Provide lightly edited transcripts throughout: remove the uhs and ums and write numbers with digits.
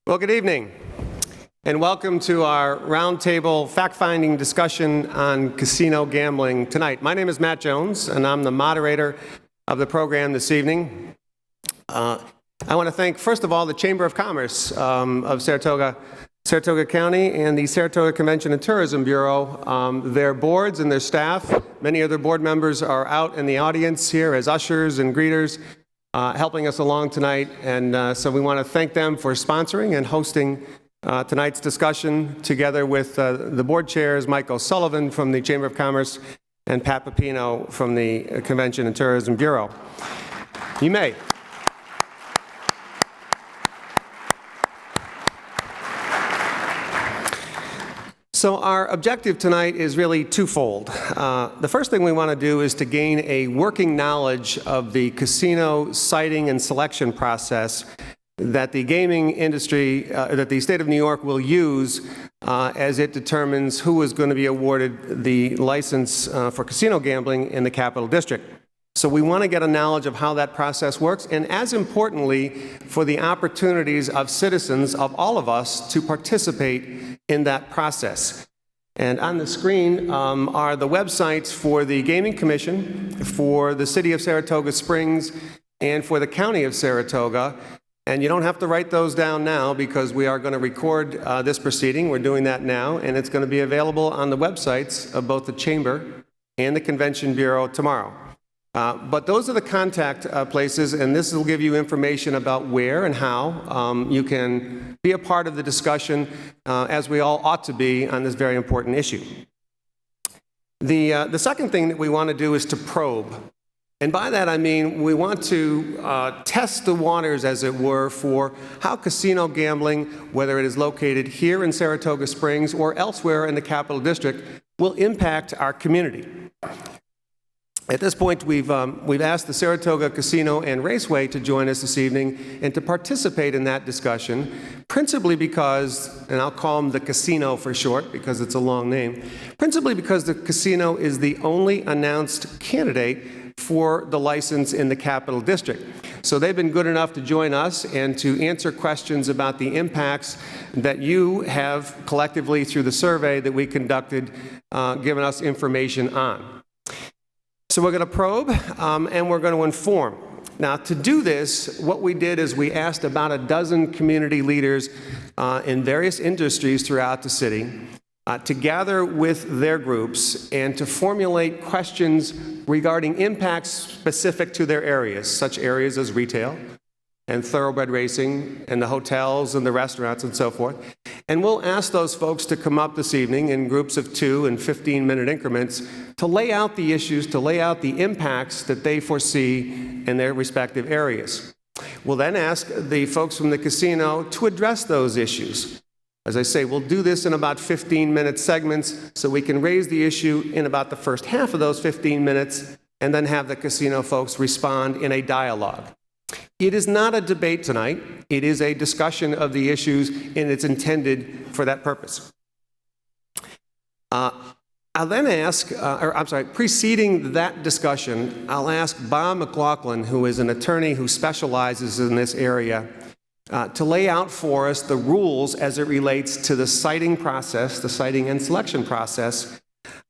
Well, good evening, and welcome to our roundtable fact-finding discussion on casino gambling tonight. My name is Matt Jones, and I'm the moderator of the program this evening. I want to thank, first of all, the Chamber of Commerce of Saratoga County and the Saratoga Convention and Tourism Bureau, their boards and their staff. Many of their board members are out in the audience here as ushers and greeters, helping us along tonight, and so we want to thank them for sponsoring and hosting tonight's discussion together with the board chairs, Mike O'Sullivan from the Chamber of Commerce and Pat Pepino from the Convention and Tourism Bureau. You may. So our objective tonight is really twofold. The first thing we want to do is to gain a working knowledge of the casino siting and selection process that the gaming industry, that the state of New York will use as it determines who is going to be awarded the license for casino gambling in the Capital District. So we want to get a knowledge of how that process works, and as importantly, for the opportunities of citizens, of all of us, to participate in that process. And on the screen are the websites for the Gaming Commission, for the City of Saratoga Springs, and for the County of Saratoga. And you don't have to write those down now because we are going to record this proceeding. We're doing that now, and it's going to be available on the websites of both the Chamber and the Convention Bureau tomorrow. But those are the contact places, and this will give you information about where and how you can be a part of the discussion, as we all ought to be on this very important issue. The second thing that we want to do is to probe. And by that I mean we want to test the waters, as it were, for how casino gambling, whether it is located here in Saratoga Springs or elsewhere in the Capital District, will impact our community. At this point, we've asked the Saratoga Casino and Raceway to join us this evening and to participate in that discussion, principally because, and I'll call them the casino for short because it's a long name, principally because the casino is the only announced candidate for the license in the Capital District. So they've been good enough to join us and to answer questions about the impacts that you have collectively through the survey that we conducted, given us information on. So we're going to probe and we're going to inform. Now, to do this, what we did is we asked about a dozen community leaders in various industries throughout the city to gather with their groups and to formulate questions regarding impacts specific to their areas, such areas as retail and thoroughbred racing and the hotels and the restaurants and so forth. And we'll ask those folks to come up this evening in groups of 2 and 15-minute increments to lay out the issues, to lay out the impacts that they foresee in their respective areas. We'll then ask the folks from the casino to address those issues. As I say, we'll do this in about 15-minute segments so we can raise the issue in about the first half of those 15 minutes and then have the casino folks respond in a dialogue. It is not a debate tonight. It is a discussion of the issues, and it's intended for that purpose. I'll then ask, preceding that discussion, I'll ask Bob McLaughlin, who is an attorney who specializes in this area, to lay out for us the rules as it relates to the siting process, the siting and selection process,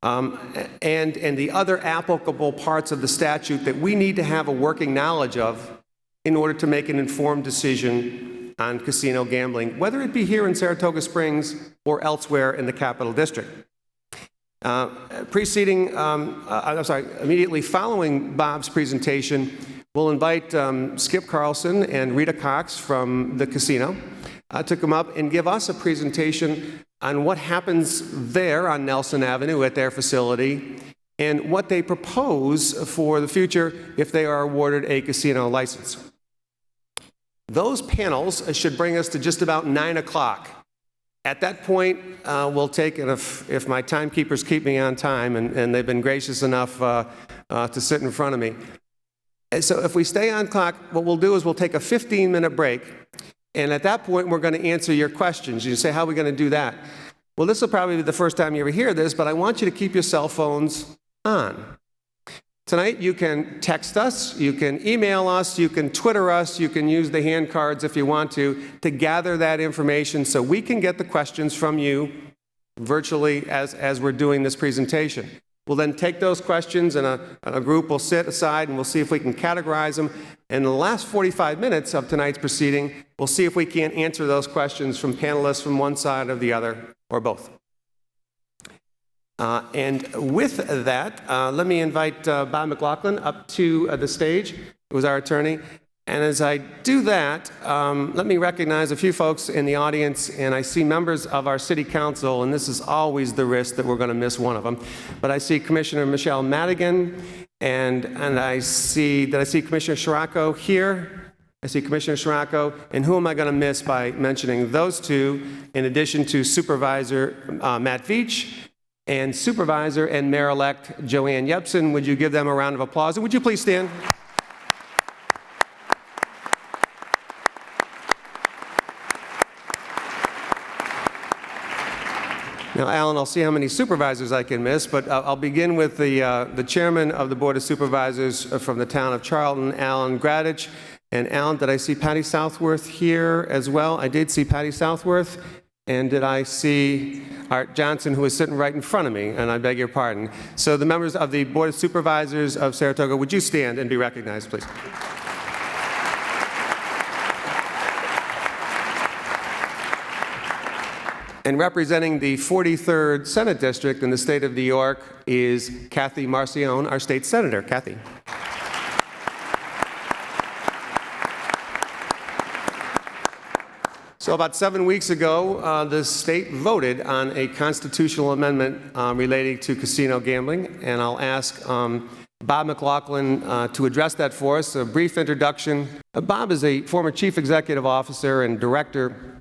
and the other applicable parts of the statute that we need to have a working knowledge of in order to make an informed decision on casino gambling, whether it be here in Saratoga Springs or elsewhere in the Capital District. Immediately following Bob's presentation, we'll invite Skip Carlson and Rita Cox from the casino to come up and give us a presentation on what happens there on Nelson Avenue at their facility and what they propose for the future if they are awarded a casino license. Those panels should bring us to just about 9 o'clock. At that point, we'll take, and if my timekeepers keep me on time, and they've been gracious enough to sit in front of me. And so if we stay on clock, what we'll do is we'll take a 15-minute break, and at that point, we're going to answer your questions. You say, how are we going to do that? Well, this will probably be the first time you ever hear this, but I want you to keep your cell phones on. Tonight, you can text us, you can email us, you can Twitter us, you can use the hand cards if you want to gather that information so we can get the questions from you virtually as we're doing this presentation. We'll then take those questions and a group will sit aside and we'll see if we can categorize them. And in the last 45 minutes of tonight's proceeding, we'll see if we can't answer those questions from panelists from one side or the other, or both. And with that, let me invite Bob McLaughlin up to the stage, who is our attorney. And as I do that, let me recognize a few folks in the audience, and I see members of our city council, and this is always the risk that we're going to miss one of them. But I see Commissioner Michelle Madigan, and I see Commissioner Scirocco here. I see Commissioner Scirocco, and who am I going to miss by mentioning those two, in addition to Supervisor Matt Veach, and Supervisor and Mayor-elect Joanne Yepsen. Would you give them a round of applause? And would you please stand? Now, Alan, I'll see how many supervisors I can miss, but I'll begin with the chairman of the Board of Supervisors from the town of Charlton, Alan Gradich. And Alan, did I see Patty Southworth here as well? I did see Patty Southworth. And did I see Art Johnson, who is sitting right in front of me, and I beg your pardon. So the members of the Board of Supervisors of Saratoga, would you stand and be recognized, please? And representing the 43rd Senate District in the state of New York is Kathy Marcione, our state senator. Kathy. So about 7 weeks ago, the state voted on a constitutional amendment relating to casino gambling, and I'll ask Bob McLaughlin to address that for us. A brief introduction. Bob is a former chief executive officer and director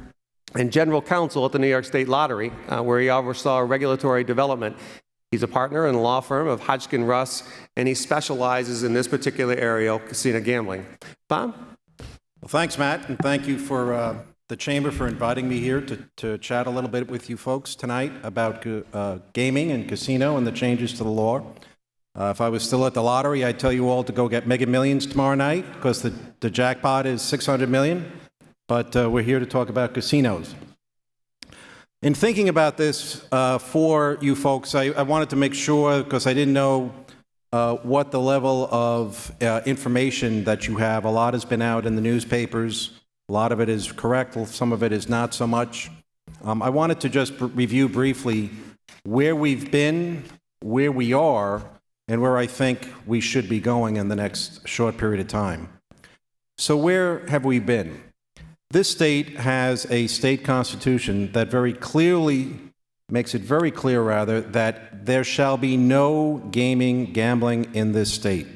and general counsel at the New York State Lottery, where he oversaw regulatory development. He's a partner in a law firm of Hodgkin Russ, and he specializes in this particular area, casino gambling. Bob? Well, thanks, Matt, and thank you for the Chamber for inviting me here to chat a little bit with you folks tonight about gaming and casino and the changes to the law. If I was still at the lottery, I'd tell you all to go get Mega Millions tomorrow night because the jackpot is $600 million, but we're here to talk about casinos. In thinking about this for you folks, I wanted to make sure, because I didn't know what the level of information that you have. A lot has been out in the newspapers. A lot of it is correct, some of it is not so much. I wanted to just review briefly where we've been, where we are, and where I think we should be going in the next short period of time. So where have we been? This state has a state constitution that very clearly makes it very clear, rather, that there shall be no gambling in this state.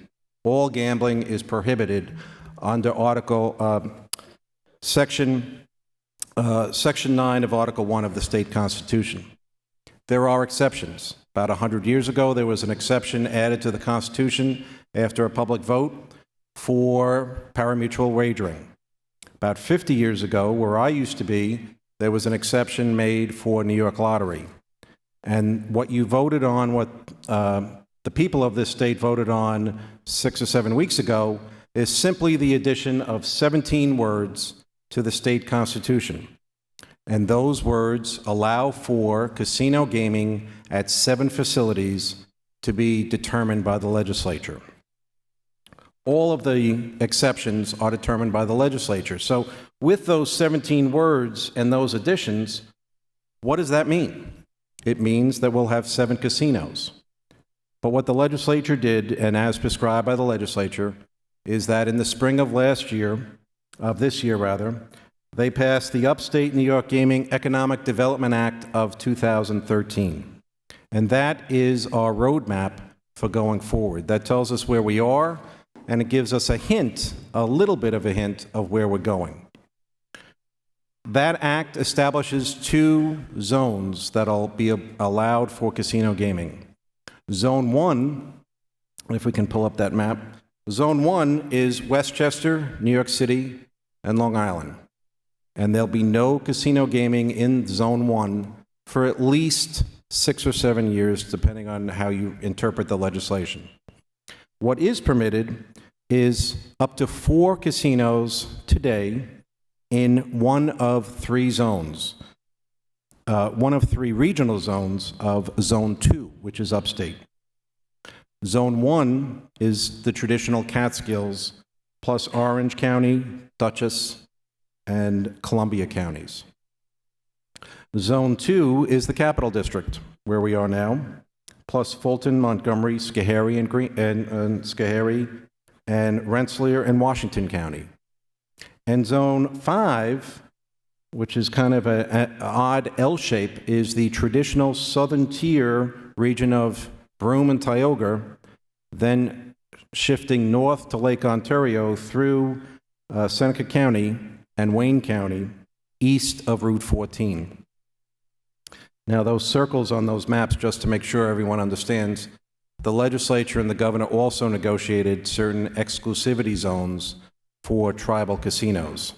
All gambling is prohibited under Section 9 of Article 1 of the state constitution. There are exceptions. About 100 years ago, there was an exception added to the Constitution after a public vote for parimutuel wagering. About 50 years ago, where I used to be, there was an exception made for New York Lottery. And what you voted on, what the people of this state voted on 6 or 7 weeks ago, is simply the addition of 17 words to the state constitution. And those words allow for casino gaming at 7 facilities to be determined by the legislature. All of the exceptions are determined by the legislature. So with those 17 words and those additions, what does that mean? It means that we'll have 7 casinos. But what the legislature did, and as prescribed by the legislature, is that in the spring of this year, they passed the Upstate New York Gaming Economic Development Act of 2013. And that is our roadmap for going forward. That tells us where we are, and it gives us a hint, a little bit of a hint, of where we're going. That act establishes 2 zones that'll be allowed for casino gaming. Zone 1, if we can pull up that map, Zone 1 is Westchester, New York City, and Long Island. And there'll be no casino gaming in Zone 1 for at least 6 or 7 years, depending on how you interpret the legislation. What is permitted is up to 4 casinos today in one of 3 zones, one of 3 regional zones of Zone 2, which is upstate. Zone 1 is the traditional Catskills, plus Orange County, Dutchess, and Columbia counties. Zone 2 is the Capital District, where we are now, plus Fulton, Montgomery, Schoharie, Schoharie, and Rensselaer and Washington County. And Zone 5, which is kind of an odd L shape, is the traditional southern tier region of Broome and Tioga, then shifting north to Lake Ontario through Seneca County and Wayne County, east of Route 14. Now, those circles on those maps, just to make sure everyone understands, the legislature and the governor also negotiated certain exclusivity zones for tribal casinos.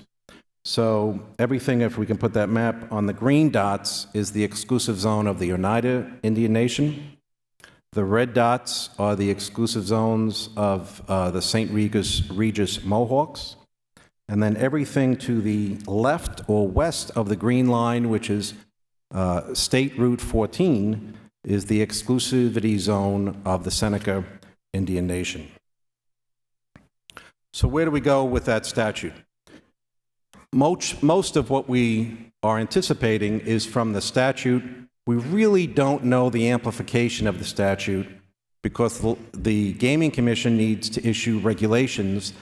So everything, if we can put that map on the green dots, is the exclusive zone of the Oneida Indian Nation. The red dots are the exclusive zones of the St. Regis Mohawks. And then everything to the left or west of the green line, which is State Route 14, is the exclusivity zone of the Seneca Indian Nation. So where do we go with that statute? Most of what we are anticipating is from the statute. We really don't know the amplification of the statute because the Gaming Commission needs to issue regulations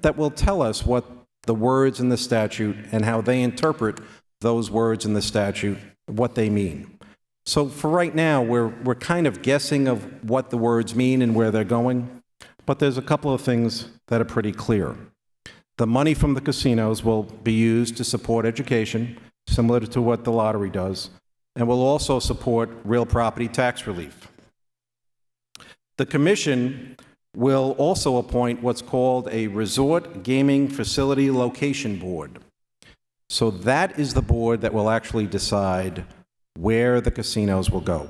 that will tell us what the words in the statute and how they interpret those words in the statute, what they mean. So for right now, we're kind of guessing of what the words mean and where they're going, but there's a couple of things that are pretty clear. The money from the casinos will be used to support education, similar to what the lottery does, and will also support real property tax relief. The commission will also appoint what's called a Resort Gaming Facility Location Board. So that is the board that will actually decide where the casinos will go.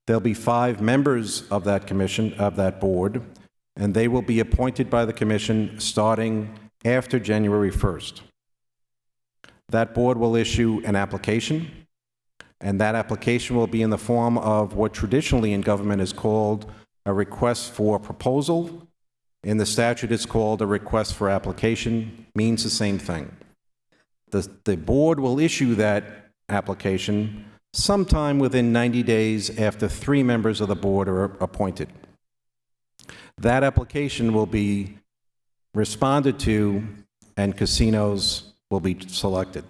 There'll be 5 members of that commission, of that board, and they will be appointed by the commission starting after January 1st. That board will issue an application, and that application will be in the form of what traditionally in government is called a request for proposal. In the statute, it's called a request for application, means the same thing. The board will issue that application sometime within 90 days after 3 members of the board are appointed. That application will be responded to and casinos will be selected.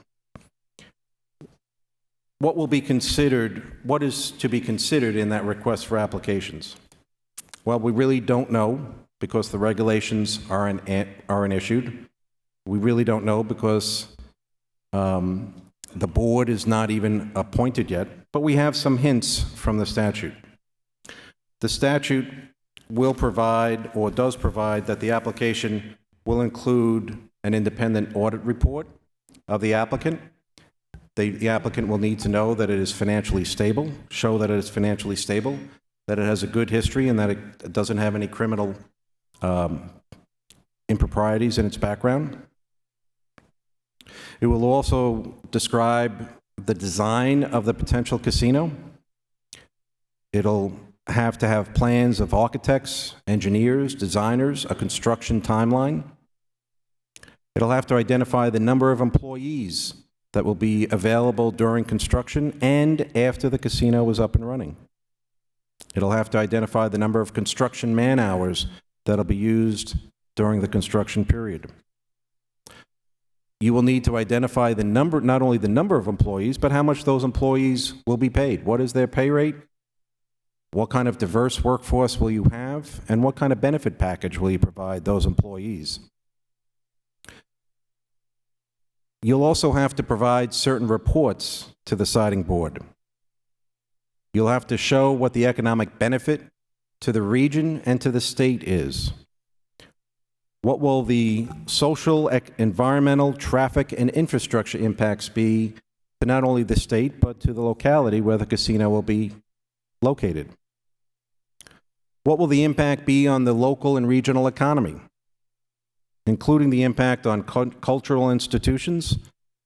What will be considered, what is to be considered in that request for applications? Well, we really don't know because the regulations aren't issued. We really don't know because the board is not even appointed yet, but we have some hints from the statute. The statute will provide, or does provide, that the application will include an independent audit report of the applicant. The applicant will need to know that it is financially stable, show that it is financially stable, that it has a good history, and that it doesn't have any criminal improprieties in its background. It will also describe the design of the potential casino. It'll have to have plans of architects, engineers, designers, a construction timeline. It'll have to identify the number of employees that will be available during construction and after the casino is up and running. It'll have to identify the number of construction man-hours that'll be used during the construction period. You will need to identify the number, not only the number of employees, but how much those employees will be paid. What is their pay rate? What kind of diverse workforce will you have? And what kind of benefit package will you provide those employees? You'll also have to provide certain reports to the siting board. You'll have to show what the economic benefit to the region and to the state is. What will the social, environmental, traffic, and infrastructure impacts be to not only the state, but to the locality where the casino will be located? What will the impact be on the local and regional economy, including the impact on cultural institutions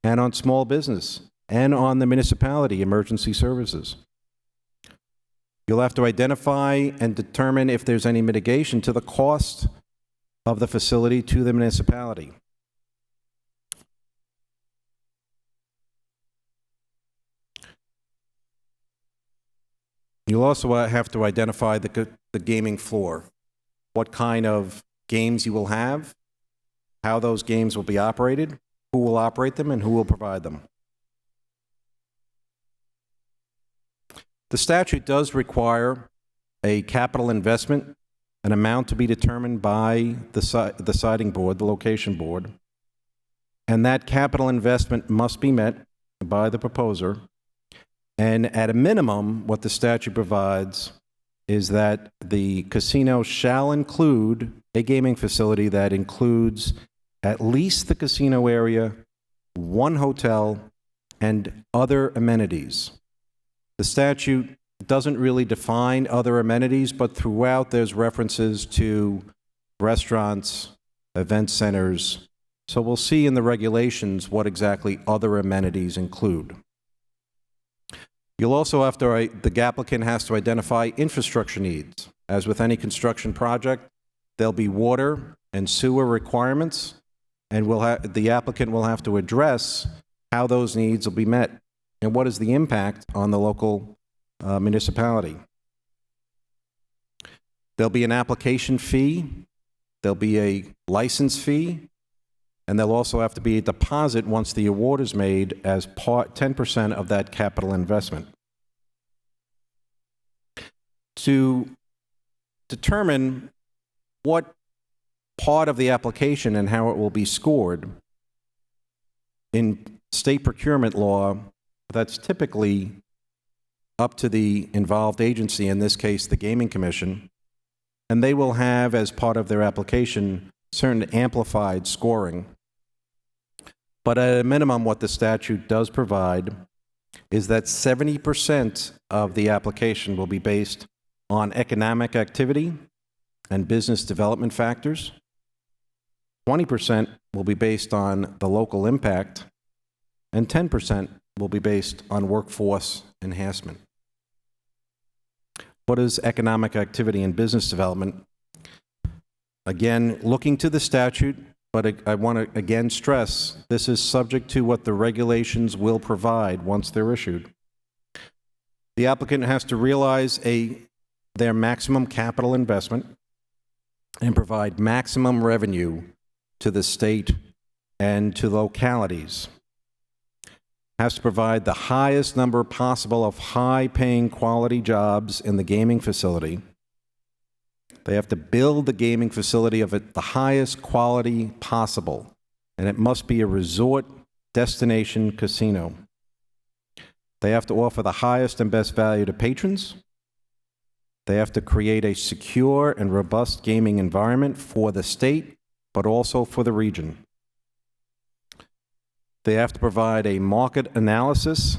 and on small business and on the municipality emergency services? You'll have to identify and determine if there's any mitigation to the cost of the facility to the municipality. You'll also have to identify the gaming floor, what kind of games you will have, how those games will be operated, who will operate them, and who will provide them. The statute does require a capital investment, an amount to be determined by the siting board, the location board, and that capital investment must be met by the proposer. And at a minimum, what the statute provides is that the casino shall include a gaming facility that includes at least the casino area, one hotel, and other amenities. The statute doesn't really define other amenities, but throughout there's references to restaurants, event centers. So we'll see in the regulations what exactly other amenities include. You'll also have to, the applicant has to identify infrastructure needs. As with any construction project, there'll be water and sewer requirements, and the applicant will have to address how those needs will be met and what is the impact on the local municipality. There'll be an application fee, there'll be a license fee, and there'll also have to be a deposit once the award is made as 10% of that capital investment. To determine what part of the application and how it will be scored, in state procurement law, that's typically up to the involved agency, in this case the Gaming Commission, and they will have as part of their application certain amplified scoring. But at a minimum, what the statute does provide is that 70% of the application will be based on economic activity and business development factors. 20% will be based on the local impact, and 10% will be based on workforce enhancement. What is economic activity and business development? Again, looking to the statute, but I want to again stress, this is subject to what the regulations will provide once they're issued. The applicant has to realize their maximum capital investment and provide maximum revenue to the state and to localities. Has to provide the highest number possible of high-paying quality jobs in the gaming facility. They have to build the gaming facility of the highest quality possible, and it must be a resort destination casino. They have to offer the highest and best value to patrons. They have to create a secure and robust gaming environment for the state, but also for the region. They have to provide a market analysis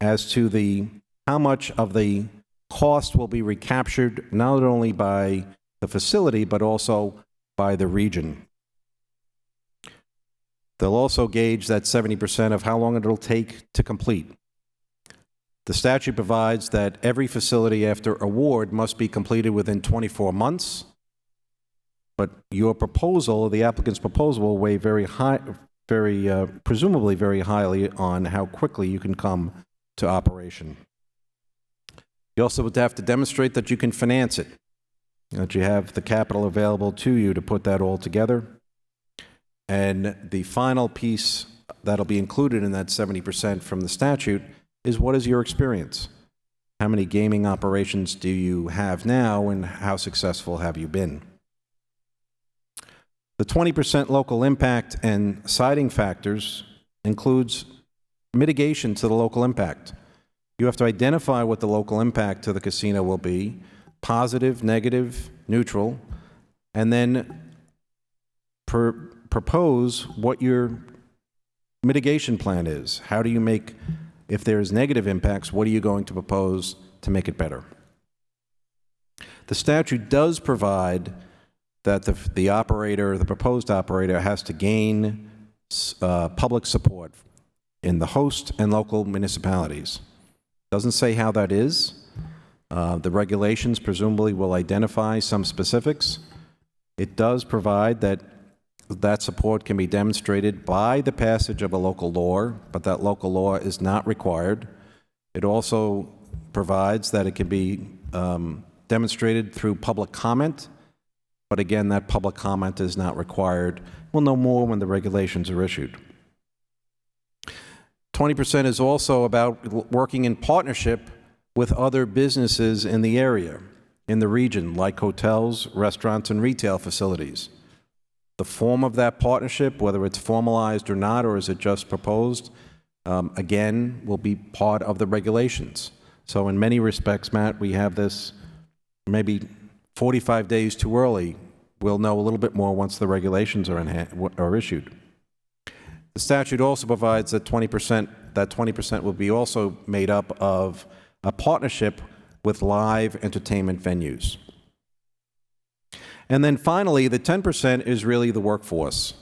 as to how much of the cost will be recaptured not only by the facility, but also by the region. They'll also gauge that 70% of how long it'll take to complete. The statute provides that every facility after award must be completed within 24 months, but your proposal, the applicant's proposal, will weigh presumably very highly on how quickly you can come to operation. You also would have to demonstrate that you can finance it, that you have the capital available to you to put that all together. And the final piece that'll be included in that 70% from the statute is, what is your experience? How many gaming operations do you have now, and how successful have you been? The 20% local impact and siting factors includes mitigation to the local impact. You have to identify what the local impact to the casino will be, positive, negative, neutral, and then propose what your mitigation plan is. How do you make, if there's negative impacts, what are you going to propose to make it better? The statute does provide that the operator, the proposed operator, has to gain public support in the host and local municipalities. Doesn't say how that is. The regulations presumably will identify some specifics. It does provide that support can be demonstrated by the passage of a local law, but that local law is not required. It also provides that it can be demonstrated through public comment, but again, that public comment is not required. We'll know more when the regulations are issued. 20% is also about working in partnership with other businesses in the area, in the region, like hotels, restaurants, and retail facilities. The form of that partnership, whether it's formalized or not, or is it just proposed, again, will be part of the regulations. So in many respects, Matt, we have this maybe 45 days too early. We'll know a little bit more once the regulations are issued. The statute also provides that 20% will be also made up of a partnership with live entertainment venues. And then finally, the 10% is really the workforce.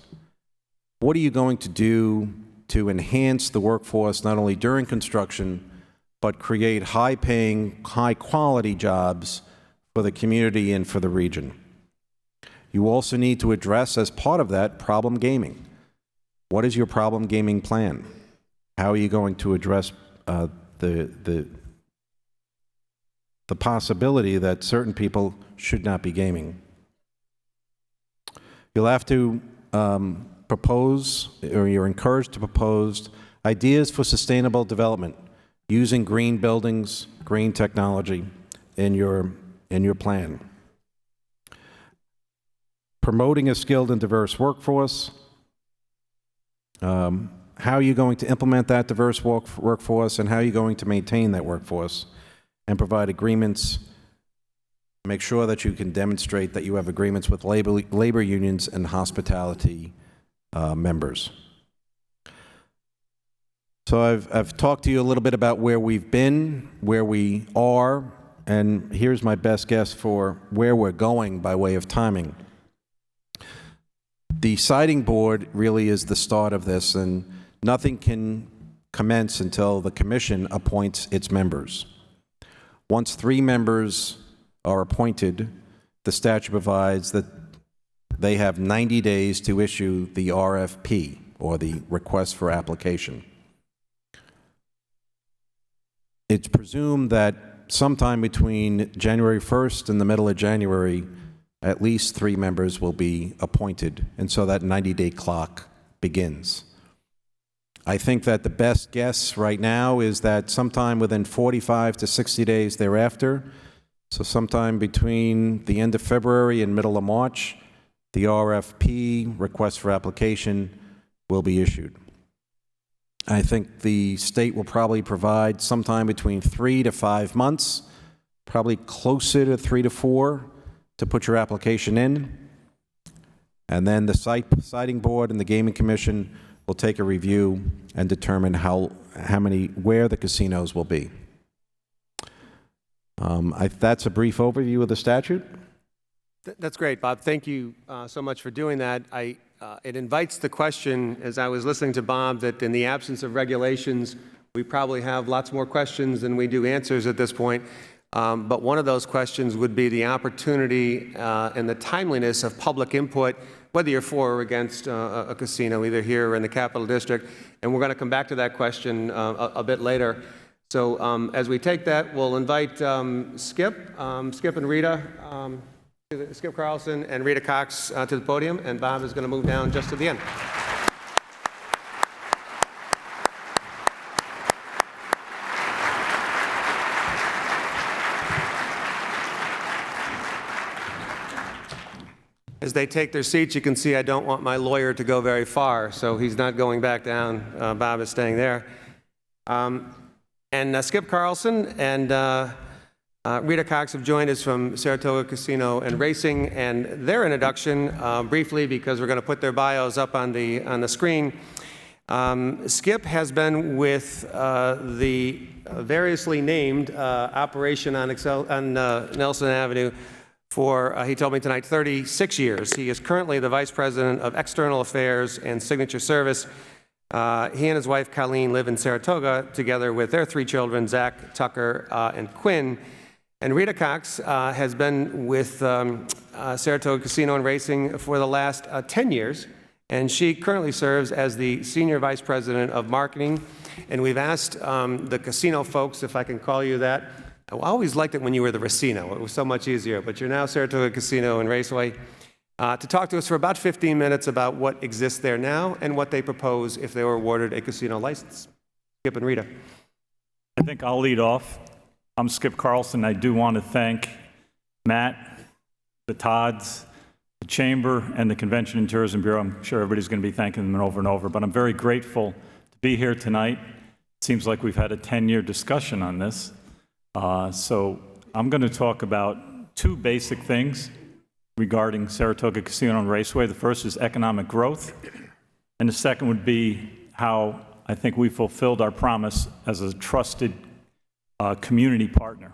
What are you going to do to enhance the workforce not only during construction, but create high-paying, high-quality jobs for the community and for the region? You also need to address, as part of that, problem gaming. What is your problem gaming plan? How are you going to address the possibility that certain people should not be gaming? You'll have to propose, or you're encouraged to propose, ideas for sustainable development using green buildings, green technology in your plan. Promoting a skilled and diverse workforce. How are you going to implement that diverse workforce, and how are you going to maintain that workforce and provide agreements? Make sure that you can demonstrate that you have agreements with labor unions and hospitality members. So I've talked to you a little bit about where we've been, where we are, and here's my best guess for where we're going by way of timing. The siting board really is the start of this, and nothing can commence until the commission appoints its members. Once 3 members are appointed, the statute provides that they have 90 days to issue the RFP, or the request for application. It's presumed that sometime between January 1st and the middle of January, at least 3 members will be appointed, and so that 90-day clock begins. I think that the best guess right now is that sometime within 45 to 60 days thereafter, so sometime between the end of February and middle of March, the RFP, request for application, will be issued. I think the state will probably provide sometime between 3 to 5 months, probably closer to 3 to 4, to put your application in. And then the siting board and the gaming commission will take a review and determine where the casinos will be. That's a brief overview of the statute. That's great, Bob. Thank you so much for doing that. It invites the question, as I was listening to Bob, that in the absence of regulations, we probably have lots more questions than we do answers at this point. But one of those questions would be the opportunity and the timeliness of public input, whether you're for or against a casino, either here or in the Capital District. And we're going to come back to that question a bit later. So as we take that, we'll invite Skip and Rita, Skip Carlson and Rita Cox to the podium, and Bob is going to move down just to the end. As they take their seats, you can see I don't want my lawyer to go very far, so he's not going back down. Bob is staying there. And Skip Carlson and Rita Cox have joined us from Saratoga Casino and Racing, and their introduction, briefly, because we're going to put their bios up on the screen. Skip has been with the variously named operation on Nelson Avenue for, he told me tonight, 36 years. He is currently the Vice President of External Affairs and Signature Service. He and his wife, Colleen, live in Saratoga together with their 3 children, Zach, Tucker, and Quinn. And Rita Cox has been with Saratoga Casino and Racing for the last 10 years, and she currently serves as the Senior Vice President of Marketing. And we've asked the casino folks, if I can call you that. I always liked it when you were the Racino. It was so much easier, but you're now Saratoga Casino and Raceway, to talk to us for about 15 minutes about what exists there now and what they propose if they were awarded a casino license. Skip and Rita. I think I'll lead off. I'm Skip Carlson. I do want to thank Matt, the Todds, the Chamber, and the Convention and Tourism Bureau. I'm sure everybody's going to be thanking them over and over, but I'm very grateful to be here tonight. It seems like we've had a 10-year discussion on this. So I'm going to talk about 2 basic things regarding Saratoga Casino and Raceway. The first is economic growth, and the second would be how I think we fulfilled our promise as a trusted community partner.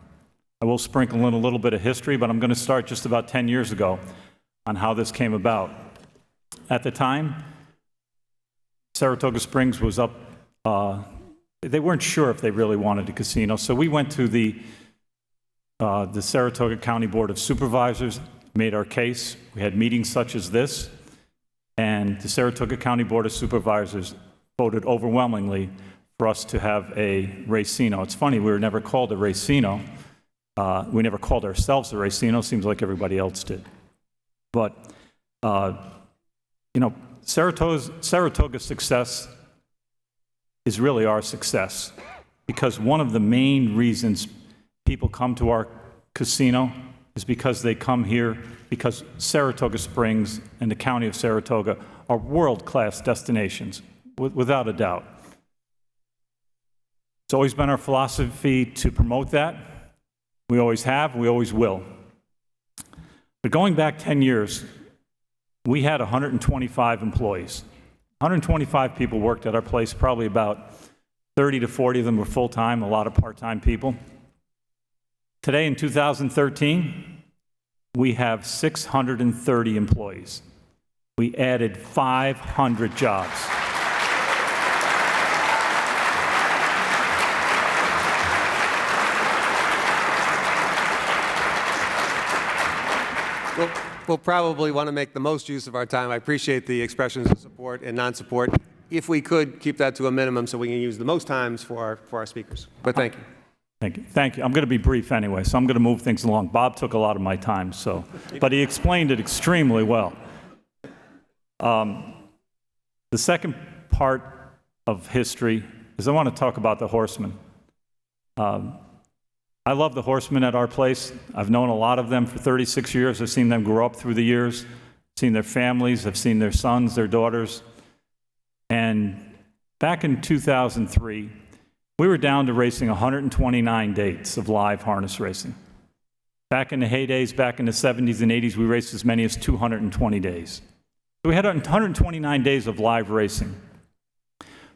I will sprinkle in a little bit of history, but I'm going to start just about 10 years ago on how this came about. At the time, Saratoga Springs was up, they weren't sure if they really wanted a casino, so we went to the Saratoga County Board of Supervisors, made our case. We had meetings such as this, and the Saratoga County Board of Supervisors voted overwhelmingly for us to have a racino. It's funny, we were never called a racino. We never called ourselves a racino. Seems like everybody else did. But, you know, Saratoga's success is really our success, because one of the main reasons people come to our casino is because they come here because Saratoga Springs and the County of Saratoga are world-class destinations, without a doubt. It's always been our philosophy to promote that. We always have, we always will. But going back 10 years, we had 125 employees. 125 people worked at our place, probably about 30 to 40 of them were full-time, a lot of part-time people. Today in 2013, we have 630 employees. We added 500 jobs. We'll probably want to make the most use of our time. I appreciate the expressions of support and non-support. If we could, keep that to a minimum so we can use the most times for our speakers. But thank you. Thank you. Thank you. I'm going to be brief anyway, so I'm going to move things along. Bob took a lot of my time, but he explained it extremely well. The second part of history is I want to talk about the horsemen. I love the horsemen at our place. I've known a lot of them for 36 years. I've seen them grow up through the years, seen their families, I've seen their sons, their daughters. And back in 2003, we were down to racing 129 dates of live harness racing. Back in the heydays, back in the 70s and 80s, we raced as many as 220 days. So we had 129 days of live racing.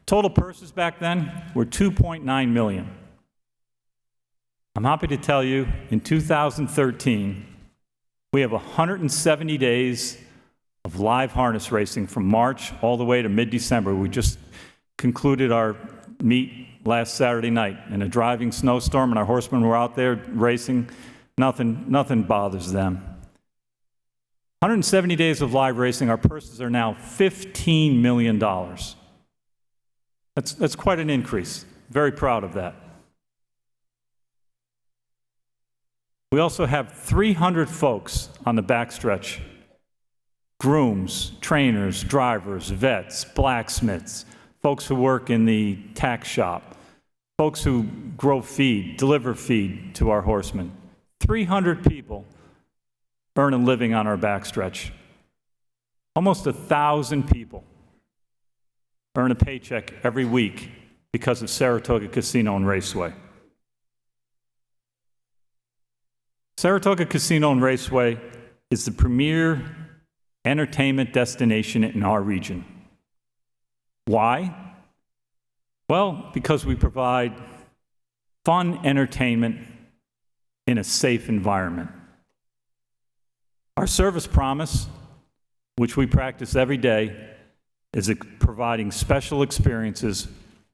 Total purses back then were $2.9 million. I'm happy to tell you, in 2013, we have 170 days of live harness racing from March all the way to mid-December. We just concluded our meet last Saturday night in a driving snowstorm, and our horsemen were out there racing. Nothing bothers them. 170 days of live racing. Our purses are now $15 million. That's quite an increase. Very proud of that. We also have 300 folks on the backstretch. Grooms, trainers, drivers, vets, blacksmiths, folks who work in the tack shop, folks who grow feed, deliver feed to our horsemen. 300 people earn a living on our backstretch. Almost 1,000 people earn a paycheck every week because of Saratoga Casino and Raceway. Saratoga Casino and Raceway is the premier entertainment destination in our region. Why? Well, because we provide fun entertainment in a safe environment. Our service promise, which we practice every day, is providing special experiences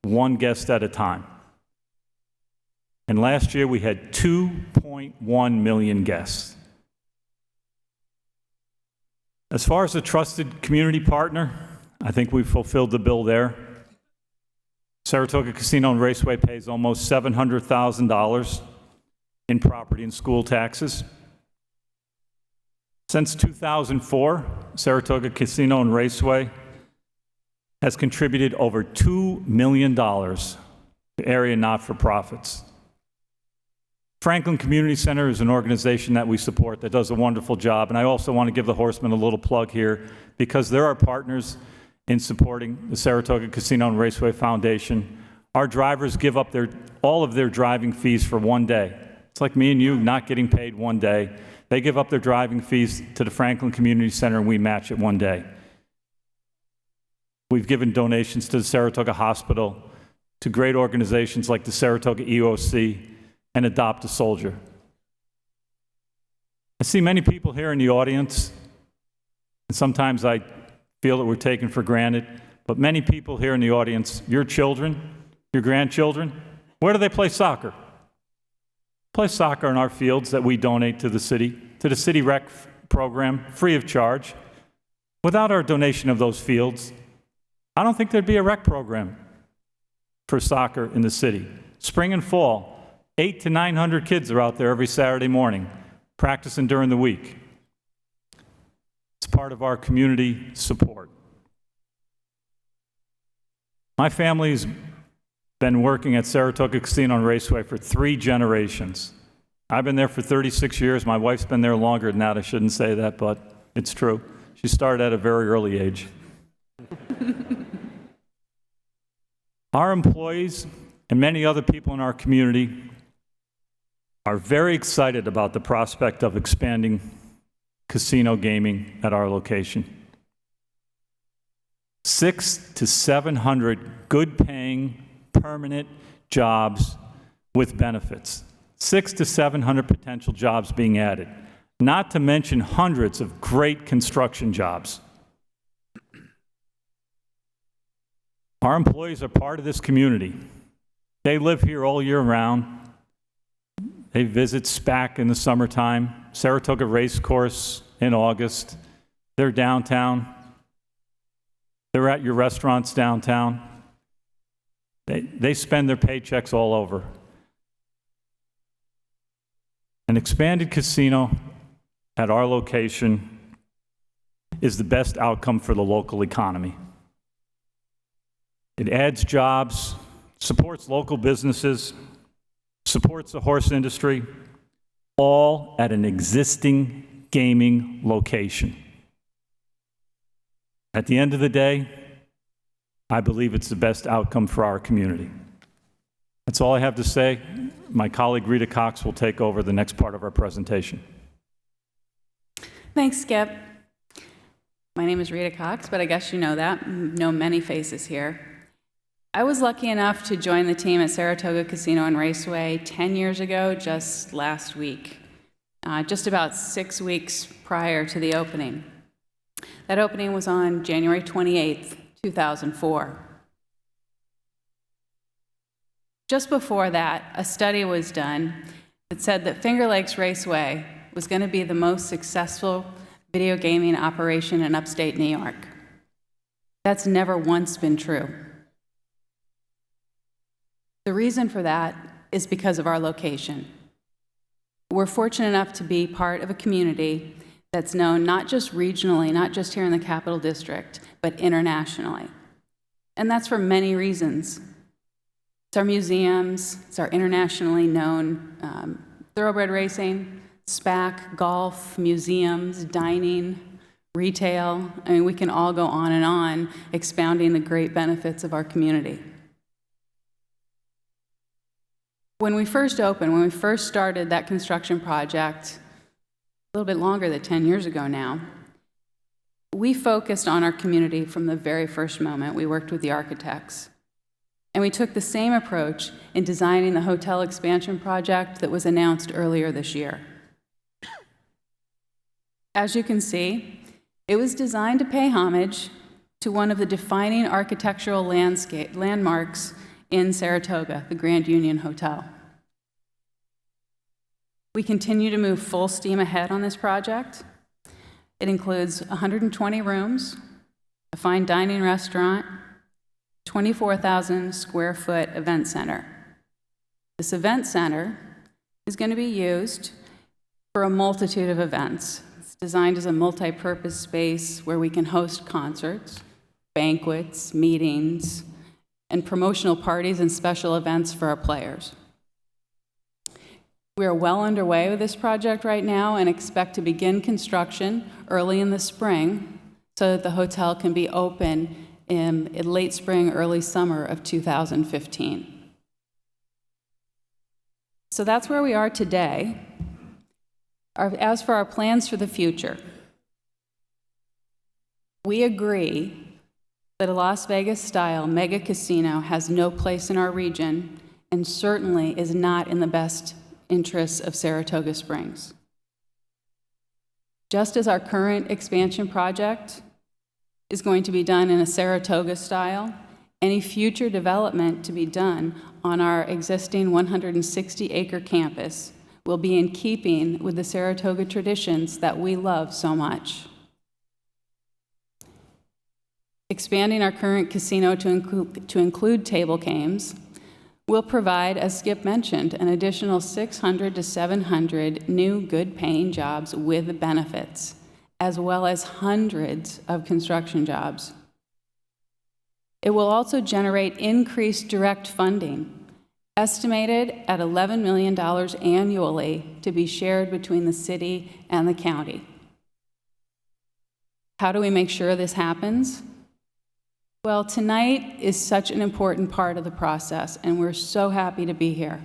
one guest at a time. And last year we had 2.1 million guests. As far as a trusted community partner, I think we've fulfilled the bill there. Saratoga Casino and Raceway pays almost $700,000 in property and school taxes. Since 2004, Saratoga Casino and Raceway has contributed over $2 million to area not-for-profits. Franklin Community Center is an organization that we support that does a wonderful job, and I also want to give the Horsemen a little plug here because they're our partners in supporting the Saratoga Casino and Raceway Foundation. Our drivers give up all of their driving fees for one day. It's like me and you not getting paid one day. They give up their driving fees to the Franklin Community Center, and we match it one day. We've given donations to the Saratoga Hospital, to great organizations like the Saratoga EOC, and Adopt a Soldier. I see many people here in the audience, and sometimes I feel that we're taken for granted, but many people here in the audience, your children, your grandchildren, where do they play soccer? Play soccer in our fields that we donate to the city rec program, free of charge. Without our donation of those fields, I don't think there'd be a rec program for soccer in the city. Spring and fall, 800 to 900 kids are out there every Saturday morning, practicing during the week. It's part of our community support. My family's been working at Saratoga Casino and Raceway for 3 generations. I've been there for 36 years. My wife's been there longer than that. I shouldn't say that, but it's true. She started at a very early age. Our employees and many other people in our community are very excited about the prospect of expanding casino gaming at our location. 600 to 700 good-paying, permanent jobs with benefits. 600 to 700 potential jobs being added, not to mention hundreds of great construction jobs. Our employees are part of this community. They live here all year round. They visit SPAC in the summertime, Saratoga Racecourse in August. They're downtown. They're at your restaurants downtown. They spend their paychecks all over. An expanded casino at our location is the best outcome for the local economy. It adds jobs, supports local businesses, supports the horse industry, all at an existing gaming location. At the end of the day, I believe it's the best outcome for our community. That's all I have to say. My colleague Rita Cox will take over the next part of our presentation. Thanks, Skip. My name is Rita Cox, but I guess you know that. Know many faces here. I was lucky enough to join the team at Saratoga Casino and Raceway 10 years ago, just last week, just about 6 weeks prior to the opening. That opening was on January 28th, 2004. Just before that, a study was done that said that Finger Lakes Raceway was going to be the most successful video gaming operation in upstate New York. That's never once been true. The reason for that is because of our location. We're fortunate enough to be part of a community that's known not just regionally, not just here in the Capital District, but internationally. And that's for many reasons. It's our museums, it's our internationally known thoroughbred racing, SPAC, golf, museums, dining, retail. I mean, we can all go on and on expounding the great benefits of our community. When we first opened, when we first started that construction project, a little bit longer than 10 years ago now, we focused on our community from the very first moment. We worked with the architects. And we took the same approach in designing the hotel expansion project that was announced earlier this year. As you can see, it was designed to pay homage to one of the defining architectural landmarks in Saratoga, the Grand Union Hotel. We continue to move full steam ahead on this project. It includes 120 rooms, a fine dining restaurant, 24,000 square foot event center. This event center is going to be used for a multitude of events. It's designed as a multi-purpose space where we can host concerts, banquets, meetings, and promotional parties and special events for our players. We are well underway with this project right now and expect to begin construction early in the spring so that the hotel can be open in late spring, early summer of 2015. So that's where we are today. As for our plans for the future, we agree that a Las Vegas-style mega casino has no place in our region and certainly is not in the best interests of Saratoga Springs. Just as our current expansion project is going to be done in a Saratoga style, any future development to be done on our existing 160-acre campus will be in keeping with the Saratoga traditions that we love so much. Expanding our current casino to include table games will provide, as Skip mentioned, an additional 600 to 700 new good-paying jobs with benefits, as well as hundreds of construction jobs. It will also generate increased direct funding, estimated at $11 million annually to be shared between the city and the county. How do we make sure this happens? Well, tonight is such an important part of the process, and we're so happy to be here.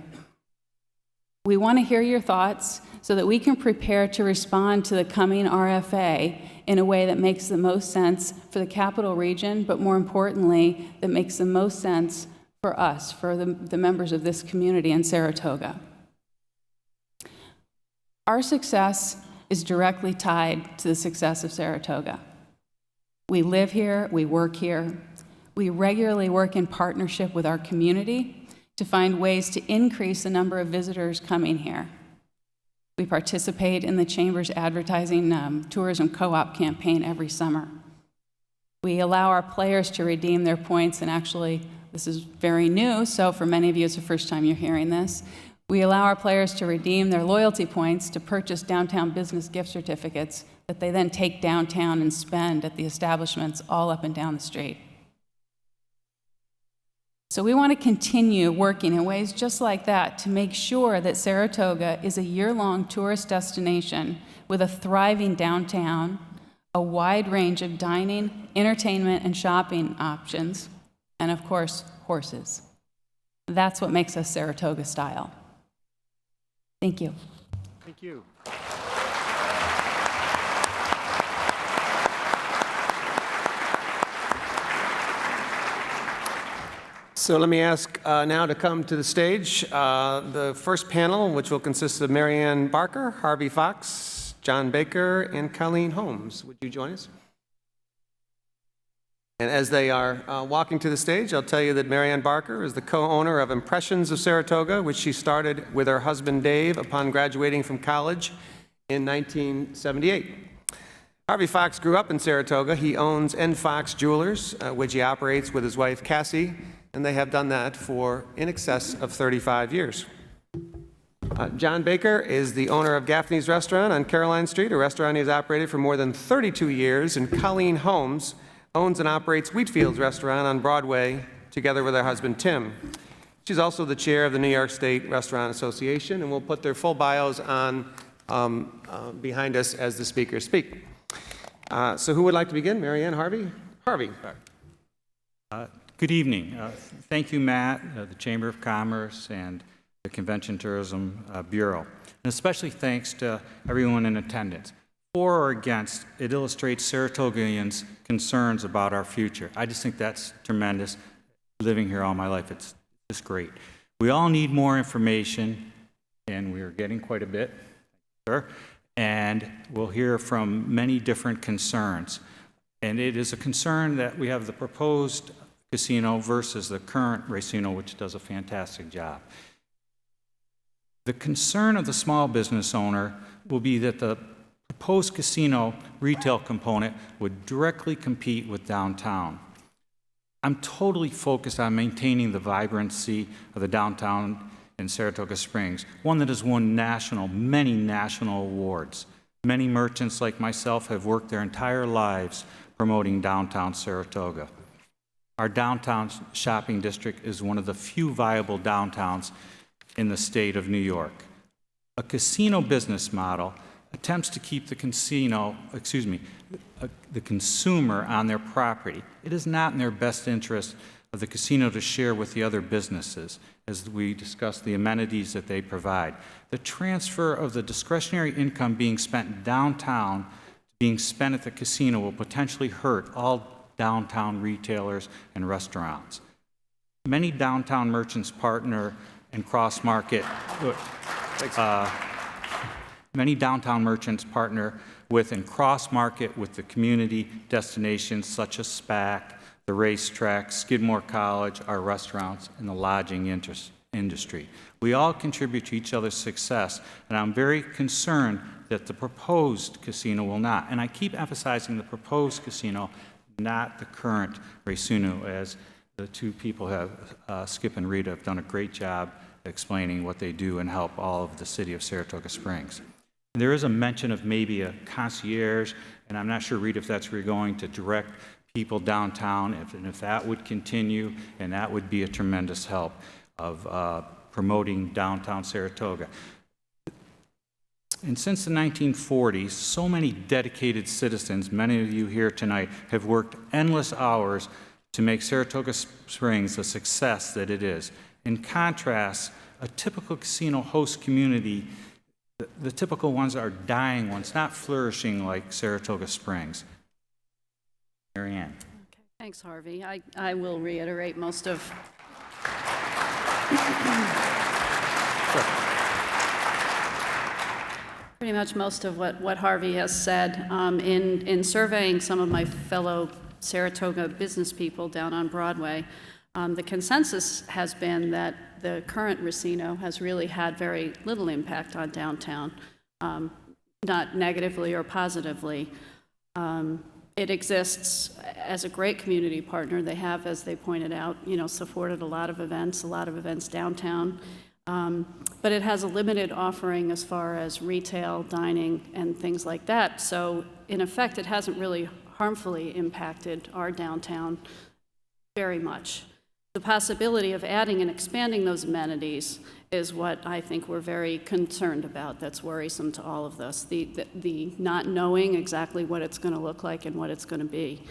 We want to hear your thoughts so that we can prepare to respond to the coming RFA in a way that makes the most sense for the capital region, but more importantly, that makes the most sense for us, for the members of this community in Saratoga. Our success is directly tied to the success of Saratoga. We live here, we work here. We regularly work in partnership with our community to find ways to increase the number of visitors coming here. We participate in the Chamber's advertising tourism co-op campaign every summer. We allow our players to redeem their points, and actually, this is very new, so for many of you, it's the first time you're hearing this. We allow our players to redeem their loyalty points to purchase downtown business gift certificates that they then take downtown and spend at the establishments all up and down the street. So we want to continue working in ways just like that to make sure that Saratoga is a year-long tourist destination with a thriving downtown, a wide range of dining, entertainment, and shopping options, and of course, horses. That's what makes us Saratoga style. Thank you. Thank you. So let me ask now to come to the stage the first panel, which will consist of Marianne Barker, Harvey Fox, John Baker, and Colleen Holmes. Would you join us? And as they are walking to the stage, I'll tell you that Marianne Barker is the co-owner of Impressions of Saratoga, which she started with her husband Dave upon graduating from college in 1978. Harvey Fox grew up in Saratoga. He owns N. Fox Jewelers, which he operates with his wife Cassie, and they have done that for in excess of 35 years. John Baker is the owner of Gaffney's Restaurant on Caroline Street, a restaurant he has operated for more than 32 years, and Colleen Holmes owns and operates Wheatfield's Restaurant on Broadway together with her husband Tim. She's also the chair of the New York State Restaurant Association, and we'll put their full bios on behind us as the speakers speak. So who would like to begin? Marianne, Harvey? Harvey. Good evening. Thank you, Matt, the Chamber of Commerce, and the Convention Tourism Bureau. And especially thanks to everyone in attendance. For or against, it illustrates Saratogians' concerns about our future. I just think that's tremendous. living here all my life. It's just great. We all need more information, and we're getting quite a bit, sir. And we'll hear from many different concerns. And it is a concern that we have the proposed casino versus the current racino, which does a fantastic job. The concern of the small business owner will be that the proposed casino retail component would directly compete with downtown. I'm totally focused on maintaining the vibrancy of the downtown in Saratoga Springs, one that has won many national awards. Many merchants like myself have worked their entire lives promoting downtown Saratoga. Our downtown shopping district is one of the few viable downtowns in the state of New York. A casino business model attempts to keep the consumer on their property. It is not in their best interest of the casino to share with the other businesses, as we discussed the amenities that they provide. The transfer of the discretionary income being spent downtown being spent at the casino will potentially hurt all downtown retailers and restaurants. Many downtown merchants partner and cross-market. Many downtown merchants partner with and cross-market with the community destinations such as SPAC, the racetrack, Skidmore College, our restaurants, and the lodging industry. We all contribute to each other's success, and I'm very concerned that the proposed casino will not. And I keep emphasizing the proposed casino, not the current racino, as the two people have, Skip and Rita, have done a great job explaining what they do and help all of the city of Saratoga Springs. There is a mention of maybe a concierge, and I'm not sure, Rita, if that's where you're going to direct people downtown, if that would continue, and that would be a tremendous help of promoting downtown Saratoga. And since the 1940s, so many dedicated citizens, many of you here tonight, have worked endless hours to make Saratoga Springs the success that it is. In contrast, a typical casino host community, the typical ones are dying ones, not flourishing like Saratoga Springs. Mary Ann. Okay, thanks, Harvey. I will reiterate most of pretty much most of what Harvey has said. In surveying some of my fellow Saratoga business people down on Broadway, the consensus has been that the current racino has really had very little impact on downtown, not negatively or positively. It exists as a great community partner. They have, as they pointed out, supported a lot of events downtown. But it has a limited offering as far as retail, dining, and things like that. So in effect, it hasn't really harmfully impacted our downtown very much. The possibility of adding and expanding those amenities is what I think we're very concerned about. That's worrisome to all of us, the not knowing exactly what it's going to look like and what it's going to be.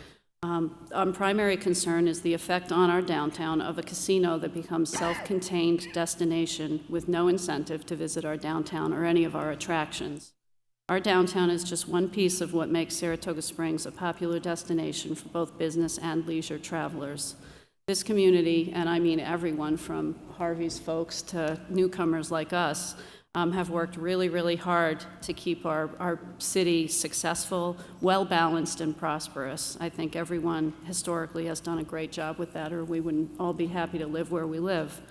Our primary concern is the effect on our downtown of a casino that becomes self-contained destination with no incentive to visit our downtown or any of our attractions. Our downtown is just one piece of what makes Saratoga Springs a popular destination for both business and leisure travelers. This community, and I mean everyone from Harvey's folks to newcomers like us, have worked really, really hard to keep our city successful, well-balanced, and prosperous. I think everyone historically has done a great job with that, or we wouldn't all be happy to live where we live.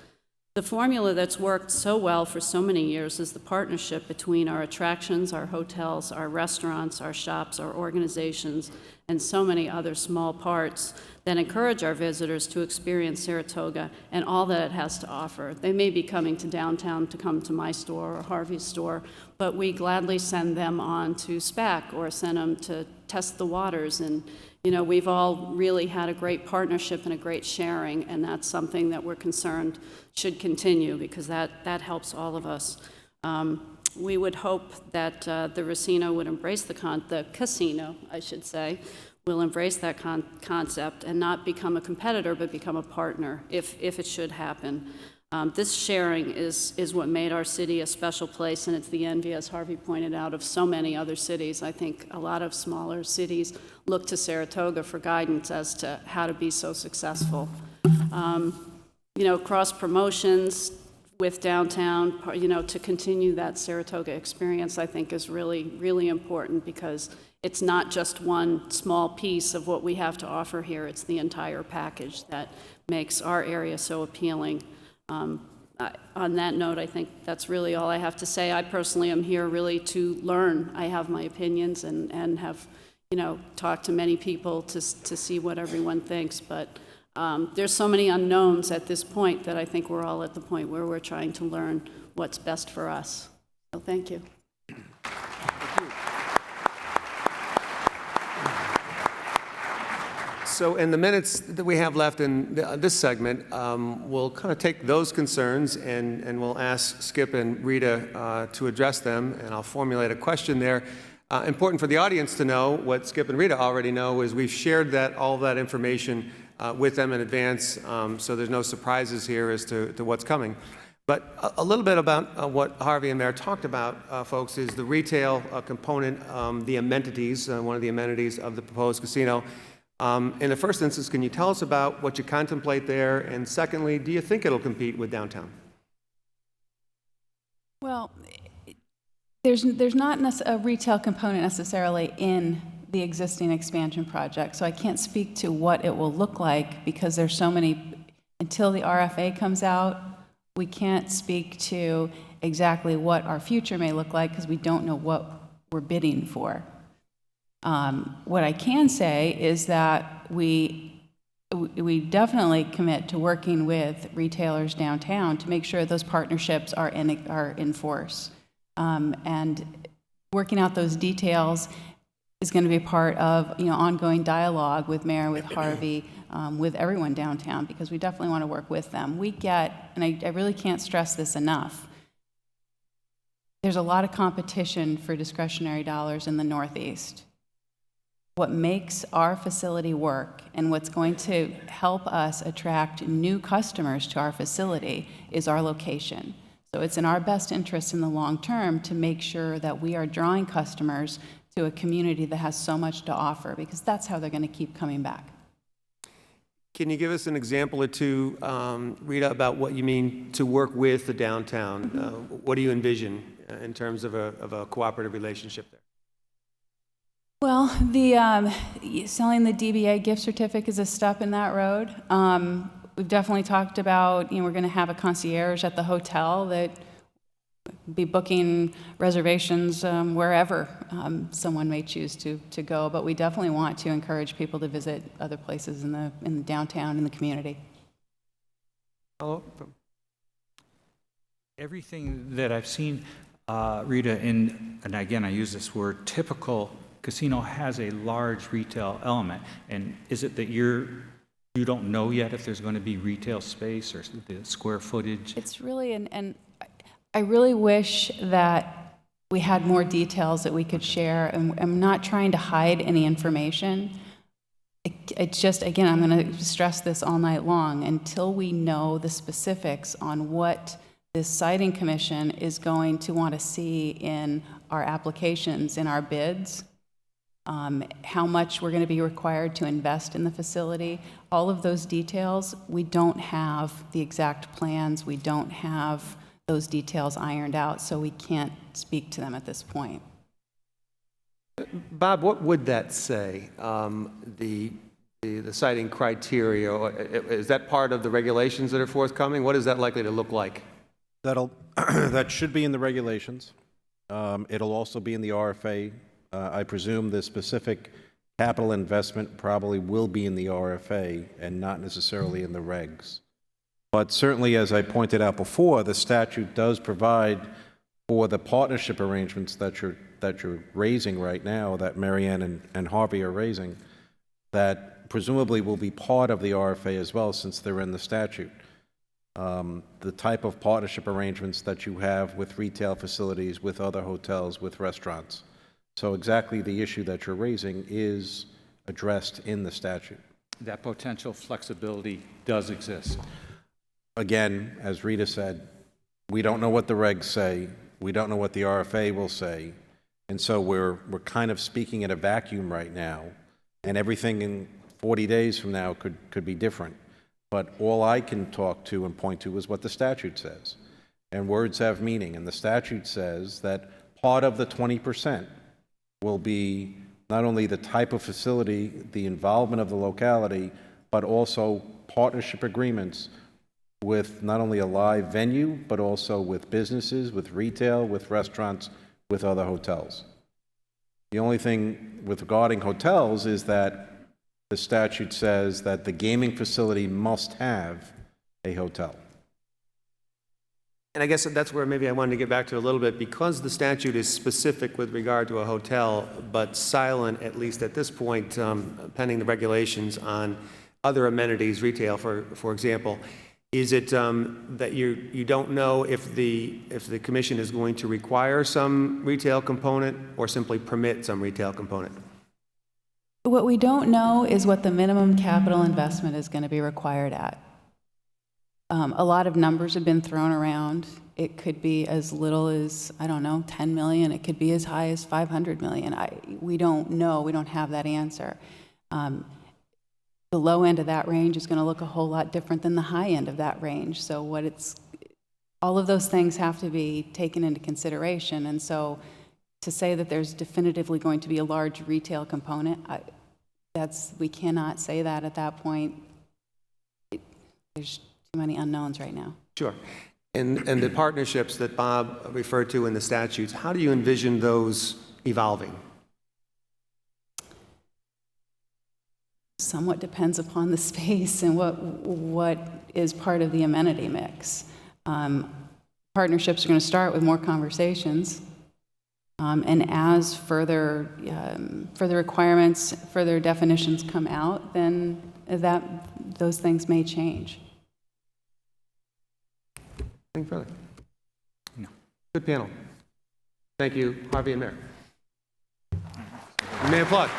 The formula that's worked so well for so many years is the partnership between our attractions, our hotels, our restaurants, our shops, our organizations, and so many other small parts that encourage our visitors to experience Saratoga and all that it has to offer. They may be coming to downtown to come to my store or Harvey's store, but we gladly send them on to SPAC or send them to test the waters. And we've all really had a great partnership and a great sharing, and that's something that we're concerned should continue because that helps all of us. We would hope that the racino would embrace the casino, I should say, will embrace that concept and not become a competitor, but become a partner if it should happen. This sharing is what made our city a special place, and it's the envy, as Harvey pointed out, of so many other cities. I think a lot of smaller cities look to Saratoga for guidance as to how to be so successful. cross promotions with downtown, to continue that Saratoga experience, I think is really, really important, because it's not just one small piece of what we have to offer here. It's the entire package that makes our area so appealing. On that note, I think that's really all I have to say. I personally am here really to learn. I have my opinions and have, talked to many people to see what everyone thinks. But there's so many unknowns at this point that I think we're all at the point where we're trying to learn what's best for us. So thank you. So in the minutes that we have left in this segment, we'll kind of take those concerns and we'll ask Skip and Rita to address them, and I'll formulate a question there. Important for the audience to know, what Skip and Rita already know, is we've shared all that information with them in advance, so there's no surprises here as to what's coming. But a little bit about what Harvey and Mayor talked about, folks, is the retail component, the amenities, one of the amenities of the proposed casino. In the first instance, can you tell us about what you contemplate there? And secondly, do you think it'll compete with downtown? Well, there's not a retail component necessarily in the existing expansion project, so I can't speak to what it will look like, because there's so many, until the RFA comes out, we can't speak to exactly what our future may look like, because we don't know what we're bidding for. What I can say is that we definitely commit to working with retailers downtown to make sure those partnerships are in force. And working out those details is going to be part of ongoing dialogue with Mayor, with Harvey, with everyone downtown, because we definitely want to work with them. We get, and I really can't stress this enough, there's a lot of competition for discretionary dollars in the Northeast. What makes our facility work and what's going to help us attract new customers to our facility is our location. So it's in our best interest in the long term to make sure that we are drawing customers to a community that has so much to offer, because that's how they're going to keep coming back. Can you give us an example or two, Rita, about what you mean to work with the downtown? What do you envision in terms of a cooperative relationship there? Well, selling the DBA gift certificate is a step in that road. We've definitely talked about, we're going to have a concierge at the hotel that be booking reservations wherever someone may choose to go. But we definitely want to encourage people to visit other places in the downtown, in the community. Hello? Everything that I've seen, Rita, and again, I use this word, typical casino has a large retail element. And is it that you don't know yet if there's going to be retail space or the square footage? It's really, and I really wish that we had more details that we could share. And I'm not trying to hide any information. It's just, again, I'm going to stress this all night long, until we know the specifics on what this siting commission is going to want to see in our applications, in our bids. How much we're going to be required to invest in the facility. All of those details, we don't have the exact plans. We don't have those details ironed out, so we can't speak to them at this point. Bob, what would that say? The citing criteria, is that part of the regulations that are forthcoming? What is that likely to look like? That should be in the regulations. It'll also be in the RFA. I presume the specific capital investment probably will be in the RFA and not necessarily in the regs. But certainly, as I pointed out before, the statute does provide for the partnership arrangements that you're raising right now, that Marianne and Harvey are raising, that presumably will be part of the RFA as well, since they're in the statute. The type of partnership arrangements that you have with retail facilities, with other hotels, with restaurants. So exactly the issue that you're raising is addressed in the statute. That potential flexibility does exist. Again, as Rita said, we don't know what the regs say. We don't know what the RFA will say. And so we're kind of speaking in a vacuum right now. And everything in 40 days from now could be different. But all I can talk to and point to is what the statute says. And words have meaning. And the statute says that part of the 20% will be not only the type of facility, the involvement of the locality, but also partnership agreements with not only a live venue, but also with businesses, with retail, with restaurants, with other hotels. The only thing with regarding hotels is that the statute says that the gaming facility must have a hotel. And I guess that's where maybe I wanted to get back to a little bit, because the statute is specific with regard to a hotel, but silent, at least at this point, pending the regulations on other amenities, retail, for example. Is it that you don't know if the commission is going to require some retail component or simply permit some retail component? What we don't know is what the minimum capital investment is going to be required at. A lot of numbers have been thrown around. It could be as little as, I don't know, 10 million. It could be as high as 500 million. We don't know. We don't have that answer. The low end of that range is going to look a whole lot different than the high end of that range. So all of those things have to be taken into consideration. And so to say that there's definitively going to be a large retail component, we cannot say that at that point. There's too many unknowns right now. Sure. And the partnerships that Bob referred to in the statutes, how do you envision those evolving? Somewhat depends upon the space and what is part of the amenity mix. Partnerships are going to start with more conversations, and as further requirements, further definitions come out, then those things may change. Anything further? No. Good panel. Thank you, Harvey and Mayor. You may applaud.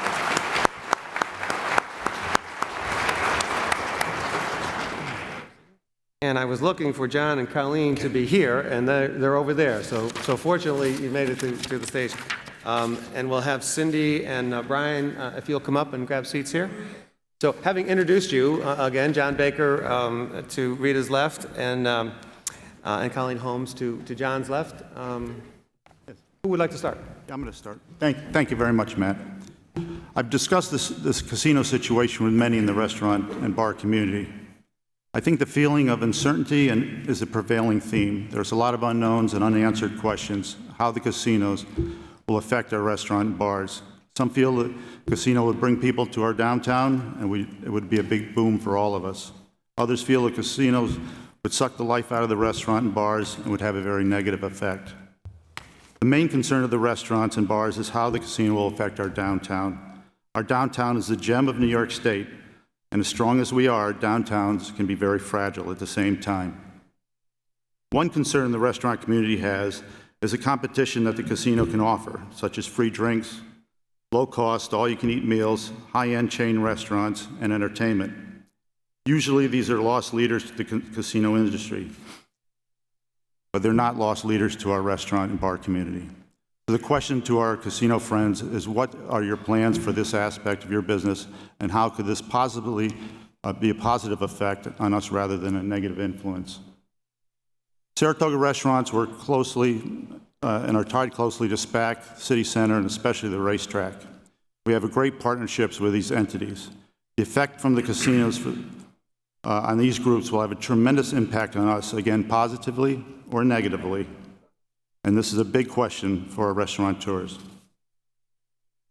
And I was looking for John and Colleen to be here, and they're over there. So fortunately, you made it to the stage. And we'll have Cindy and Brian, if you'll come up and grab seats here. So having introduced you, again, John Baker to Rita's left, and Colleen Holmes to John's left. Who would like to start? I'm going to start. Thank you very much, Matt. I've discussed this casino situation with many in the restaurant and bar community. I think the feeling of uncertainty is a prevailing theme. There's a lot of unknowns and unanswered questions, how the casinos will affect our restaurant and bars. Some feel the casino would bring people to our downtown, and it would be a big boom for all of us. Others feel the casinos would suck the life out of the restaurant and bars and would have a very negative effect. The main concern of the restaurants and bars is how the casino will affect our downtown. Our downtown is the gem of New York State, and as strong as we are, downtowns can be very fragile at the same time. One concern the restaurant community has is the competition that the casino can offer, such as free drinks, low-cost, all-you-can-eat meals, high-end chain restaurants, and entertainment. Usually, these are lost leaders to the casino industry, but they're not lost leaders to our restaurant and bar community. So the question to our casino friends is, what are your plans for this aspect of your business, and how could this possibly be a positive effect on us rather than a negative influence? Saratoga restaurants work closely and are tied closely to SPAC, City Center, and especially the racetrack. We have great partnerships with these entities. The effect from the casinos on these groups will have a tremendous impact on us, again, positively or negatively. And this is a big question for our restaurateurs.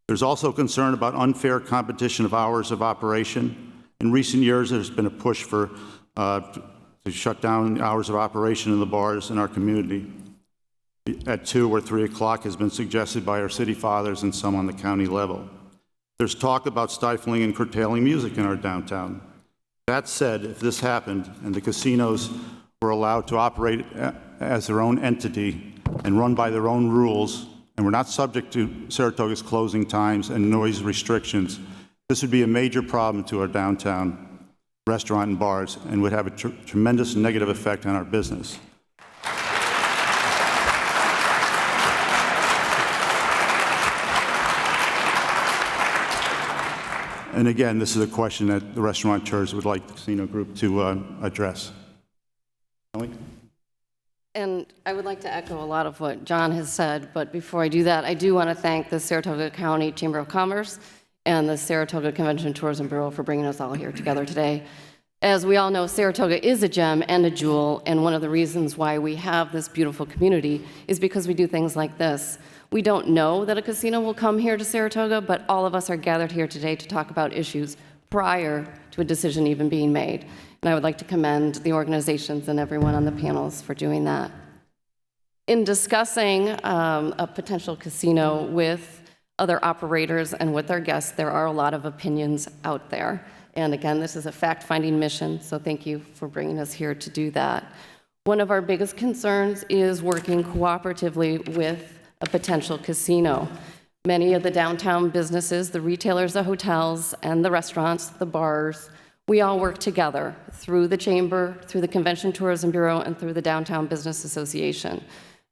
There's also concern about unfair competition of hours of operation. In recent years, there's been a push to shut down hours of operation in the bars in our community. At 2 or 3 o'clock has been suggested by our city fathers and some on the county level. There's talk about stifling and curtailing music in our downtown. That said, if this happened and the casinos were allowed to operate as their own entity and run by their own rules, and were not subject to Saratoga's closing times and noise restrictions, this would be a major problem to our downtown restaurant and bars and would have a tremendous negative effect on our business. And again, this is a question that the restaurateurs would like the casino group to address. Ellie? And I would like to echo a lot of what John has said, but before I do that, I do want to thank the Saratoga County Chamber of Commerce and the Saratoga Convention and Tourism Bureau for bringing us all here together today. As we all know, Saratoga is a gem and a jewel, and one of the reasons why we have this beautiful community is because we do things like this. We don't know that a casino will come here to Saratoga, but all of us are gathered here today to talk about issues prior to a decision even being made. And I would like to commend the organizations and everyone on the panels for doing that. In discussing a potential casino with other operators and with our guests, there are a lot of opinions out there. And again, this is a fact-finding mission, so thank you for bringing us here to do that. One of our biggest concerns is working cooperatively with a potential casino. Many of the downtown businesses, the retailers, the hotels, and the restaurants, the bars, we all work together through the Chamber, through the Convention Tourism Bureau, and through the Downtown Business Association.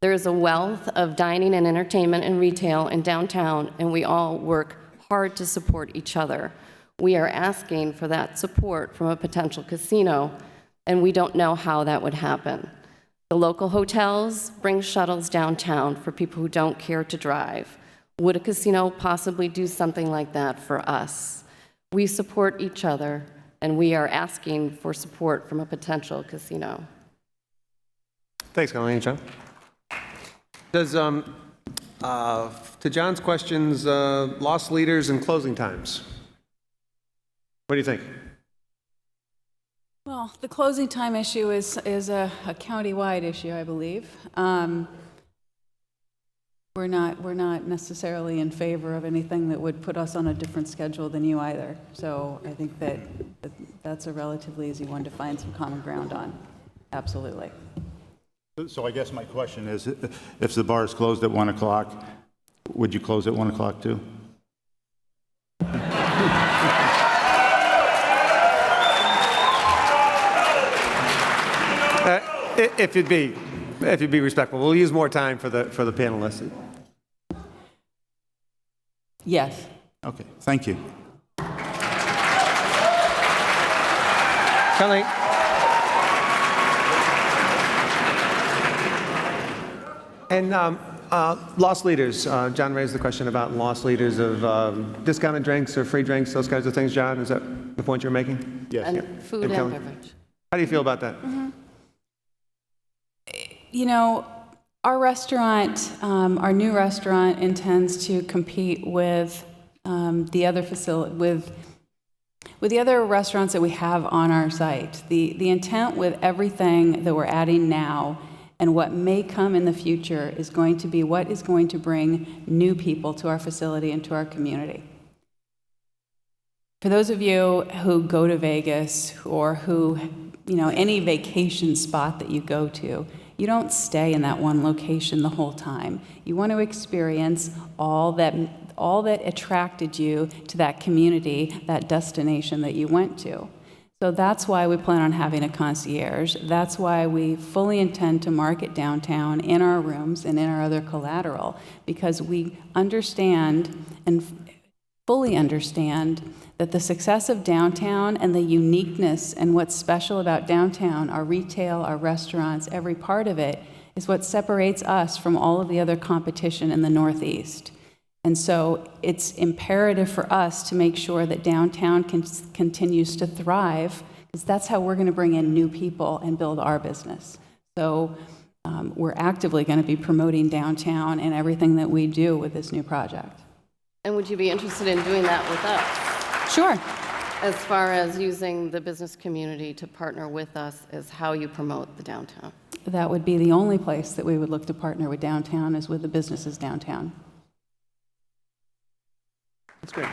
There is a wealth of dining and entertainment and retail in downtown, and we all work hard to support each other. We are asking for that support from a potential casino, and we don't know how that would happen. The local hotels bring shuttles downtown for people who don't care to drive. Would a casino possibly do something like that for us? We support each other, and we are asking for support from a potential casino. Thanks, Colleen. John? Does, to John's questions, loss leaders and closing times? What do you think? Well, the closing time issue is a county-wide issue, I believe. We're not necessarily in favor of anything that would put us on a different schedule than you either. So I think that's a relatively easy one to find some common ground on. Absolutely. So I guess my question is, if the bar is closed at 1 o'clock, would you close at 1 o'clock too? If you'd be respectful, we'll use more time for the panelists. Yes. Okay, thank you. Colleen? And loss leaders. John raised the question about loss leaders of discounted drinks or free drinks, those kinds of things. John, is that the point you're making? Yes. And food and Kelly? beverage. How do you feel about that? Mm-hmm. You know, our restaurant, our new restaurant intends to compete with the other with the other restaurants that we have on our site. The intent with everything that we're adding now and what may come in the future is going to be what is going to bring new people to our facility and to our community. For those of you who go to Vegas or who, you know, any vacation spot that you go to, you don't stay in that one location the whole time. You want to experience all that attracted you to that community, that destination that you went to. So that's why we plan on having a concierge. That's why we fully intend to market downtown in our rooms and in our other collateral, because we understand and fully understand that the success of downtown and the uniqueness and what's special about downtown, our retail, our restaurants, every part of it, is what separates us from all of the other competition in the Northeast. And so it's imperative for us to make sure that downtown continues to thrive, because that's how we're going to bring in new people and build our business. So we're actively going to be promoting downtown and everything that we do with this new project. And would you be interested in doing that with us? Sure. As far as using the business community to partner with us as how you promote the downtown? That would be the only place that we would look to partner with downtown, is with the businesses downtown. That's great.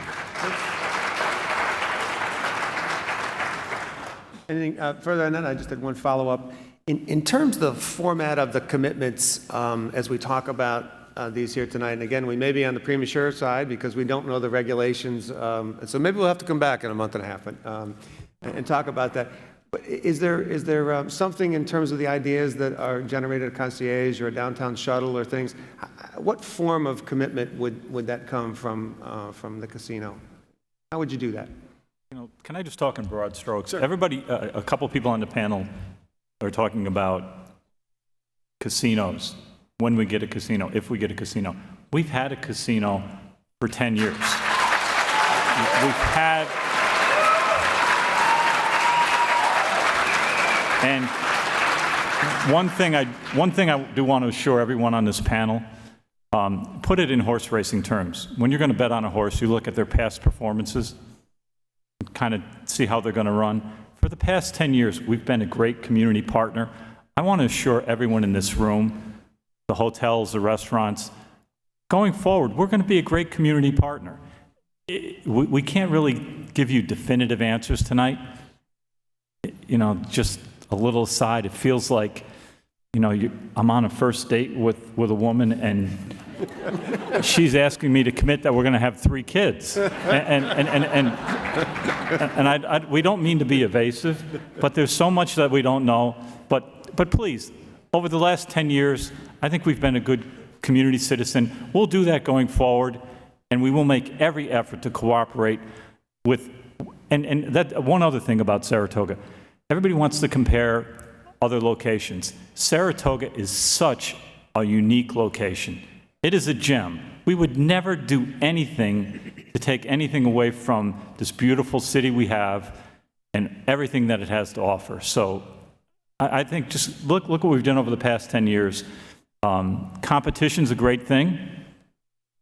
Anything further on that? I just had one follow-up. In terms of the format of the commitments, as we talk about these here tonight, and again, we may be on the premature side because we don't know the regulations, so maybe we'll have to come back in a month and a half and talk about that. But is there something in terms of the ideas that are generated at concierge or a downtown shuttle or things? What form of commitment would that come from the casino? How would you do that? Can I just talk in broad strokes? Everybody, a couple people on the panel are talking about casinos, when we get a casino, if we get a casino. We've had a casino for 10 years. We've had, and one thing I do want to assure everyone on this panel, put it in horse racing terms. When you're going to bet on a horse, you look at their past performances, kind of see how they're going to run. For the past 10 years, we've been a great community partner. I want to assure everyone in this room, the hotels, the restaurants, going forward, we're going to be a great community partner. We can't really give you definitive answers tonight. Just a little aside, it feels like, I'm on a first date with a woman and she's asking me to commit that we're going to have 3 kids. We don't mean to be evasive, but there's so much that we don't know. But please, over the last 10 years, I think we've been a good community citizen. We'll do that going forward, and we will make every effort to cooperate with, and that one other thing about Saratoga. Everybody wants to compare other locations. Saratoga is such a unique location. It is a gem. We would never do anything to take anything away from this beautiful city we have and everything that it has to offer. So I think just look what we've done over the past 10 years. Competition's a great thing,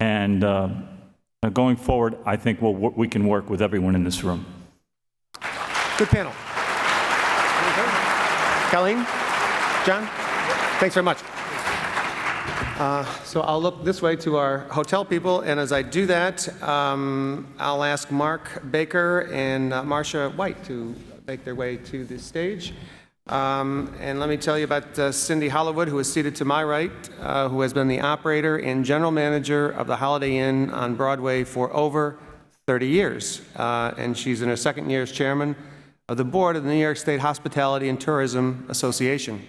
and going forward, I think we can work with everyone in this room. Good panel. Colleen? John? Thanks very much. So I'll look this way to our hotel people, and as I do that, I'll ask Mark Baker and Marcia White to make their way to the stage. And let me tell you about Cindy Hollywood, who is seated to my right, who has been the operator and general manager of the Holiday Inn on Broadway for over 30 years. And she's in her second year as chairman of the board of the New York State Hospitality and Tourism Association.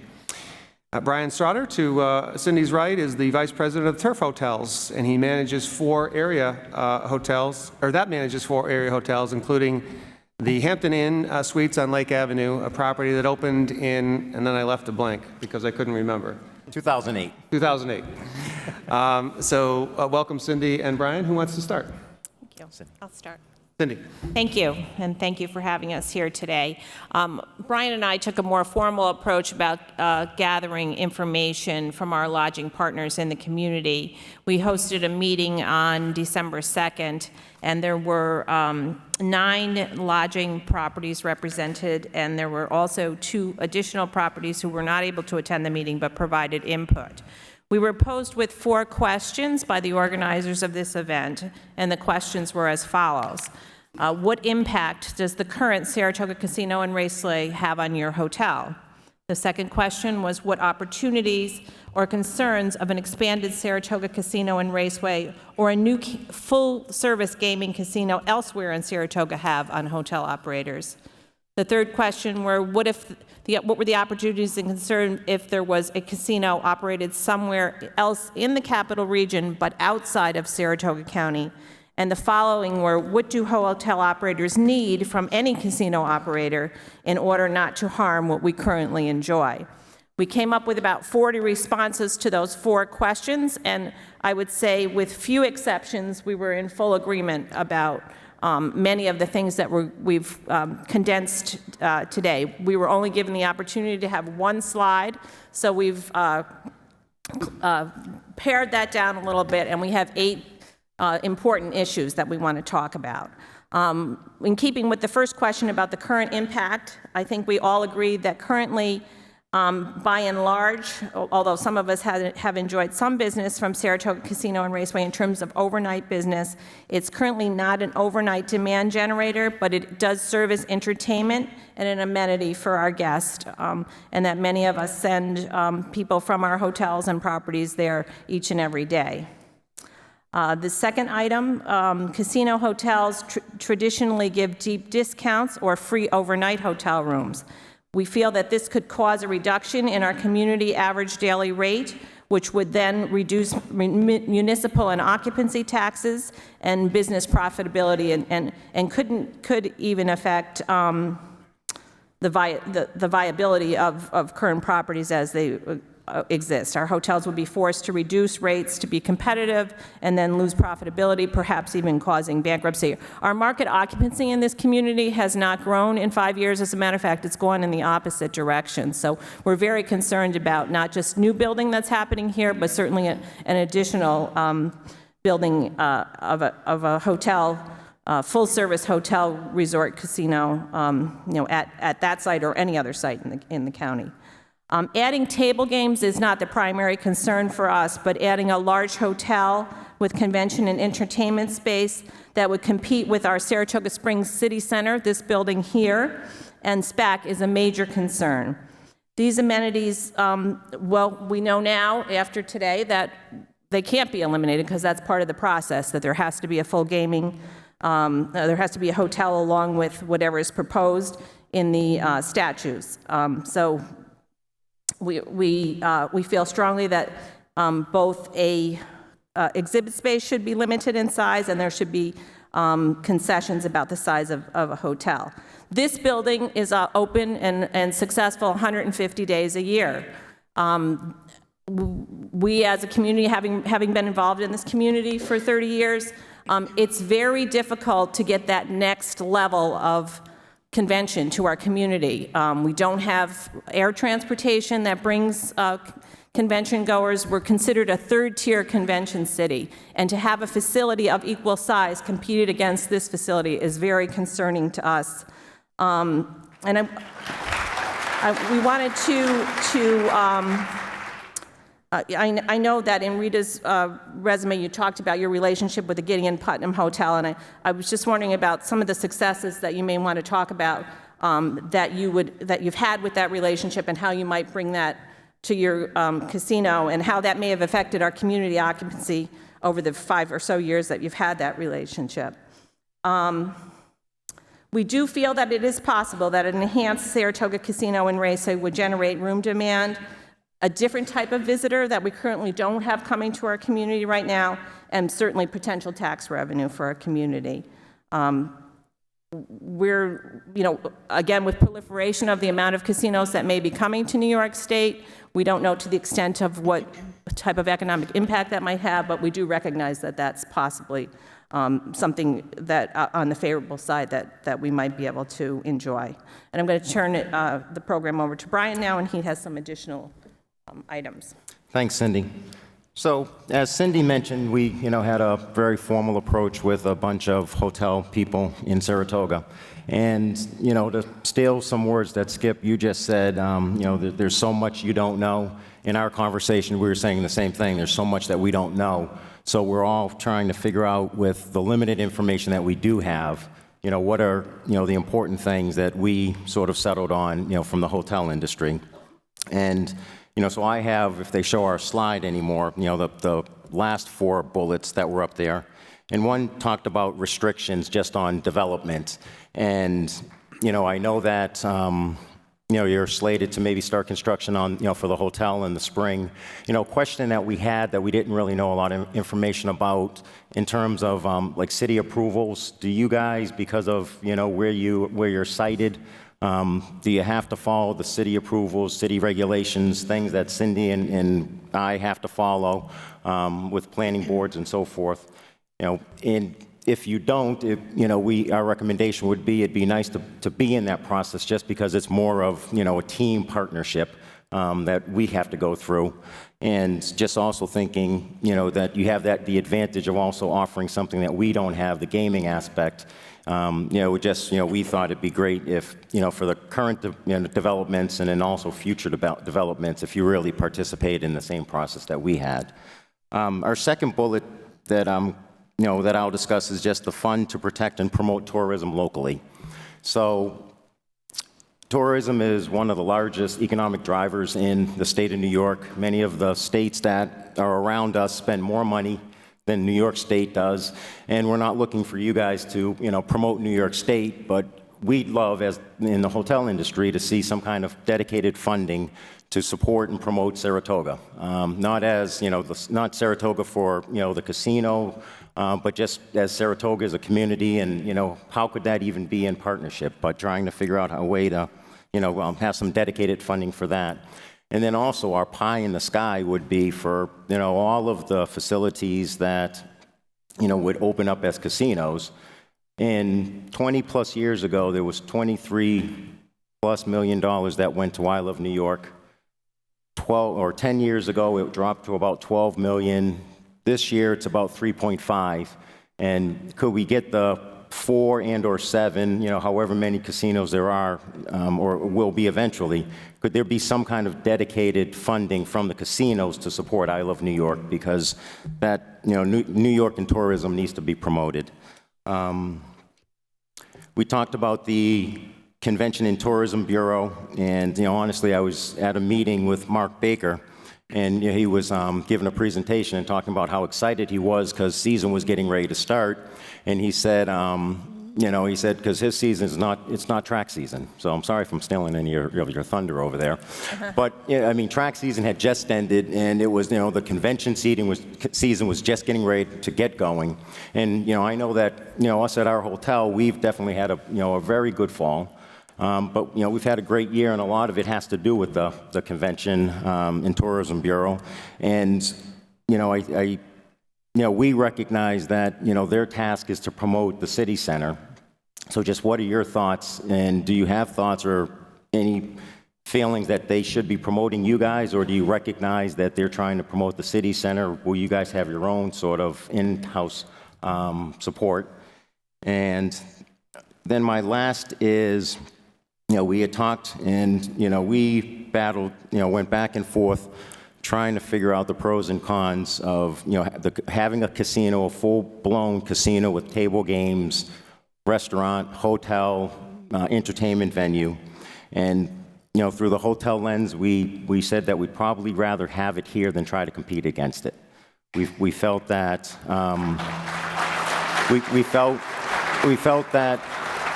Brian Strotter, to Cindy's right, is the vice president of Turf Hotels, and he manages 4 area hotels, or that manages 4 area hotels, including the Hampton Inn Suites on Lake Avenue, a property that opened in, and then I left a blank because I couldn't remember. 2008. 2008. Welcome, Cindy and Brian. Who wants to start? Thank you. I'll start. Cindy. Thank you, and thank you for having us here today. Brian and I took a more formal approach about gathering information from our lodging partners in the community. We hosted a meeting on December 2nd, and there were 9 lodging properties represented, and there were also 2 additional properties who were not able to attend the meeting but provided input. We were posed with 4 questions by the organizers of this event, and the questions were as follows. What impact does the current Saratoga Casino and Raceway have on your hotel? The second question was, what opportunities or concerns of an expanded Saratoga Casino and Raceway or a new full-service gaming casino elsewhere in Saratoga have on hotel operators? The third question were, what were the opportunities and concerns if there was a casino operated somewhere else in the capital region but outside of Saratoga County? And the following were, what do hotel operators need from any casino operator in order not to harm what we currently enjoy? We came up with about 40 responses to those 4 questions, and I would say with few exceptions, we were in full agreement about many of the things that we've condensed today. We were only given the opportunity to have 1 slide, so we've pared that down a little bit, and we have 8 important issues that we want to talk about. In keeping with the first question about the current impact, I think we all agree that currently, by and large, although some of us have enjoyed some business from Saratoga Casino and Raceway in terms of overnight business, it's currently not an overnight demand generator, but it does serve as entertainment and an amenity for our guests, and that many of us send people from our hotels and properties there each and every day. The second item, casino hotels traditionally give deep discounts or free overnight hotel rooms. We feel that this could cause a reduction in our community average daily rate, which would then reduce municipal and occupancy taxes and business profitability, and could even affect the viability of current properties as they exist. Our hotels would be forced to reduce rates to be competitive and then lose profitability, perhaps even causing bankruptcy. Our market occupancy in this community has not grown in 5 years. As a matter of fact, it's gone in the opposite direction. So we're very concerned about not just new building that's happening here, but certainly an additional building of a hotel, full-service hotel, resort, casino, at that site or any other site in the county. Adding table games is not the primary concern for us, but adding a large hotel with convention and entertainment space that would compete with our Saratoga Springs City Center, this building here, and SPAC is a major concern. These amenities, well, we know now, after today, that they can't be eliminated because that's part of the process, that there has to be a full gaming, there has to be a hotel along with whatever is proposed in the statutes. So we feel strongly that both exhibit space should be limited in size, and there should be concessions about the size of a hotel. This building is open and successful 150 days a year. We as a community, having been involved in this community for 30 years, it's very difficult to get that next level of convention to our community. We don't have air transportation that brings convention goers. We're considered a third-tier convention city, and to have a facility of equal size competed against this facility is very concerning to us. And we wanted I know that in Rita's resume you talked about your relationship with the Gideon Putnam Hotel, and I was just wondering about some of the successes that you may want to talk about that you've had with that relationship, and how you might bring that to your casino, and how that may have affected our community occupancy over the 5 or so years that you've had that relationship. We do feel that it is possible that an enhanced Saratoga Casino and Raceway would generate room demand, a different type of visitor that we currently don't have coming to our community right now, and certainly potential tax revenue for our community. We're, again, with proliferation of the amount of casinos that may be coming to New York State, we don't know to the extent of what type of economic impact that might have, but we do recognize that that's possibly something that on the favorable side that we might be able to enjoy. And I'm going to turn the program over to Brian now, and he has some additional items. Thanks, Cindy. So, as Cindy mentioned, we, had a very formal approach with a bunch of hotel people in Saratoga. And, to steal some words that Skip, you just said, there's so much you don't know. In our conversation, we were saying the same thing. There's so much that we don't know. So we're all trying to figure out, with the limited information that we do have, what are, the important things that we sort of settled on, from the hotel industry. And so I have, if they show our slide anymore, the last 4 bullets that were up there. And one talked about restrictions just on development. And, I know that, you're slated to maybe start construction on, for the hotel in the spring. Question that we had that we didn't really know a lot of information about in terms of, like city approvals. Do you guys, because of, where you're sited, do you have to follow the city approvals, city regulations, things that Cindy and I have to follow with planning boards and so forth? And if you don't, our recommendation would be it'd be nice to be in that process, just because it's more of a team partnership that we have to go through. And just also thinking that you have the advantage of also offering something that we don't have, the gaming aspect. We thought it'd be great if, for the current developments and then also future developments, if you really participate in the same process that we had. Our second bullet that that I'll discuss is just the fund to protect and promote tourism locally. So, tourism is one of the largest economic drivers in the state of New York. Many of the states that are around us spend more money than New York State does, and we're not looking for you guys to, promote New York State, but we'd love, as in the hotel industry, to see some kind of dedicated funding to support and promote Saratoga. Not as, not Saratoga for, the casino, but just as Saratoga as a community, and, how could that even be in partnership? But trying to figure out a way to, have some dedicated funding for that. And then also our pie in the sky would be for, all of the facilities that, would open up as casinos. And 20 plus years ago, there was $23+ million that went to I Love New York. 10 years ago, it dropped to about 12 million. This year, it's about 3.5. And could we get the 4 and or 7, however many casinos there are, or will be eventually, could there be some kind of dedicated funding from the casinos to support I Love New York? Because that, New York and tourism needs to be promoted. We talked about the Convention and Tourism Bureau, and honestly, I was at a meeting with Mark Baker, and he was giving a presentation and talking about how excited he was because season was getting ready to start, and he said, because his season is not track season. So I'm sorry if I'm stealing any of your thunder over there, but track season had just ended, and it was the convention season was just getting ready to get going, and I know that us at our hotel, we've definitely had a very good fall. But we've had a great year, and a lot of it has to do with the Convention and Tourism Bureau. And we recognize that their task is to promote the city center. So just what are your thoughts, and do you have thoughts or any feelings that they should be promoting you guys, or do you recognize that they're trying to promote the city center? Will you guys have your own sort of in-house support? And then my last is, we had talked, and we battled, went back and forth, trying to figure out the pros and cons of having a casino, a full-blown casino with table games, restaurant, hotel, entertainment venue, and through the hotel lens, we said that we'd probably rather have it here than try to compete against it. We felt that we felt that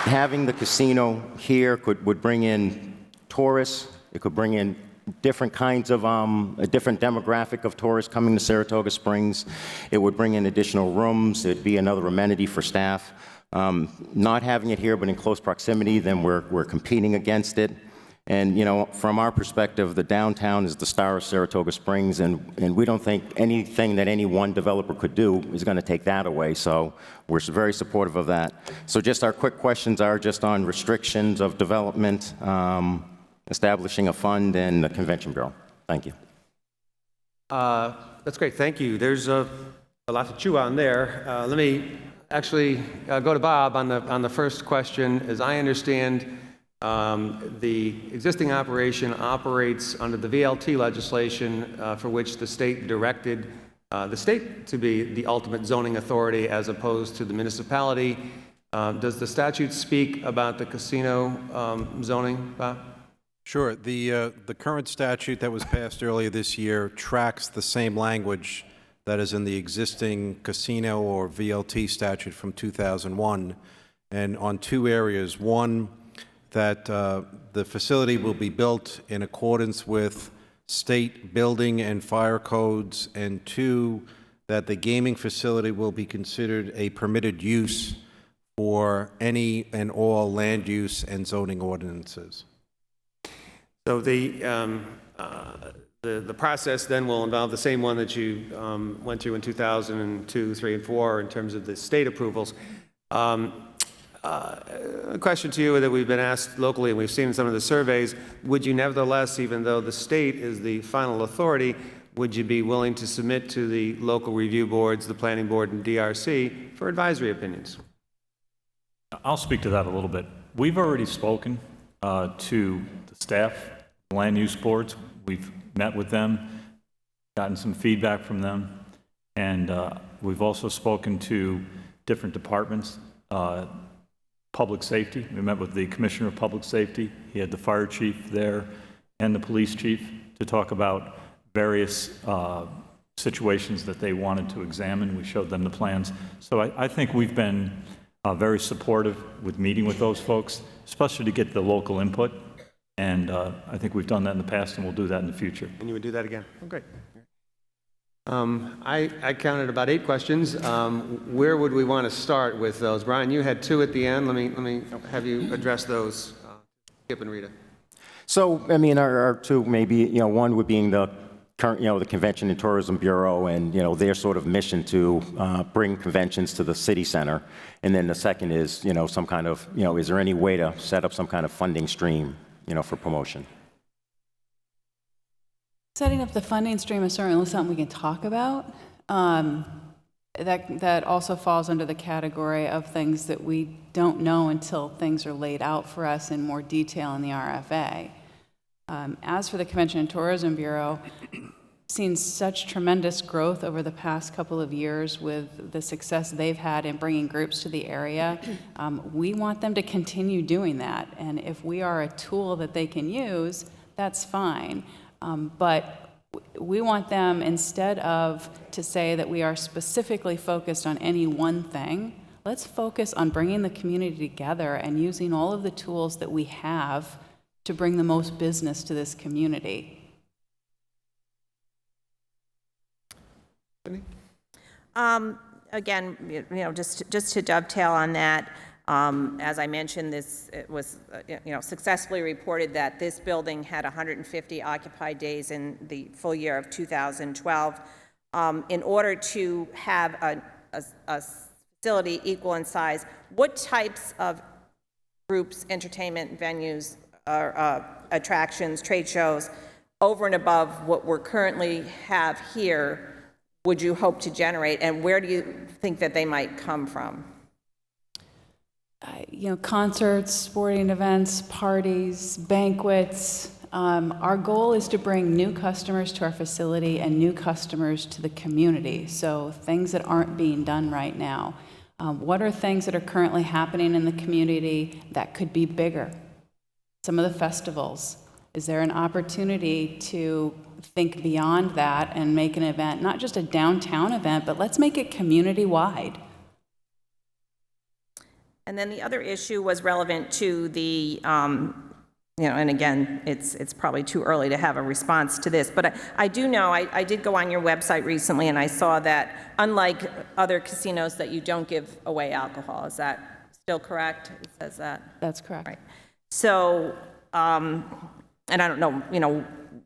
having the casino here would bring in tourists. It could bring in different kinds of, a different demographic of tourists coming to Saratoga Springs. It would bring in additional rooms. It'd be another amenity for staff. Not having it here but in close proximity, then we're competing against it. And from our perspective, the downtown is the star of Saratoga Springs, and we don't think anything that any one developer could do is going to take that away. So we're very supportive of that. So just our quick questions are just on restrictions of development, establishing a fund, and the Convention Bureau. Thank you. That's great. Thank you. There's a lot to chew on there. Let me actually go to Bob on the first question. As I understand, the existing operation operates under the VLT legislation for which the state directed the state to be the ultimate zoning authority as opposed to the municipality. Does the statute speak about the casino zoning, Bob? Sure. The current statute that was passed earlier this year tracks the same language that is in the existing casino or VLT statute from 2001, and on two areas. One, that the facility will be built in accordance with state building and fire codes, and two, that the gaming facility will be considered a permitted use for any and all land use and zoning ordinances. So the process then will involve the same one that you went through in 2002, 3, and 4 in terms of the state approvals. A question to you that we've been asked locally, and we've seen in some of the surveys, would you nevertheless, even though the state is the final authority, would you be willing to submit to the local review boards, the planning board and DRC for advisory opinions? I'll speak to that a little bit. We've already spoken to the staff, land use boards. We've met with them, gotten some feedback from them, and we've also spoken to different departments. Public safety, we met with the Commissioner of Public Safety. He had the fire chief there and the police chief to talk about various situations that they wanted to examine. We showed them the plans. So I think we've been very supportive with meeting with those folks. especially to get the local input. And I think we've done that in the past, and we'll do that in the future. And you would do that again? Oh, great. I counted about 8 questions. Where would we want to start with those? Brian, you had 2 at the end. Let me have you address those, Skip and Rita. So, I mean, our two, maybe, one would being the current, the Convention and Tourism Bureau and, their sort of mission to bring conventions to the city center. And then the second is, some kind of, is there any way to set up some kind of funding stream, for promotion? Setting up the funding stream is certainly something we can talk about. That also falls under the category of things that we don't know until things are laid out for us in more detail in the RFA. As for the Convention and Tourism Bureau, seen such tremendous growth over the past couple of years with the success they've had in bringing groups to the area. We want them to continue doing that, and if we are a tool that they can use, that's fine. But we want them, instead of to say that we are specifically focused on any one thing, let's focus on bringing the community together and using all of the tools that we have to bring the most business to this community. Again, just to dovetail on that, as I mentioned, it was successfully reported that this building had 150 occupied days in the full year of 2012. In order to have a facility equal in size, what types of groups, entertainment venues, or attractions, trade shows, over and above what we currently have here, would you hope to generate, and where do you think that they might come from? Concerts, sporting events, parties, banquets. Our goal is to bring new customers to our facility and new customers to the community, so things that aren't being done right now. What are things that are currently happening in the community that could be bigger? Some of the festivals. Is there an opportunity to think beyond that and make an event, not just a downtown event, but let's make it community-wide? And then the other issue was relevant to the, and again, it's probably too early to have a response to this, but I do know, I did go on your website recently and I saw that unlike other casinos that you don't give away alcohol. Is that still correct? It says that. That's correct. Right. So, and I don't know,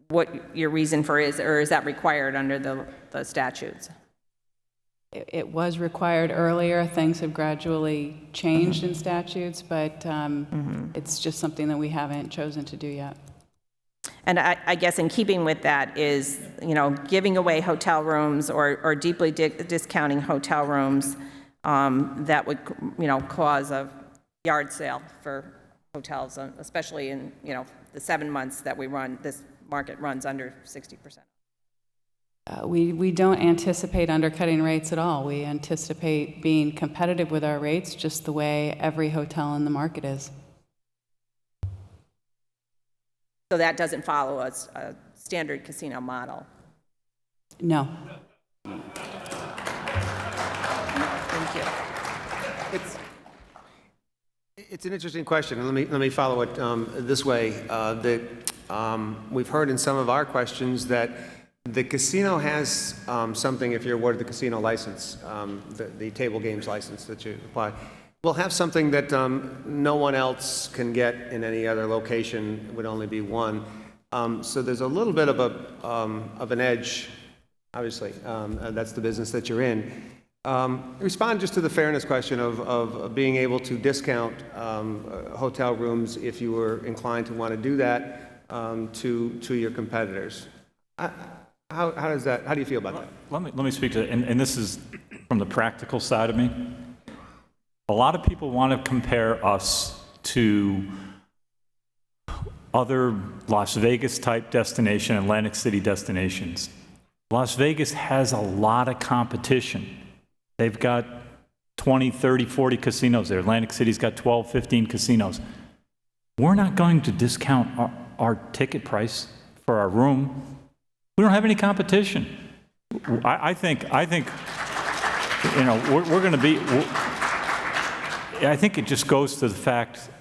what your reason for is, or is that required under the statutes? It was required earlier. Things have gradually changed in statutes, but it's just something that we haven't chosen to do yet. And I guess in keeping with that is, giving away hotel rooms or deeply discounting hotel rooms that would, cause a yard sale for hotels, especially in, the 7 months that we run, this market runs under 60%. We don't anticipate undercutting rates at all. We anticipate being competitive with our rates just the way every hotel in the market is. So that doesn't follow a standard casino model? No. Thank you. It's an interesting question, and let me follow it this way. We've heard in some of our questions that the casino has something, if you're awarded the casino license, the table games license that you apply, will have something that no one else can get in any other location. It would only be one. So there's a little bit of an edge, obviously. That's the business that you're in. Respond just to the fairness question of being able to discount hotel rooms if you were inclined to want to do that to your competitors. How do you feel about that? Let me speak to it, and this is from the practical side of me. A lot of people want to compare us to other Las Vegas type destination, Atlantic City destinations. Las Vegas has a lot of competition. They've got 20, 30, 40 casinos there. Atlantic City's got 12, 15 casinos. We're not going to discount our ticket price for our room. We don't have any competition. I think we're going to be. I think it just goes to the fact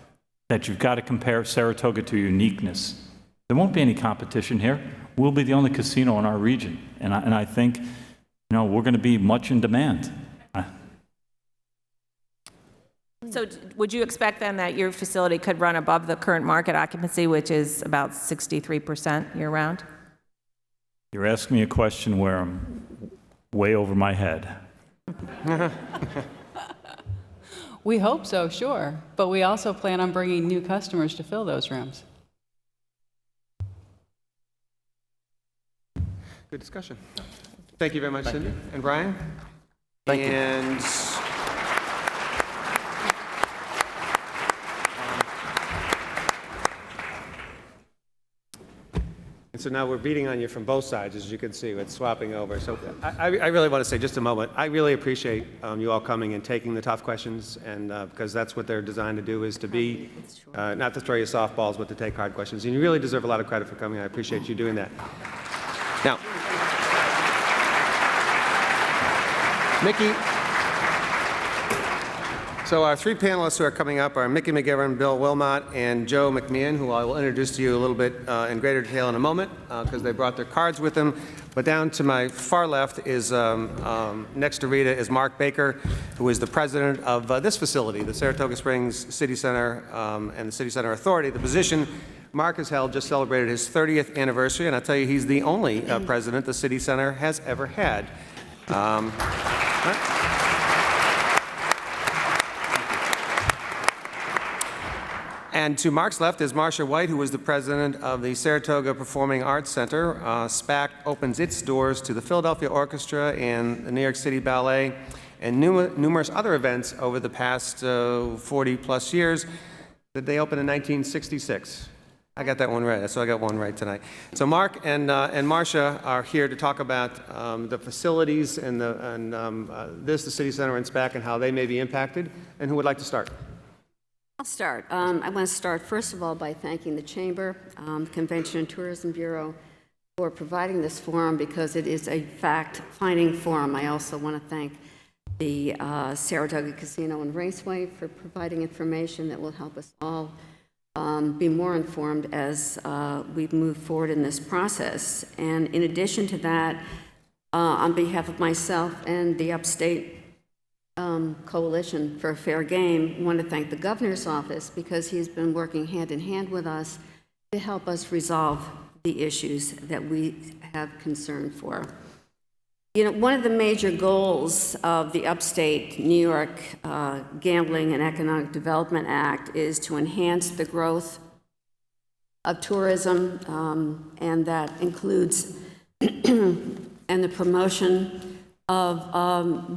that you've got to compare Saratoga to uniqueness. There won't be any competition here. We'll be the only casino in our region. And I think, we're going to be much in demand. So would you expect then that your facility could run above the current market occupancy, which is about 63% year-round? You're asking me a question where I'm way over my head. We hope so, sure, but we also plan on bringing new customers to fill those rooms. Good discussion. Thank you very much, Cindy. And Brian? Thank you. And so now we're beating on you from both sides, as you can see. It's swapping over. So I really want to say just a moment. I really appreciate you all coming and taking the tough questions, and because that's what they're designed to do, is to be, not to throw you softballs, but to take hard questions. And you really deserve a lot of credit for coming. I appreciate you doing that. Now, Mickey, so our three panelists who are coming up are Mickey McGivern, Bill Wilmot, and Joe McMahon, who I will introduce to you a little bit in greater detail in a moment, because they brought their cards with them. But down to my far left is, next to Rita, is Mark Baker, who is the president of this facility, the Saratoga Springs City Center and the City Center Authority. The position Mark has held just celebrated his 30th anniversary, and I'll tell you, he's the only president the City Center has ever had. And to Mark's left is Marcia White, who was the president of the Saratoga Performing Arts Center. SPAC opens its doors to the Philadelphia Orchestra and the New York City Ballet and numerous other events over the past 40-plus years that they opened in 1966. I got that one right, so I got one right tonight. So Mark and Marcia are here to talk about the facilities and the City Center and SPAC and how they may be impacted. And who would like to start? I'll start. I want to start, first of all, by thanking the Chamber, Convention and Tourism Bureau, for providing this forum because it is a fact-finding forum. I also want to thank the Saratoga Casino and Raceway for providing information that will help us all be more informed as we move forward in this process. And in addition to that, on behalf of myself and the Upstate Coalition for a Fair Game, I want to thank the Governor's Office because he's been working hand in hand with us to help us resolve the issues that we have concern for. One of the major goals of the Upstate New York Gambling and Economic Development Act is to enhance the growth of tourism, and that includes and the promotion of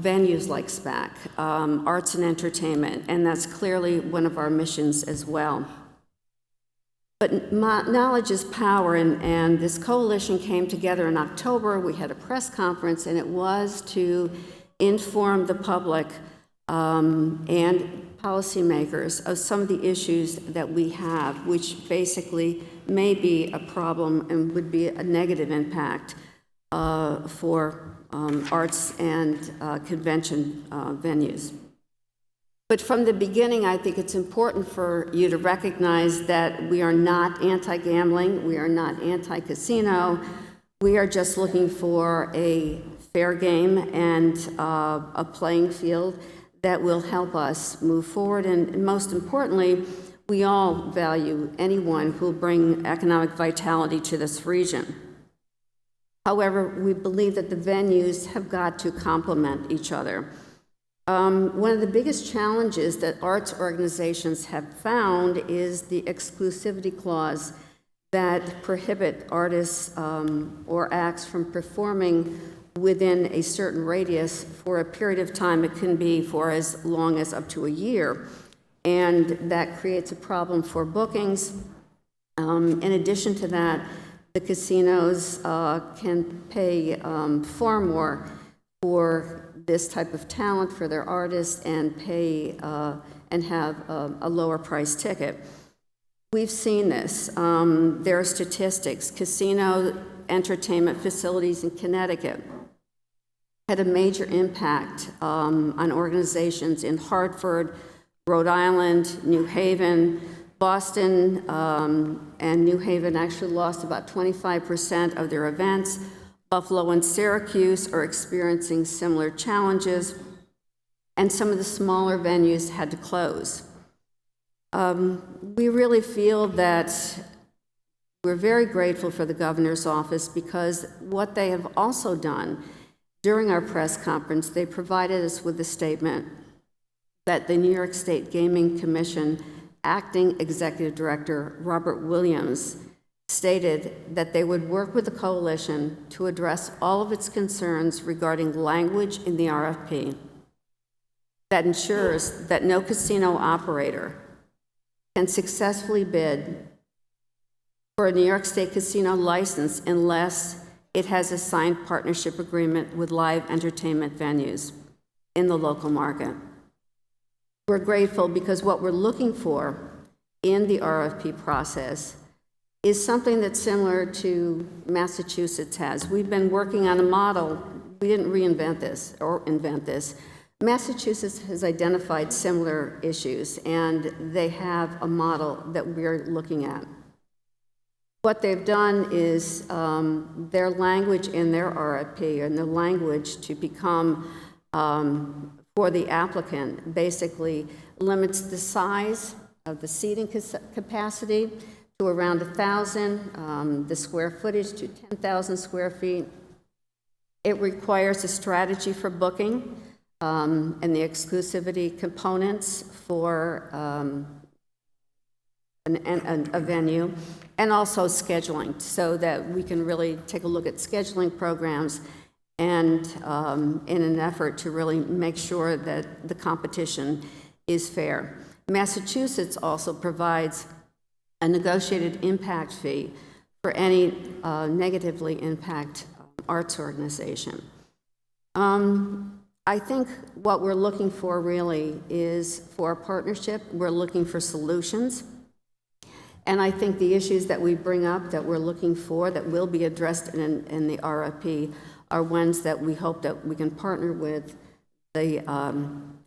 venues like SPAC, arts and entertainment, and that's clearly one of our missions as well. But knowledge is power, and this coalition came together in October. We had a press conference, and it was to inform the public and policymakers of some of the issues that we have, which basically may be a problem and would be a negative impact for arts and convention venues. But from the beginning, I think it's important for you to recognize that we are not anti-gambling, we are not anti-casino, we are just looking for a fair game and a playing field that will help us move forward. And most importantly, we all value anyone who will bring economic vitality to this region. However, we believe that the venues have got to complement each other. One of the biggest challenges that arts organizations have found is the exclusivity clause that prohibit artists or acts from performing within a certain radius for a period of time. It can be for as long as up to a year, and that creates a problem for bookings. In addition to that, the casinos can pay far more for this type of talent for their artists and pay and have a lower price ticket. We've seen this. There are statistics. Casino entertainment facilities in Connecticut had a major impact on organizations in Hartford, Rhode Island, New Haven, Boston and New Haven actually lost about 25% of their events. Buffalo and Syracuse are experiencing similar challenges, and some of the smaller venues had to close. We really feel that we're very grateful for the governor's office, because what they have also done during our press conference, they provided us with a statement that the New York State Gaming Commission acting executive director Robert Williams stated that they would work with the coalition to address all of its concerns regarding language in the RFP that ensures that no casino operator can successfully bid for a New York State casino license unless it has a signed partnership agreement with live entertainment venues in the local market. We're grateful because what we're looking for in the RFP process is something that's similar to Massachusetts has. We've been working on a model. We didn't reinvent this or invent this. Massachusetts has identified similar issues, and they have a model that we're looking at. What they've done is their language in their RFP and the language to become, for the applicant, basically limits the size of the seating capacity to around 1,000, the square footage to 10,000 square feet. It requires a strategy for booking and the exclusivity components for a venue, and also scheduling, so that we can really take a look at scheduling programs and in an effort to really make sure that the competition is fair. Massachusetts also provides a negotiated impact fee for any negatively impact arts organization. I think what we're looking for really is for a partnership. We're looking for solutions. And I think the issues that we bring up that we're looking for that will be addressed in the RFP are ones that we hope that we can partner with the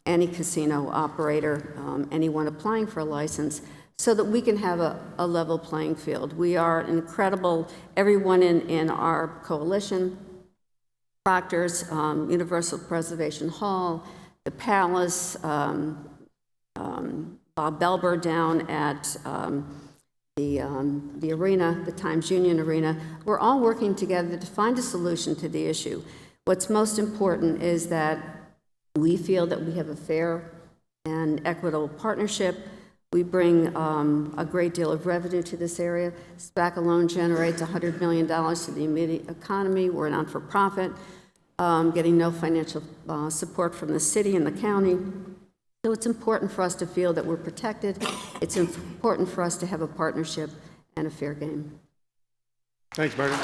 any casino operator, anyone applying for a license, so that we can have a level playing field. We are incredible, everyone in our coalition, Proctor's, Universal Preservation Hall, the Palace, Bob Belber down at the arena, the Times Union Arena. We're all working together to find a solution to the issue. What's most important is that we feel that we have a fair and equitable partnership. We bring a great deal of revenue to this area. SPAC alone generates $100 million to the immediate economy. We're a not-for-profit, getting no financial support from the city and the county. So it's important for us to feel that we're protected. It's important for us to have a partnership and a fair game. Thanks, Margaret.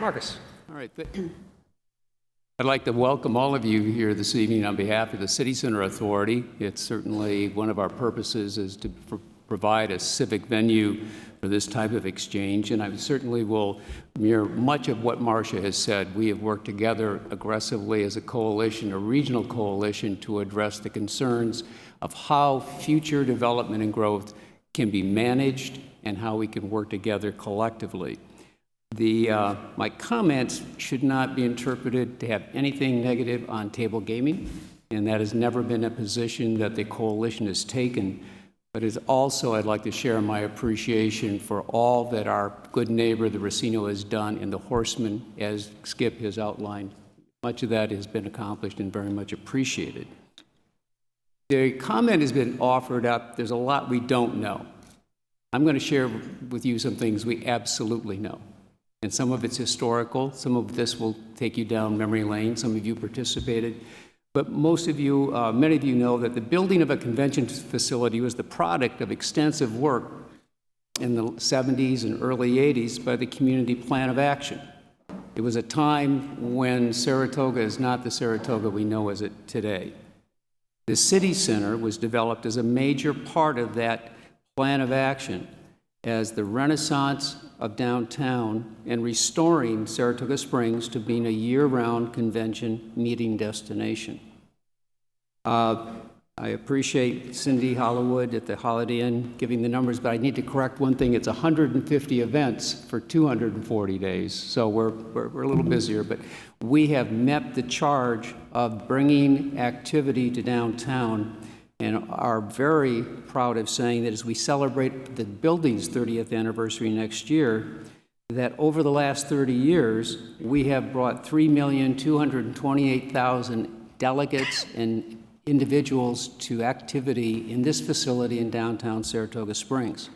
Marcus. All right. I'd like to welcome all of you here this evening on behalf of the City Center Authority. It's certainly one of our purposes is to provide a civic venue for this type of exchange, and I certainly will mirror much of what Marcia has said. We have worked together aggressively as a coalition, a regional coalition, to address the concerns of how future development and growth can be managed and how we can work together collectively. My comments should not be interpreted to have anything negative on table gaming, and that has never been a position that the coalition has taken. But it's also, I'd like to share my appreciation for all that our good neighbor, the Racino, has done, and the Horsemen, as Skip has outlined. Much of that has been accomplished and very much appreciated. The comment has been offered up. There's a lot we don't know. I'm going to share with you some things we absolutely know. And some of it's historical. Some of this will take you down memory lane. Some of you participated. But most of you, many of you know that the building of a convention facility was the product of extensive work in the 70s and early 80s by the Community Plan of Action. It was a time when Saratoga is not the Saratoga we know as it today. The City Center was developed as a major part of that plan of action as the renaissance of downtown and restoring Saratoga Springs to being a year-round convention meeting destination. I appreciate Cindy Hollywood at the Holiday Inn giving the numbers, but I need to correct one thing. It's 150 events for 240 days, so we're a little busier, but we have met the charge of bringing activity to downtown and are very proud of saying that as we celebrate the building's 30th anniversary next year, that over the last 30 years, we have brought 3,228,000 delegates and individuals to activity in this facility in downtown Saratoga Springs.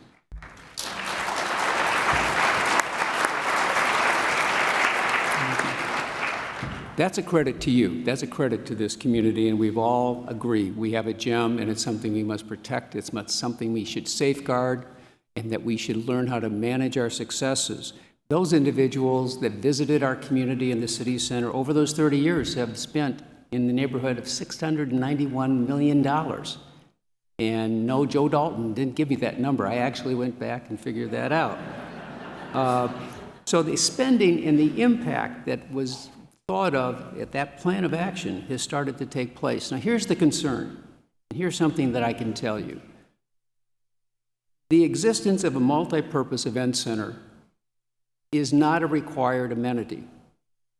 That's a credit to you. That's a credit to this community, and we've all agreed we have a gem, and it's something we must protect. It's something we should safeguard, and that we should learn how to manage our successes. Those individuals that visited our community in the city center over those 30 years have spent in the neighborhood of $691 million. And no, Joe Dalton didn't give me that number. I actually went back and figured that out. So the spending and the impact that was thought of at that plan of action has started to take place. Now here's the concern. Here's something that I can tell you. The existence of a multi-purpose event center is not a required amenity.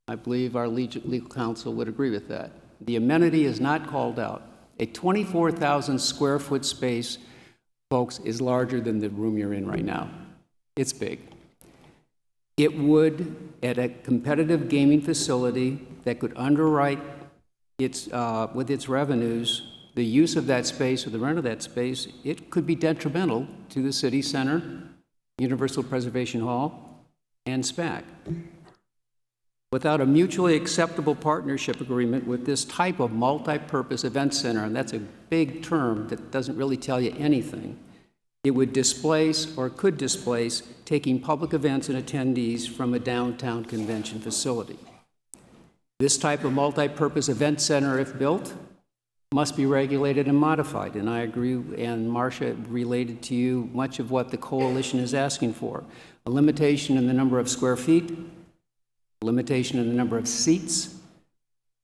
I believe our legal counsel would agree with that. The amenity is not called out. A 24,000 square foot space, folks, is larger than the room you're in right now. It's big. It would, at a competitive gaming facility that could underwrite its, with its revenues, the use of that space or the rent of that space, it could be detrimental to the city center, Universal Preservation Hall, and SPAC. Without a mutually acceptable partnership agreement with this type of multi-purpose event center, and that's a big term that doesn't really tell you anything, it would displace or could displace taking public events and attendees from a downtown convention facility. This type of multi-purpose event center, if built, must be regulated and modified, and I agree, and Marcia related to you much of what the coalition is asking for. A limitation in the number of square feet, limitation in the number of seats,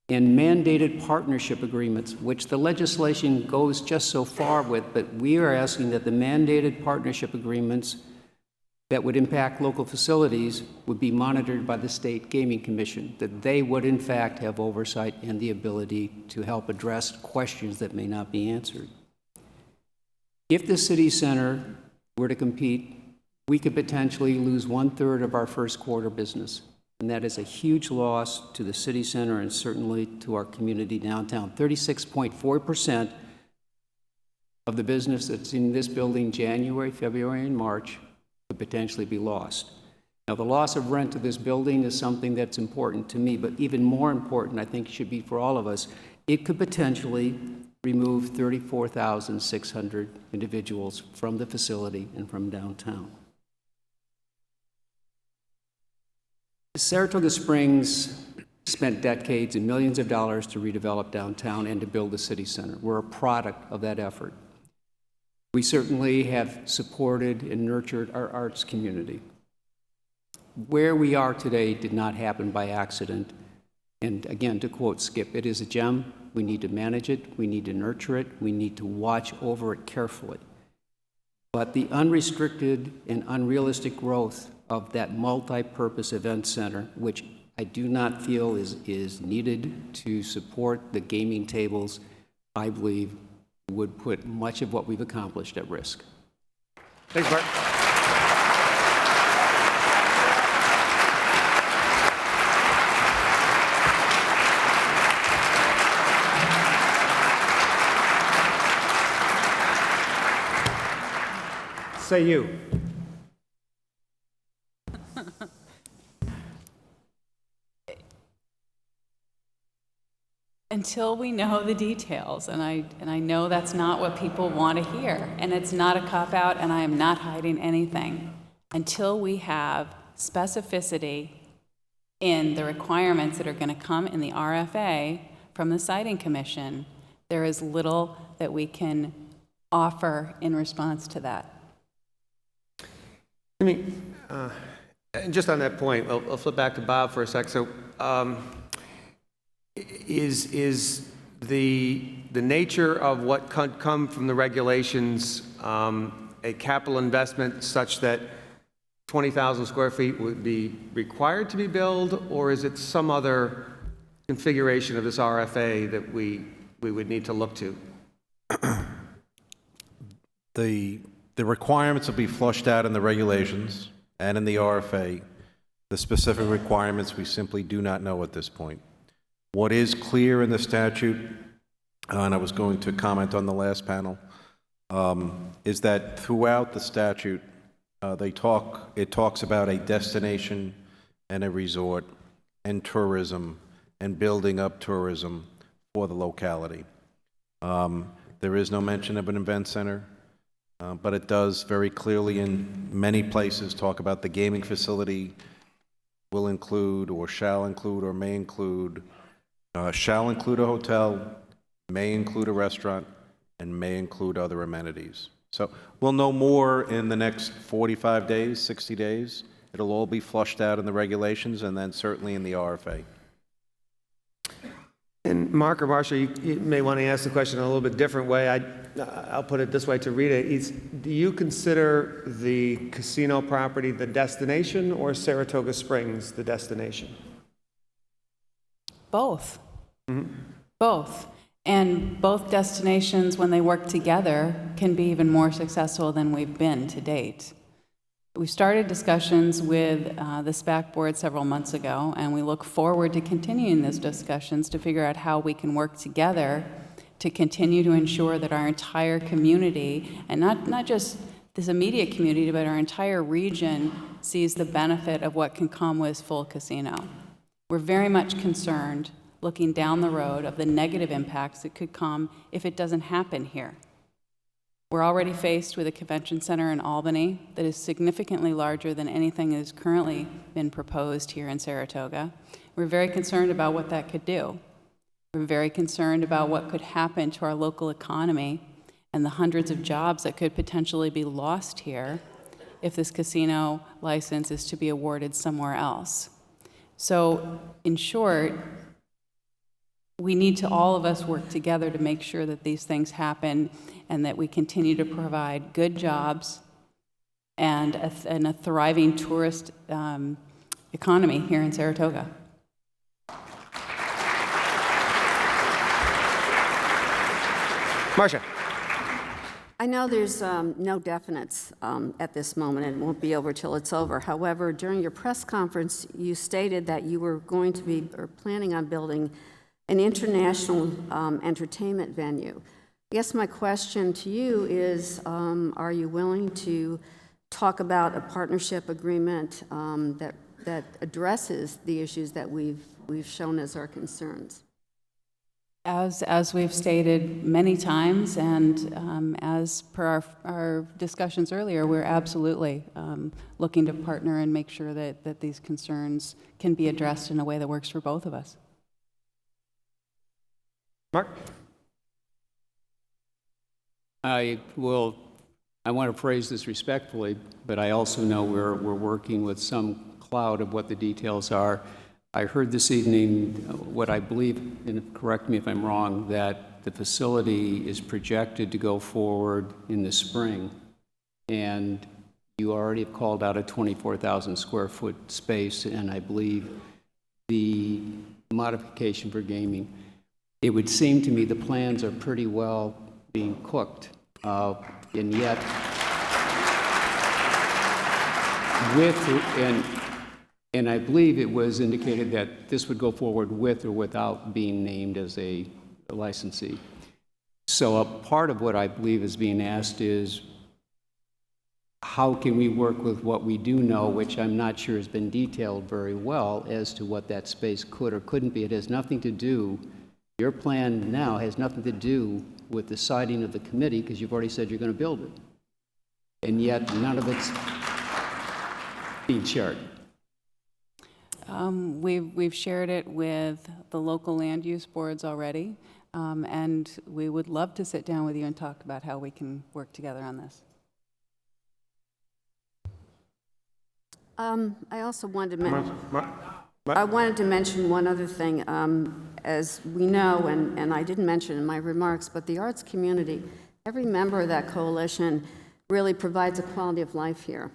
and mandated partnership agreements, which the legislation goes just so far with, but we are asking that the mandated partnership agreements that would impact local facilities would be monitored by the State Gaming Commission, that they would in fact have oversight and the ability to help address questions that may not be answered. If the city center were to compete, we could potentially lose 1/3 of our first quarter business. And that is a huge loss to the city center and certainly to our community downtown. 36.4% of the business that's in this building January, February, and March could potentially be lost. Now, the loss of rent to this building is something that's important to me, but even more important, I think, should be for all of us. It could potentially remove 34,600 individuals from the facility and from downtown. Saratoga Springs spent decades and millions of dollars to redevelop downtown and to build the city center. We're a product of that effort. We certainly have supported and nurtured our arts community. Where we are today did not happen by accident. And again, to quote Skip, it is a gem. We need to manage it. We need to nurture it. We need to watch over it carefully. But the unrestricted and unrealistic growth of that multi-purpose event center, which I do not feel is needed to support the gaming tables, I believe would put much of what we've accomplished at risk. Thanks, Bart. Say you. Until we know the details, and I know that's not what people want to hear, and it's not a cop-out, and I am not hiding anything. Until we have specificity in the requirements that are going to come in the RFA from the Siting Commission, there is little that we can offer in response to that. I mean, and just on that point, I'll flip back to Bob for a sec. So, is the nature of what could come from the regulations, a capital investment such that 20,000 square feet would be required to be built, or is it some other configuration of this RFA that we would need to look to? The requirements will be flushed out in the regulations and in the RFA. The specific requirements, we simply do not know at this point. What is clear in the statute, and I was going to comment on the last panel, is that throughout the statute, it talks about a destination and a resort and tourism and building up tourism for the locality. There is no mention of an event center, but it does very clearly in many places talk about the gaming facility will include or shall include or may include, shall include a hotel, may include a restaurant, and may include other amenities. So we'll know more in the next 45 days, 60 days. It'll all be flushed out in the regulations and then certainly in the RFA. And Mark or Marcia, you may want to ask the question in a little bit different way. I'll put it this way to Rita. Do you consider the casino property the destination or Saratoga Springs the destination? Both. Both. And both destinations, when they work together, can be even more successful than we've been to date. We started discussions with the SPAC board several months ago, and we look forward to continuing those discussions to figure out how we can work together to continue to ensure that our entire community, and not just this immediate community, but our entire region, sees the benefit of what can come with full casino. We're very much concerned, looking down the road, of the negative impacts that could come if it doesn't happen here. We're already faced with a convention center in Albany that is significantly larger than anything that has currently been proposed here in Saratoga. We're very concerned about what that could do. We're very concerned about what could happen to our local economy and the hundreds of jobs that could potentially be lost here if this casino license is to be awarded somewhere else. So, in short, we need to all of us work together to make sure that these things happen and that we continue to provide good jobs and a thriving tourist economy here in Saratoga. Marcia. I know there's no definites at this moment, and it won't be over till it's over. However, during your press conference, you stated that you were going to be, or planning on building, an international entertainment venue. I guess my question to you is, are you willing to talk about a partnership agreement that addresses the issues that we've shown as our concerns? As we've stated many times, and as per our discussions earlier, we're absolutely looking to partner and make sure that these concerns can be addressed in a way that works for both of us. Mark? I want to phrase this respectfully, but I also know we're working with some cloud of what the details are. I heard this evening what I believe, and correct me if I'm wrong, that the facility is projected to go forward in the spring, and you already have called out a 24,000 square foot space, and I believe the modification for gaming. It would seem to me the plans are pretty well being cooked, and yet and I believe it was indicated that this would go forward with or without being named as a licensee. So a part of what I believe is being asked is, how can we work with what we do know, which I'm not sure has been detailed very well, as to what that space could or couldn't be. It has nothing to do, your plan now has nothing to do with the siding of the committee, because you've already said you're going to build it. And yet none of it's being shared. We've shared it with the local land use boards already, and we would love to sit down with you and talk about how we can work together on this. I also wanted to mention... I wanted to mention one other thing. As we know, and I didn't mention in my remarks, but the arts community, every member of that coalition really provides a quality of life here.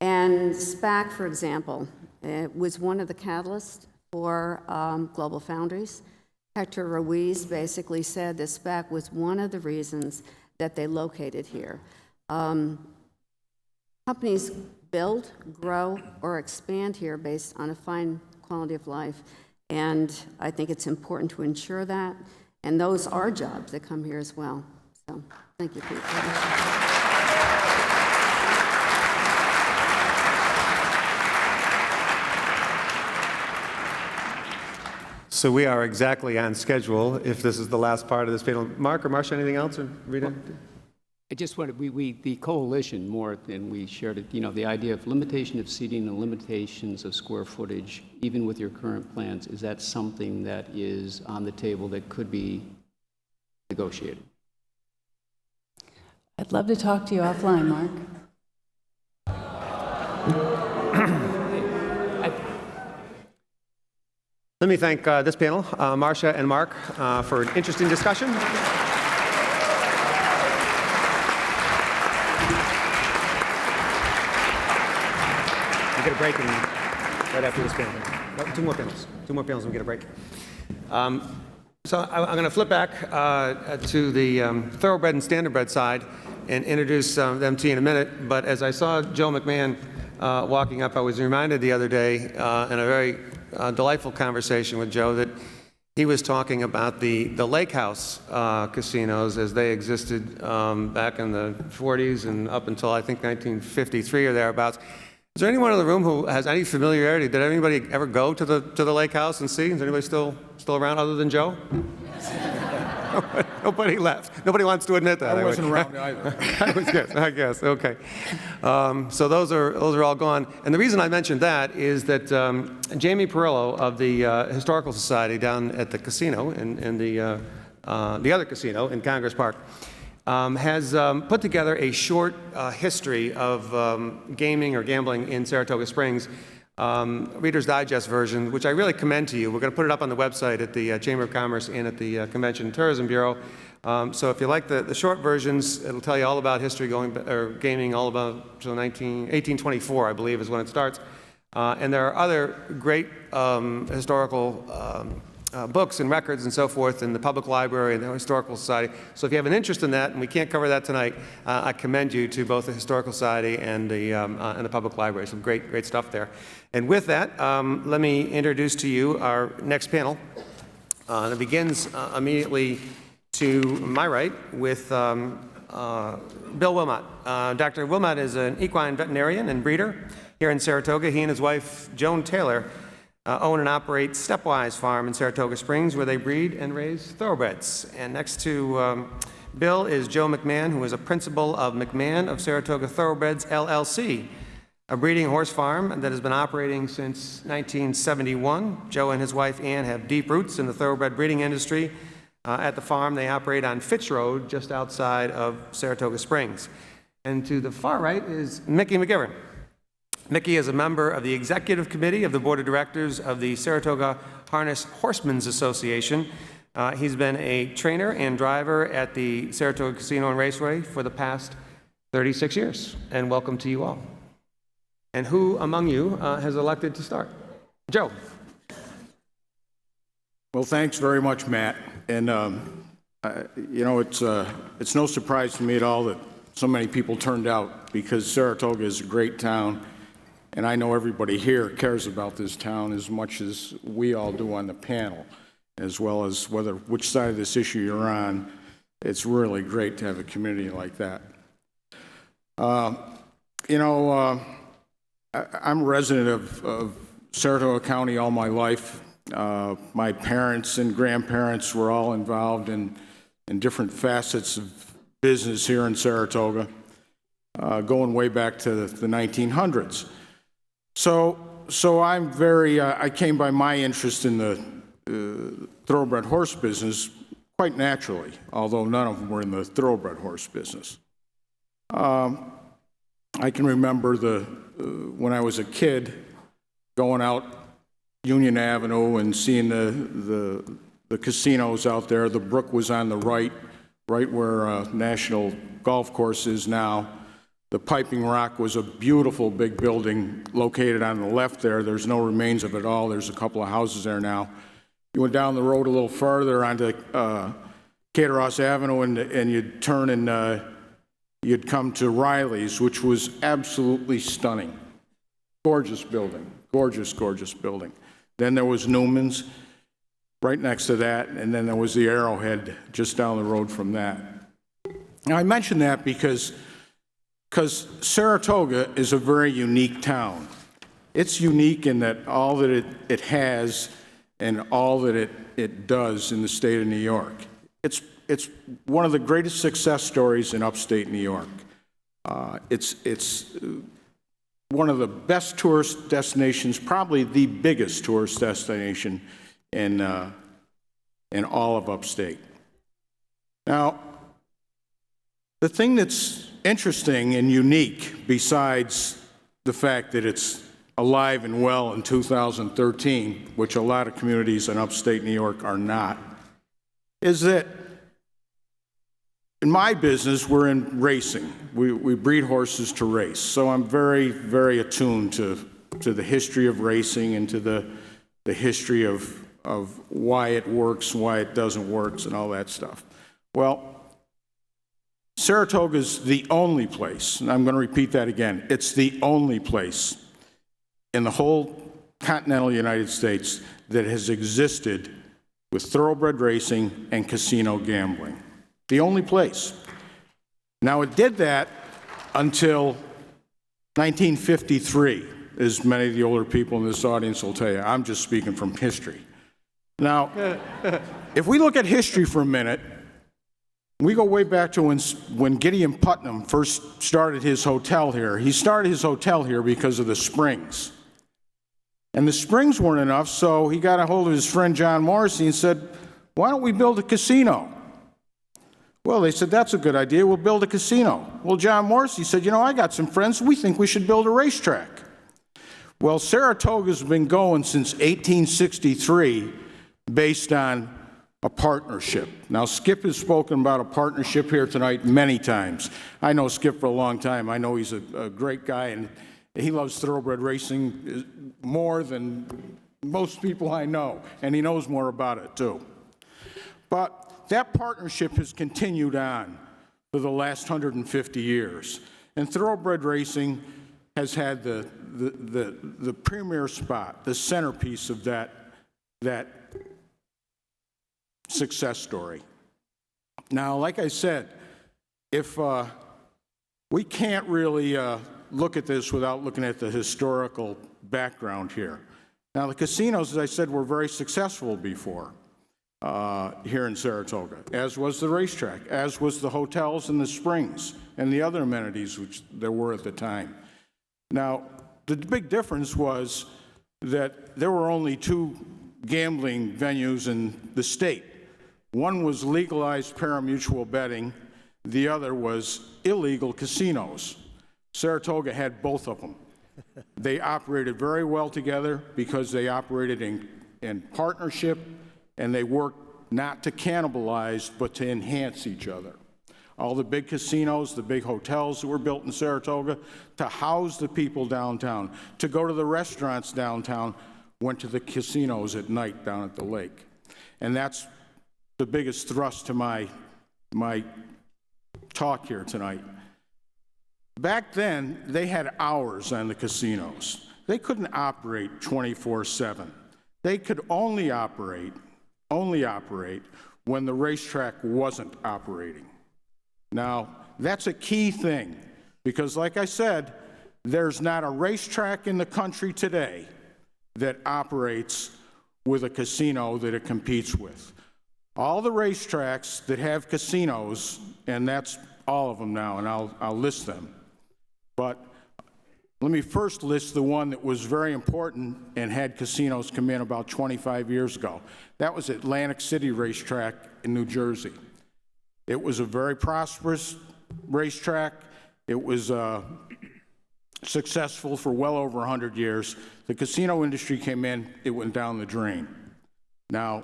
And SPAC, for example, was one of the catalysts for Global Foundries. Hector Ruiz basically said that SPAC was one of the reasons that they located here. Companies build, grow, or expand here based on a fine quality of life. And I think it's important to ensure that. And those are jobs that come here as well. So thank you, Pete. So we are exactly on schedule if this is the last part of this panel. Mark or Marcia, anything else? Or Rita? I just wanted, the coalition, more than we shared it, the idea of limitation of seating and limitations of square footage, even with your current plans, is that something that is on the table that could be negotiated? I'd love to talk to you offline, Mark. Let me thank this panel, Marcia and Mark, for an interesting discussion. We get a break right after this panel. No, two more panels and we get a break. So I'm going to flip back to the thoroughbred and standardbred side and introduce them to you in a minute. But as I saw Joe McMahon walking up, I was reminded the other day in a very delightful conversation with Joe that he was talking about the lake house casinos as they existed back in the 40s and up until I think 1953 or thereabouts. Is there anyone in the room who has any familiarity? Did anybody ever go to the lake house and see? Is anybody still around other than Joe? Nobody left. Nobody wants to admit that. I wasn't around either. I guess. Okay. So those are all gone. And the reason I mentioned that is that Jamie Perillo of the Historical Society down at the casino in the other casino in Congress Park has put together a short history of gaming or gambling in Saratoga Springs. Reader's Digest version, which I really commend to you. We're going to put it up on the website at the Chamber of Commerce and at the Convention and Tourism Bureau. So if you like the short versions, it'll tell you all about history gaming all about till 1824, I believe, is when it starts. And there are other great historical books and records and so forth in the Public Library and the Historical Society. So if you have an interest in that, and we can't cover that tonight, I commend you to both the Historical Society and the Public Library. Some great stuff there. And with that, let me introduce to you our next panel. That begins immediately to my right with Bill Wilmot. Dr. Wilmot is an equine veterinarian and breeder here in Saratoga. He and his wife, Joan Taylor, own and operate Stepwise Farm in Saratoga Springs, where they breed and raise thoroughbreds. And next to Bill is Joe McMahon, who is a principal of McMahon of Saratoga Thoroughbreds, LLC, a breeding horse farm that has been operating since 1971. Joe and his wife, Ann, have deep roots in the thoroughbred breeding industry. At the farm, they operate on Fitch Road, just outside of Saratoga Springs. And to the far right is Mickey McGivern. Mickey is a member of the Executive Committee of the Board of Directors of the Saratoga Harness Horsemen's Association. He's been a trainer and driver at the Saratoga Casino and Raceway for the past 36 years. And welcome to you all. And who among you has elected to start? Joe. Well, thanks very much, Matt. And, it's no surprise to me at all that so many people turned out, because Saratoga is a great town. And I know everybody here cares about this town as much as we all do on the panel, as well as which side of this issue you're on. It's really great to have a community like that. I'm a resident of Saratoga County all my life. My parents and grandparents were all involved in different facets of business here in Saratoga, going way back to the 1900s. So I'm I came by my interest in the thoroughbred horse business quite naturally, although none of them were in the thoroughbred horse business. I can remember when I was a kid going out Union Avenue and seeing the casinos out there. The brook was on the right where National Golf Course is now. The Piping Rock was a beautiful big building located on the left there. There's no remains of it all. There's a couple of houses there now. You went down the road a little farther onto Caterhauss Avenue and you'd turn and you'd come to Riley's, which was absolutely stunning. Gorgeous building, gorgeous, gorgeous building. Then there was Newman's right next to that, and then there was the Arrowhead just down the road from that. Now, I mention that because Saratoga is a very unique town. It's unique in that all that it has and all that it does in the state of New York. It's one of the greatest success stories in upstate New York. It's one of the best tourist destinations, probably the biggest tourist destination in all of upstate. Now, the thing that's interesting and unique, besides the fact that it's alive and well in 2013, which a lot of communities in upstate New York are not, is that in my business, we're in racing. We breed horses to race. So I'm very, very attuned to the history of racing and to the history of why it works, why it doesn't work, and all that stuff. Well, Saratoga is the only place, and I'm going to repeat that again, it's the only place in the whole continental United States that has existed with thoroughbred racing and casino gambling. The only place. Now, it did that until 1953, as many of the older people in this audience will tell you. I'm just speaking from history. Now, if we look at history for a minute, we go way back to when Gideon Putnam first started his hotel here. He started his hotel here because of the springs. And the springs weren't enough, so he got a hold of his friend John Morrissey and said, why don't we build a casino? Well, they said, that's a good idea. We'll build a casino. Well, John Morrissey said, you know, I got some friends. We think we should build a racetrack. Well, Saratoga's been going since 1863 based on a partnership. Now, Skip has spoken about a partnership here tonight many times. I know Skip for a long time. I know he's a great guy, and he loves thoroughbred racing more than most people I know, and he knows more about it, too. But that partnership has continued on for the last 150 years. And thoroughbred racing has had the premier spot, the centerpiece of that success story. Now, like I said, if we can't really look at this without looking at the historical background here. Now, the casinos, as I said, were very successful before. Here in Saratoga, as was the racetrack, as was the hotels and the springs and the other amenities which there were at the time. Now, the big difference was that there were only two gambling venues in the state. One was legalized pari-mutuel betting, the other was illegal casinos. Saratoga had both of them. They operated very well together because they operated in partnership, and they worked not to cannibalize, but to enhance each other. All the big casinos, the big hotels that were built in Saratoga, to house the people downtown, to go to the restaurants downtown, went to the casinos at night down at the lake. And that's the biggest thrust to my talk here tonight. Back then, they had hours on the casinos. They couldn't operate 24/7. They could only operate when the racetrack wasn't operating. Now, that's a key thing, because like I said, there's not a racetrack in the country today that operates with a casino that it competes with. All the racetracks that have casinos, and that's all of them now, and I'll list them, but let me first list the one that was very important and had casinos come in about 25 years ago. That was Atlantic City Racetrack in New Jersey. It was a very prosperous racetrack. It was successful for well over 100 years. The casino industry came in, it went down the drain. Now,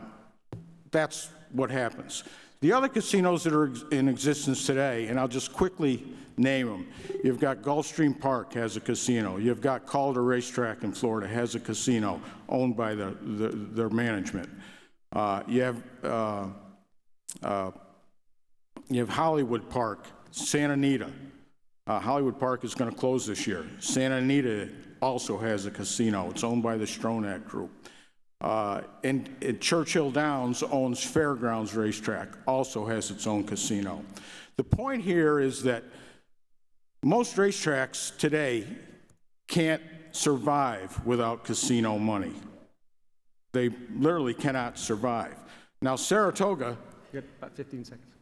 that's what happens. The other casinos that are in existence today, and I'll just quickly name them. You've got Gulfstream Park has a casino. You've got Calder Racetrack in Florida has a casino owned by their management. You have Hollywood Park, Santa Anita. Hollywood Park is going to close this year. Santa Anita also has a casino. It's owned by the Stronach Group. And Churchill Downs owns Fairgrounds Racetrack, also has its own casino. The point here is that most racetracks today can't survive without casino money. They literally cannot survive. Now, Saratoga, You got about 15 seconds.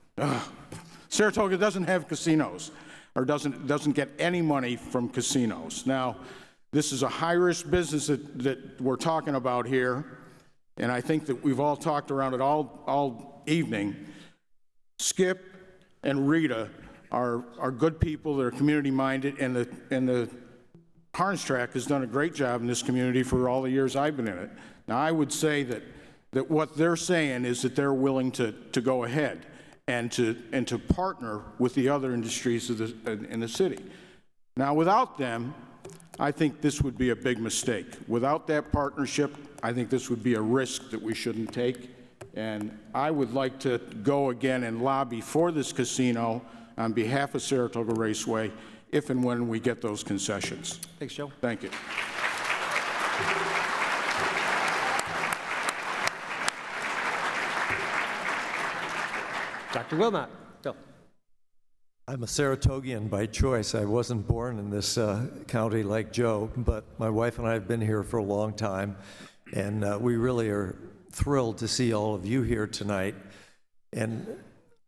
Saratoga doesn't have casinos, or doesn't get any money from casinos. Now, this is a high-risk business that we're talking about here, and I think that we've all talked around it all evening. Skip and Rita are good people. They're community-minded, and the harness track has done a great job in this community for all the years I've been in it. Now, I would say that what they're saying is that they're willing to go ahead and to partner with the other industries in the city. Now, without them, I think this would be a big mistake. Without that partnership, I think this would be a risk that we shouldn't take. And I would like to go again and lobby for this casino on behalf of Saratoga Raceway if and when we get those concessions. Thanks, Joe. Thank you. Dr. Wilmot. Bill. I'm a Saratogian by choice. I wasn't born in this county like Joe, but my wife and I have been here for a long time, and we really are thrilled to see all of you here tonight, and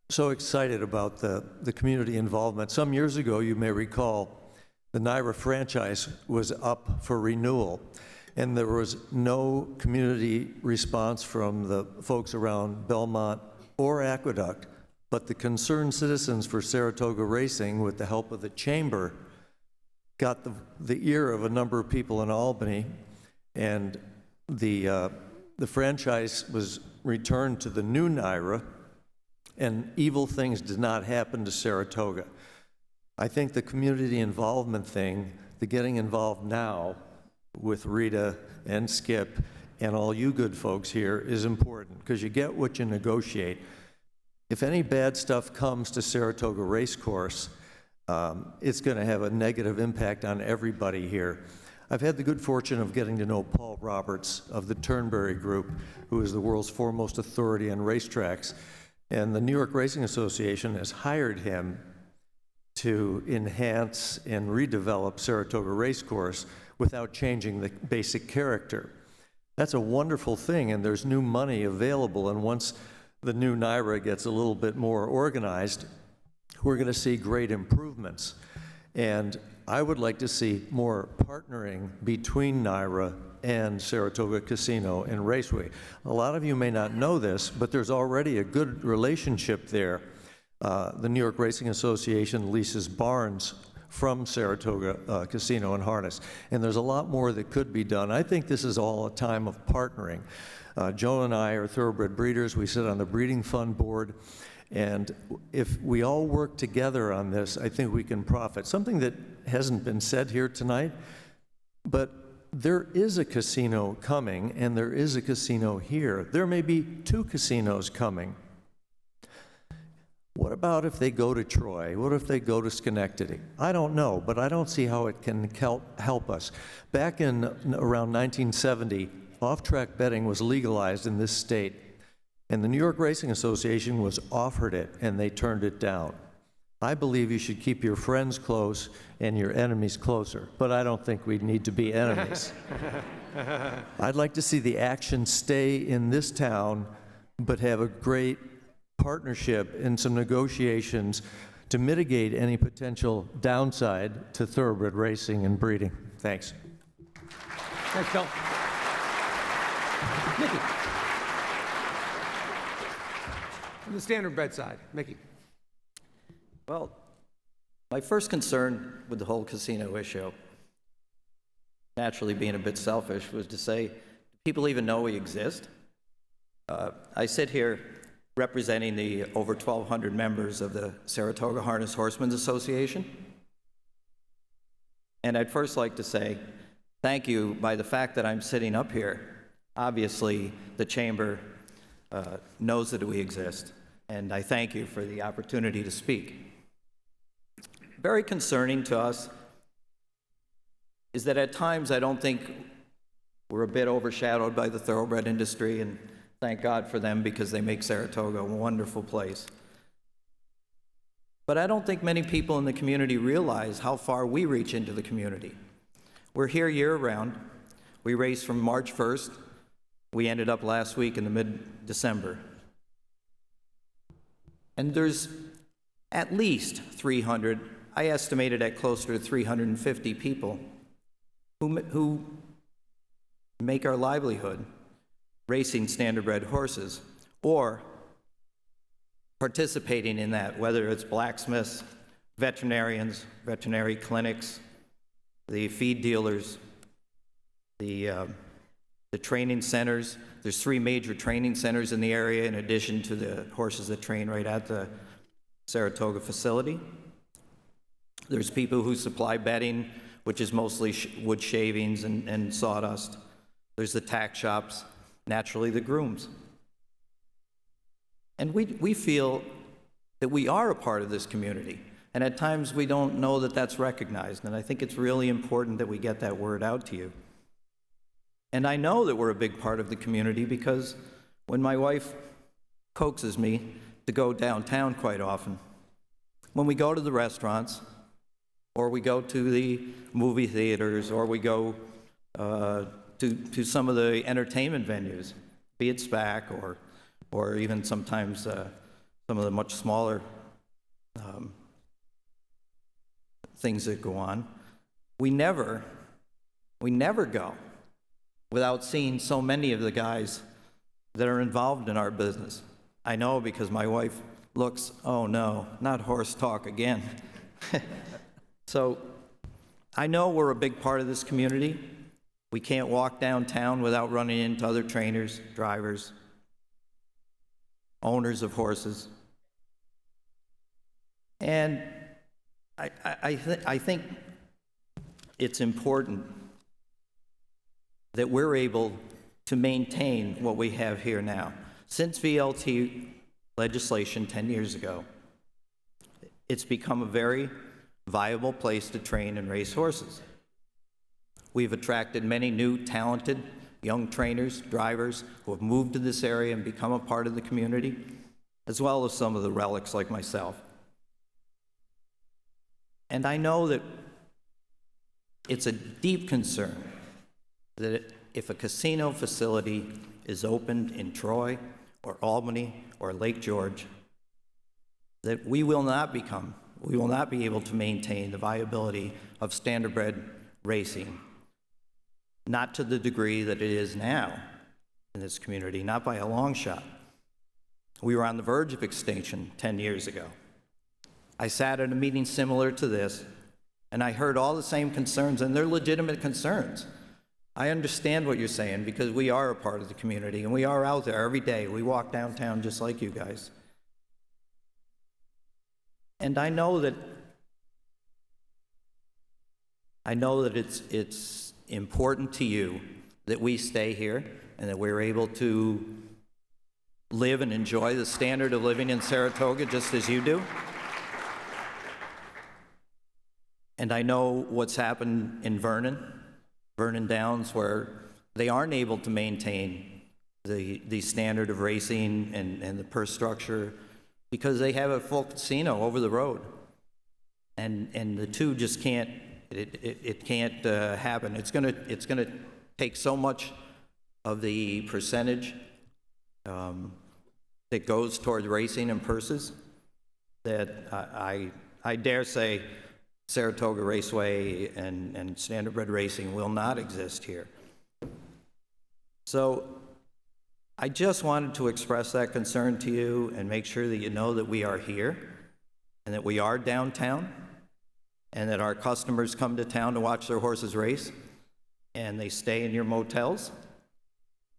so excited about the community involvement. Some years ago, you may recall, the NYRA franchise was up for renewal, and there was no community response from the folks around Belmont or Aqueduct. But the concerned citizens for Saratoga Racing, with the help of the chamber, got the ear of a number of people in Albany, and the franchise was returned to the new NYRA, and evil things did not happen to Saratoga. I think the community involvement thing, the getting involved now with Rita and Skip and all you good folks here is important, because you get what you negotiate. If any bad stuff comes to Saratoga Racecourse, it's going to have a negative impact on everybody here. I've had the good fortune of getting to know Paul Roberts of the Turnberry Group, who is the world's foremost authority on racetracks, and the New York Racing Association has hired him to enhance and redevelop Saratoga Racecourse without changing the basic character. That's a wonderful thing, and there's new money available, and once the new NYRA gets a little bit more organized, we're going to see great improvements. And I would like to see more partnering between NYRA and Saratoga Casino and Raceway. A lot of you may not know this, but there's already a good relationship there. The New York Racing Association leases barns from Saratoga Casino and Harness, and there's a lot more that could be done. I think this is all a time of partnering. Joe and I are thoroughbred breeders. We sit on the breeding fund board, and if we all work together on this, I think we can profit. Something that hasn't been said here tonight, but there is a casino coming, and there is a casino here. There may be two casinos coming. What about if they go to Troy? What if they go to Schenectady? I don't know, but I don't see how it can help us. Back in around 1970, off-track betting was legalized in this state, and the New York Racing Association was offered it, and they turned it down. I believe you should keep your friends close and your enemies closer, but I don't think we need to be enemies. I'd like to see the action stay in this town, but have a great partnership and some negotiations to mitigate any potential downside to thoroughbred racing and breeding. Thanks. Thanks, Bill. Mickey. From the standardbred side, Mickey. Well, my first concern with the whole casino issue naturally being a bit selfish, was to say, do people even know we exist? I sit here representing the over 1,200 members of the Saratoga Harness Horsemen's Association. And I'd first like to say thank you. By the fact that I'm sitting up here, obviously the Chamber knows that we exist, and I thank you for the opportunity to speak. Very concerning to us is that at times I don't think we're a bit overshadowed by the thoroughbred industry, and thank God for them because they make Saratoga a wonderful place. But I don't think many people in the community realize how far we reach into the community. We're here year-round. We race from March 1st. We ended up last week in the mid-December. And there's at least 300, I estimated at closer to 350 people who make our livelihood racing standardbred horses or participating in that, whether it's blacksmiths, veterinarians, veterinary clinics, the feed dealers, the training centers. There's 3 major training centers in the area in addition to the horses that train right at the Saratoga facility. There's people who supply bedding, which is mostly wood shavings and sawdust. There's the tack shops, naturally the grooms. And we feel that we are a part of this community. And at times we don't know that that's recognized. And I think it's really important that we get that word out to you. And I know that we're a big part of the community because when my wife coaxes me to go downtown quite often, when we go to the restaurants, or we go to the movie theaters, or we go to some of the entertainment venues, be it SPAC or even sometimes some of the much smaller things that go on, we never go without seeing so many of the guys that are involved in our business. I know because my wife looks, oh no, not horse talk again. So I know we're a big part of this community. We can't walk downtown without running into other trainers, drivers, owners of horses. And I think it's important that we're able to maintain what we have here now. Since VLT legislation 10 years ago, it's become a very viable place to train and race horses. We've attracted many new talented young trainers, drivers who have moved to this area and become a part of the community, as well as some of the relics like myself. And I know that it's a deep concern that if a casino facility is opened in Troy or Albany or Lake George, that we will not be able to maintain the viability of standardbred racing, not to the degree that it is now in this community, not by a long shot. We were on the verge of extinction 10 years ago. I sat at a meeting similar to this, and I heard all the same concerns, and they're legitimate concerns. I understand what you're saying because we are a part of the community, and we are out there every day. We walk downtown just like you guys. And I know that it's important to you that we stay here and that we're able to live and enjoy the standard of living in Saratoga just as you do. And I know what's happened in Vernon Downs, where they aren't able to maintain the standard of racing and the purse structure because they have a full casino over the road. And the two just can't, it can't happen. It's gonna take so much of the percentage that goes toward racing and purses that I dare say Saratoga Raceway and standardbred racing will not exist here. So I just wanted to express that concern to you and make sure that you know that we are here and that we are downtown and that our customers come to town to watch their horses race. and they stay in your motels,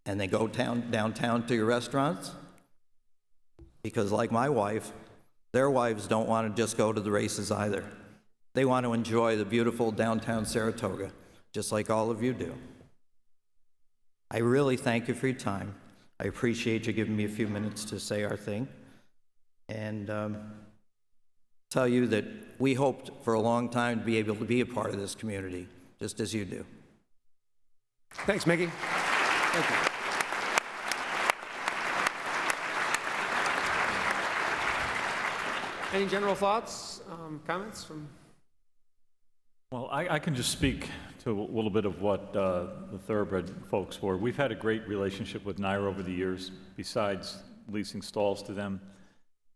and they go downtown to your restaurants, because like my wife, their wives don't want to just go to the races either. They want to enjoy the beautiful downtown Saratoga, just like all of you do. I really thank you for your time. I appreciate you giving me a few minutes to say our thing, and tell you that we hoped for a long time to be able to be a part of this community, just as you do. Thanks, Mickey. Thank you. Any general thoughts, comments from? Well, I can just speak to a little bit of what the Thoroughbred folks were. We've had a great relationship with NYRA over the years, besides leasing stalls to them.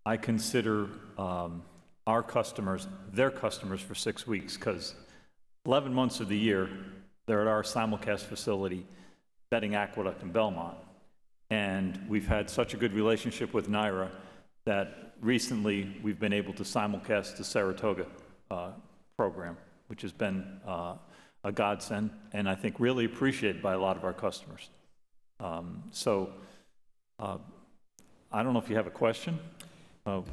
I consider our customers their customers for 6 weeks, because 11 months of the year, they're at our simulcast facility, Betting Aqueduct in Belmont. And we've had such a good relationship with NYRA that recently we've been able to simulcast the Saratoga program, which has been a godsend, and I think really appreciated by a lot of our customers. I don't know if you have a question.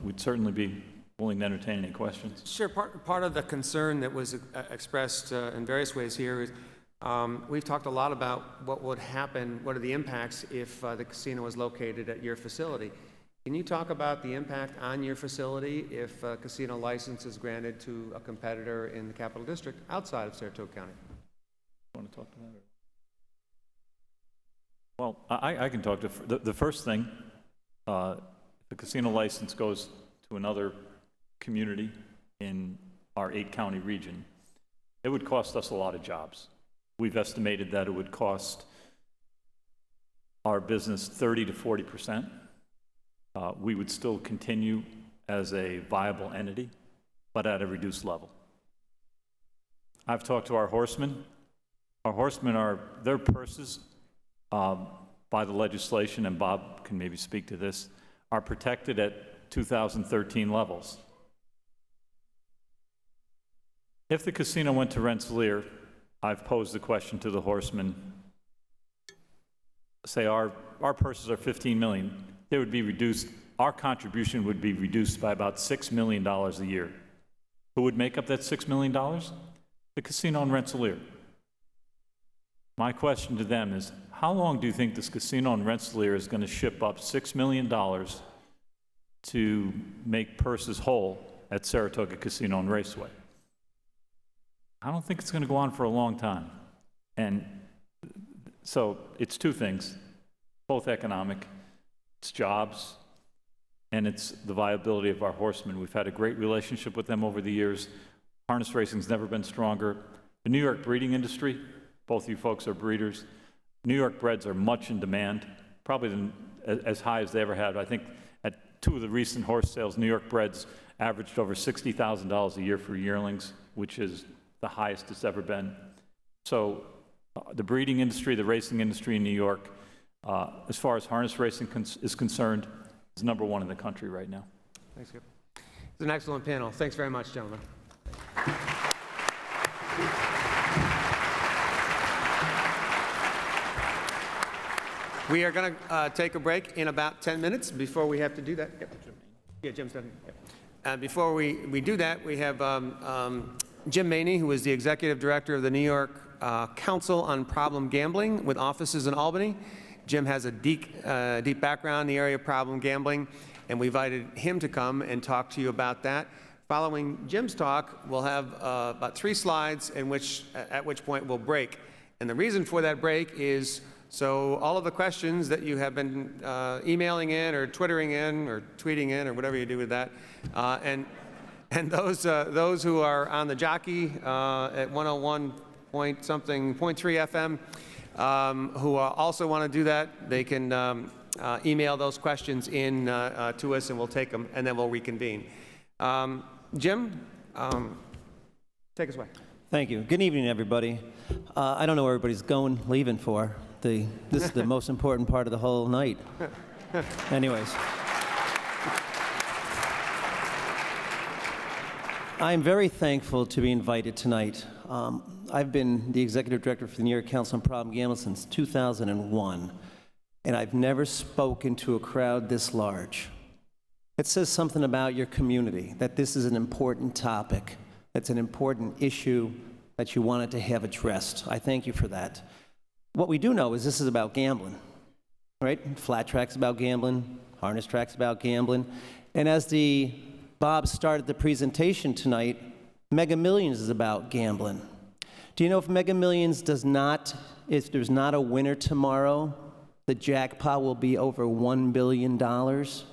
We'd certainly be willing to entertain any questions. Sure. Part of the concern that was expressed in various ways here is we've talked a lot about what would happen, what are the impacts if the casino was located at your facility. Can you talk about the impact on your facility if a casino license is granted to a competitor in the Capital District outside of Saratoga County? You want to talk to that? Well, I can talk to the first thing. If the casino license goes to another community in our 8-county region, it would cost us a lot of jobs. We've estimated that it would cost our business 30 to 40%. We would still continue as a viable entity, but at a reduced level. I've talked to our horsemen. Our horsemen their purses, by the legislation, and Bob can maybe speak to this, are protected at 2013 levels. If the casino went to Rensselaer, I've posed the question to the horsemen, say our purses are $15 million, they would be reduced, our contribution would be reduced by about $6 million a year. Who would make up that $6 million? The casino in Rensselaer. My question to them is, how long do you think this casino in Rensselaer is going to ship up $6 million to make purses whole at Saratoga Casino and Raceway? I don't think it's going to go on for a long time. And so it's two things, both economic, it's jobs, and it's the viability of our horsemen. We've had a great relationship with them over the years. Harness racing's never been stronger. The New York breeding industry, both of you folks are breeders. New York breds are much in demand, probably as high as they ever had. I think at 2 of the recent horse sales, New York breds averaged over $60,000 a year for yearlings, which is the highest it's ever been. So the breeding industry, the racing industry in New York, as far as harness racing is concerned, is #1 in the country right now. Thanks, Skip. It's an excellent panel. Thanks very much, gentlemen. We are going to take a break in about 10 minutes. Before we have to do that, yeah, Jim's done. Yep. Before we do that, we have Jim Maney, who is the Executive Director of the New York Council on Problem Gambling with offices in Albany. Jim has a deep background in the area of problem gambling, and we invited him to come and talk to you about that. Following Jim's talk, we'll have about 3 slides at which point we'll break. And the reason for that break is so all of the questions that you have been emailing in or Twittering in or tweeting in or whatever you do with that, and those who are on the jockey at 101.3 FM, who also want to do that, they can email those questions in to us, and we'll take them, and then we'll reconvene. Jim, take us away. Thank you. Good evening, everybody. I don't know where everybody's leaving for. This is the most important part of the whole night. Anyways. I'm very thankful to be invited tonight. I've been the executive director for the New York Council on Problem Gambling since 2001, and I've never spoken to a crowd this large. It says something about your community, that this is an important topic, that's an important issue that you wanted to have addressed. I thank you for that. What we do know is this is about gambling, right? Flat track's about gambling, harness track's about gambling, and as Bob started the presentation tonight, Mega Millions is about gambling. Do you know if Mega Millions if there's not a winner tomorrow, the jackpot will be over $1 billion? $1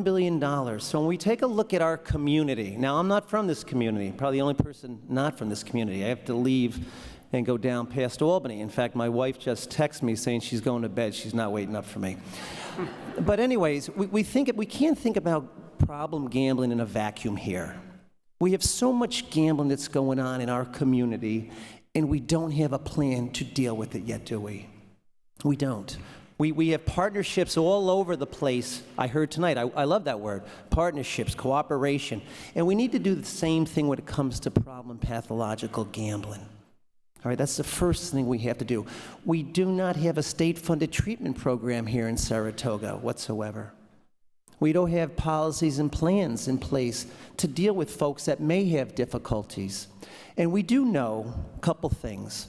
billion. So when we take a look at our community, now I'm not from this community, probably the only person not from this community. I have to leave and go down past Albany. In fact, my wife just texted me saying she's going to bed. She's not waiting up for me. But anyways, we can't think about problem gambling in a vacuum here. We have so much gambling that's going on in our community, and we don't have a plan to deal with it yet, do we? We don't. We have partnerships all over the place. I heard tonight, I love that word, partnerships, cooperation. And we need to do the same thing when it comes to problem pathological gambling. All right, that's the first thing we have to do. We do not have a state-funded treatment program here in Saratoga whatsoever. We don't have policies and plans in place to deal with folks that may have difficulties. And we do know a couple things.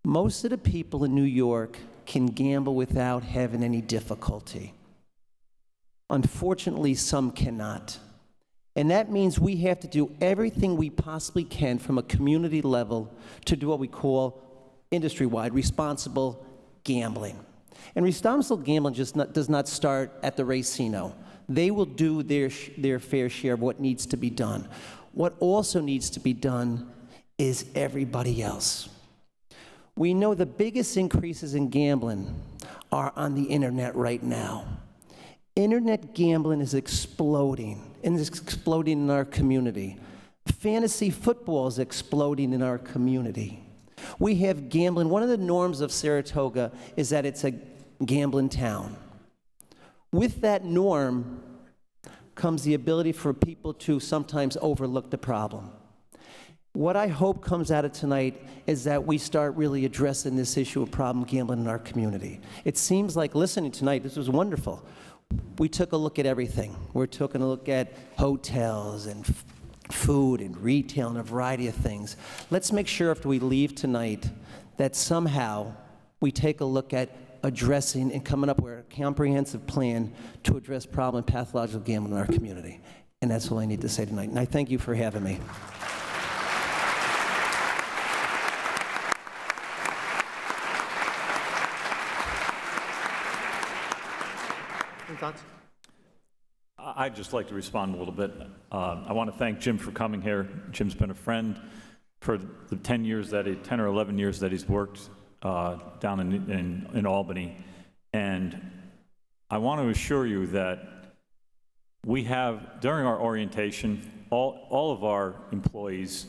Most of the people in New York can gamble without having any difficulty. Unfortunately, some cannot. And that means we have to do everything we possibly can from a community level to do what we call industry-wide responsible gambling. And responsible gambling does not start at the racino. They will do their fair share of what needs to be done. What also needs to be done is everybody else. We know the biggest increases in gambling are on the internet right now. Internet gambling is exploding, and it's exploding in our community. Fantasy football is exploding in our community. We have gambling. One of the norms of Saratoga is that it's a gambling town. With that norm comes the ability for people to sometimes overlook the problem. What I hope comes out of tonight is that we start really addressing this issue of problem gambling in our community. It seems like listening tonight, this was wonderful. We took a look at everything. We're taking a look at hotels and food and retail and a variety of things. Let's make sure after we leave tonight that somehow we take a look at addressing and coming up with a comprehensive plan to address problem pathological gambling in our community. And that's all I need to say tonight. And I thank you for having me. Thoughts? I'd just like to respond a little bit. I want to thank Jim for coming here. Jim's been a friend for the 10 or 11 years that he's worked down in Albany. And I want to assure you that we have, during our orientation, all of our employees,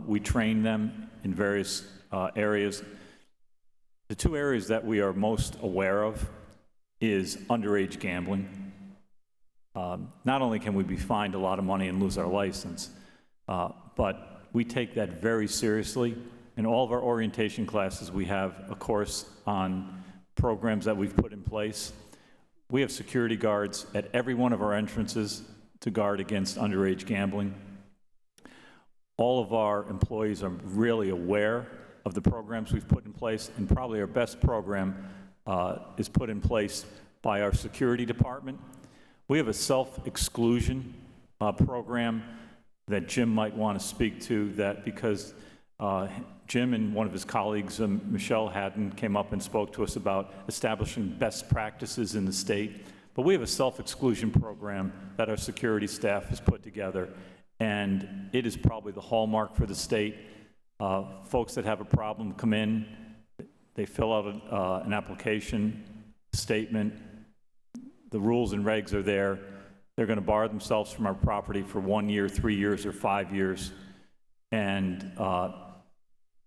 we train them in various areas. The two areas that we are most aware of is underage gambling. Not only can we be fined a lot of money and lose our license, but we take that very seriously. In all of our orientation classes, we have a course on programs that we've put in place. We have security guards at every one of our entrances to guard against underage gambling. All of our employees are really aware of the programs we've put in place, and probably our best program is put in place by our security department. We have a self-exclusion program that Jim might want to speak to, that because Jim and one of his colleagues, Michelle Haddon, came up and spoke to us about establishing best practices in the state. But we have a self-exclusion program that our security staff has put together, and it is probably the hallmark for the state. Folks that have a problem come in, they fill out an application statement. The rules and regs are there. They're going to bar themselves from our property for 1 year, 3 years, or 5 years. And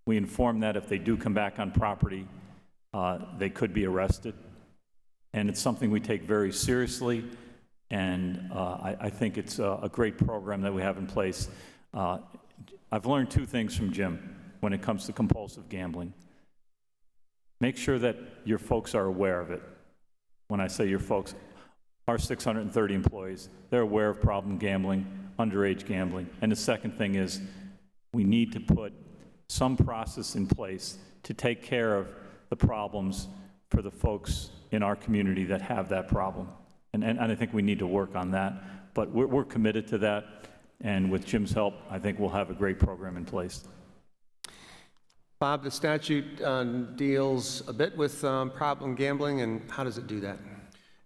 we inform that if they do come back on property, they could be arrested. And it's something we take very seriously. And I think it's a great program that we have in place. I've learned two things from Jim. when it comes to compulsive gambling. Make sure that your folks are aware of it. When I say your folks, our 630 employees, they're aware of problem gambling, underage gambling. And the second thing is we need to put some process in place to take care of the problems for the folks in our community that have that problem. And I think we need to work on that. But we're committed to that. And with Jim's help, I think we'll have a great program in place. Bob, the statute deals a bit with problem gambling, and how does it do that?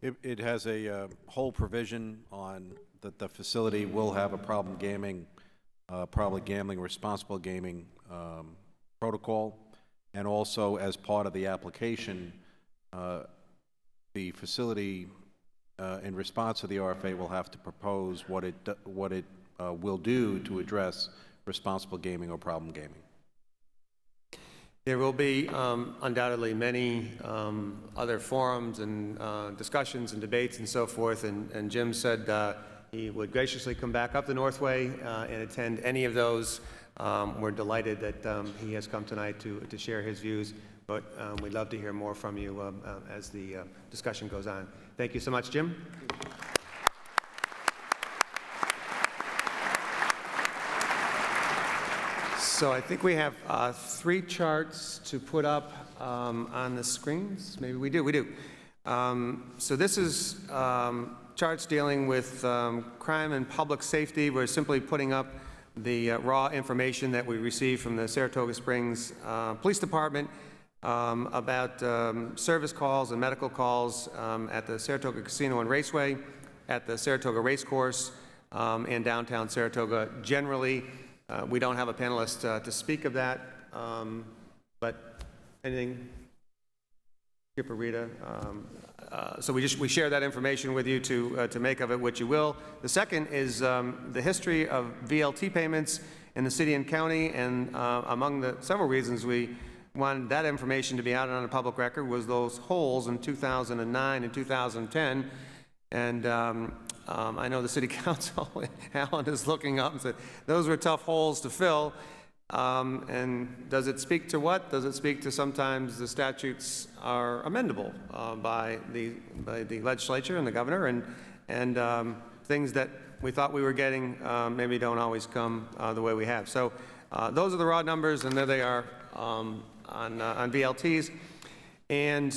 It has a whole provision on that the facility will have a problem gambling, responsible gaming protocol, and also as part of the application, the facility, in response to the RFA, will have to propose what it will do to address responsible gaming or problem gaming. There will be undoubtedly many other forums and discussions and debates and so forth, and Jim said he would graciously come back up the Northway and attend any of those. We're delighted that he has come tonight to share his views, but we'd love to hear more from you as the discussion goes on. Thank you so much, Jim. So I think we have 3 charts to put up on the screens. Maybe we do. So this is charts dealing with crime and public safety. We're simply putting up the raw information that we received from the Saratoga Springs Police Department about service calls and medical calls at the Saratoga Casino and Raceway, at the Saratoga Racecourse, and downtown Saratoga generally. We don't have a panelist to speak of that, but anything, Skip or Rita? So we share that information with you to make of it what you will. The second is the history of VLT payments in the city and county, and among the several reasons we wanted that information to be out on a public record was those holes in 2009 and 2010. And I know the city council, Alan, is looking up and said, those were tough holes to fill. And does it speak to what? Does it speak to sometimes the statutes are amendable by the legislature and the governor, and things that we thought we were getting maybe don't always come the way we have. So those are the raw numbers, and there they are on VLTs. And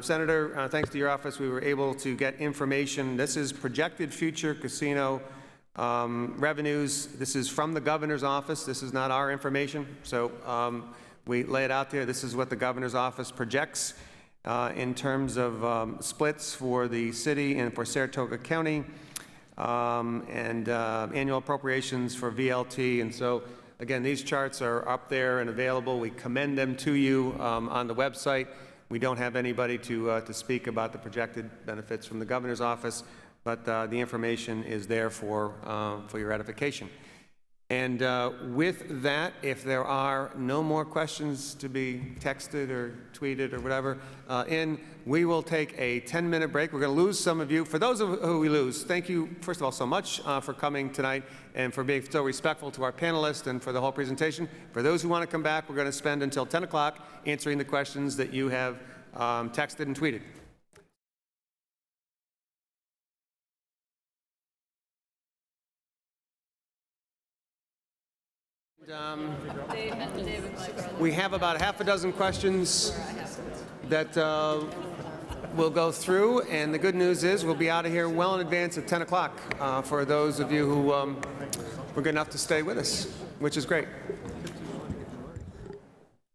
Senator, thanks to your office, we were able to get information. This is projected future casino revenues. This is from the governor's office. This is not our information. So we lay it out there. This is what the governor's office projects in terms of splits for the city and for Saratoga County, and annual appropriations for VLT. And so, again, these charts are up there and available. We commend them to you on the website. We don't have anybody to speak about the projected benefits from the governor's office, but the information is there for your edification. And with that, if there are no more questions to be texted or tweeted or whatever we will take a 10-minute break. We're going to lose some of you. For those of who we lose, thank you, first of all, so much for coming tonight and for being so respectful to our panelists and for the whole presentation. For those who want to come back, we're going to spend until 10 o'clock answering the questions that you have texted and tweeted. We have about half a dozen questions that we'll go through, and the good news is we'll be out of here well in advance at 10 o'clock for those of you who were good enough to stay with us, which is great.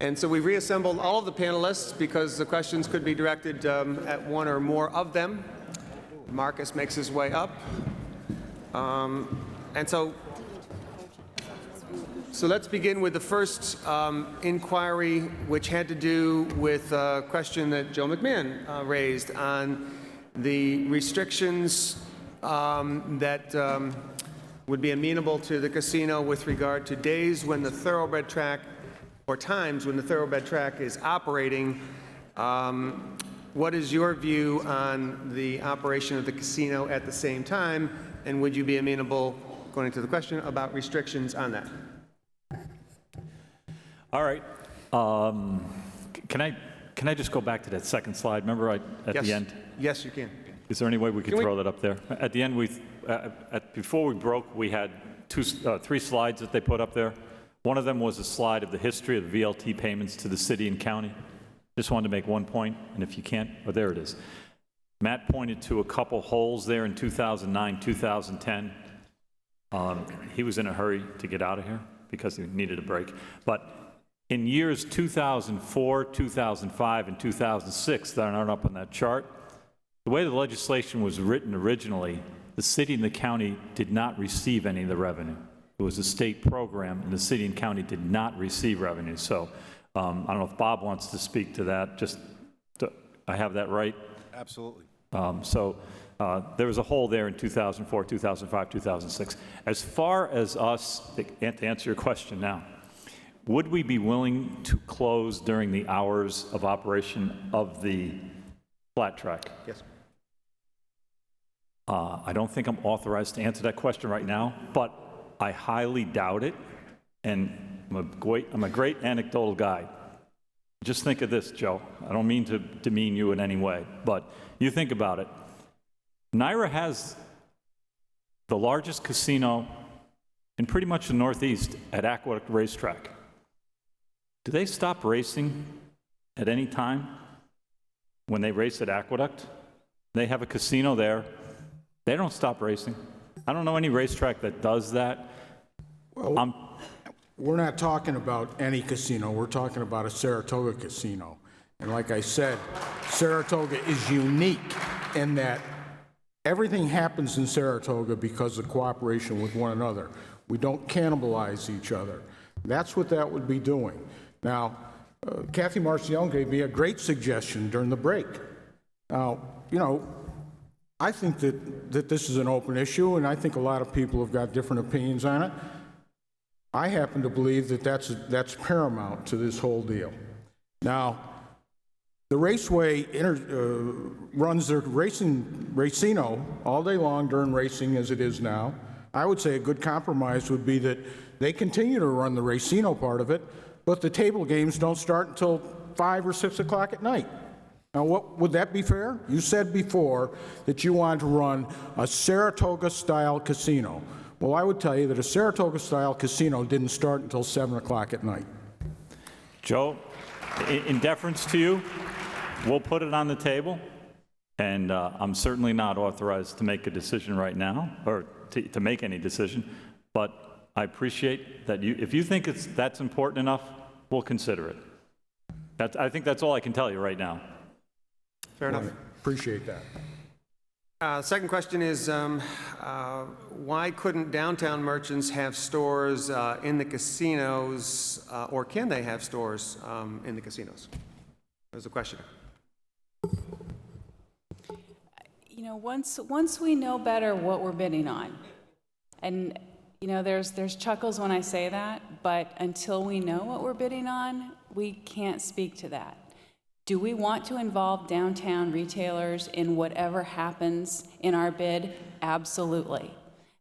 And so we reassembled all of the panelists because the questions could be directed at one or more of them. Marcus makes his way up. And so let's begin with the first inquiry, which had to do with a question that Joe McMahon raised on the restrictions that would be amenable to the casino with regard to days when the thoroughbred track, or times when the thoroughbred track is operating. What is your view on the operation of the casino at the same time, and would you be amenable, according to the question, about restrictions on that? All right. Can I just go back to that second slide? Remember at the end? Yes, you can. Is there any way we could throw that up there? At the end, before we broke, we had three slides that they put up there. One of them was a slide of the history of the VLT payments to the city and county. Just wanted to make one point, and if you can't, oh, there it is. Matt pointed to a couple holes there in 2009, 2010. He was in a hurry to get out of here because he needed a break. But in years 2004, 2005, and 2006 that aren't up on that chart, the way the legislation was written originally, the city and the county did not receive any of the revenue. It was a state program, and the city and county did not receive revenue. So I don't know if Bob wants to speak to that. I have that right? Absolutely. There was a hole there in 2004, 2005, 2006. As far as us, to answer your question now, would we be willing to close during the hours of operation of the flat track? Yes. I don't think I'm authorized to answer that question right now, but I highly doubt it, and I'm a great anecdotal guy. Just think of this, Joe. I don't mean to demean you in any way, but you think about it. Naira has the largest casino in pretty much the Northeast at Aqueduct Racetrack. Do they stop racing at any time when they race at Aqueduct? They have a casino there. They don't stop racing. I don't know any racetrack that does that. Well, we're not talking about any casino. We're talking about a Saratoga casino. And like I said, Saratoga is unique in that everything happens in Saratoga because of cooperation with one another. We don't cannibalize each other. That's what that would be doing. Now, Kathy Marcion gave me a great suggestion during the break. Now, you know, I think that this is an open issue, and I think a lot of people have got different opinions on it. I happen to believe that that's paramount to this whole deal. Now, the Raceway runs their racino all day long during racing as it is now. I would say a good compromise would be that they continue to run the racino part of it, but the table games don't start until 5 or 6 o'clock at night. Now, would that be fair? You said before that you wanted to run a Saratoga-style casino. Well, I would tell you that a Saratoga-style casino didn't start until 7 o'clock at night. Joe, in deference to you, we'll put it on the table, and I'm certainly not authorized to make a decision right now, or to make any decision, but I appreciate that if you think that's important enough, we'll consider it. I think that's all I can tell you right now. Fair enough. Appreciate that. Second question is, why couldn't downtown merchants have stores in the casinos, or can they have stores in the casinos? There's a question. You know, once we know better what we're bidding on, and you know, there's chuckles when I say that, but until we know what we're bidding on, we can't speak to that. Do we want to involve downtown retailers in whatever happens in our bid? Absolutely.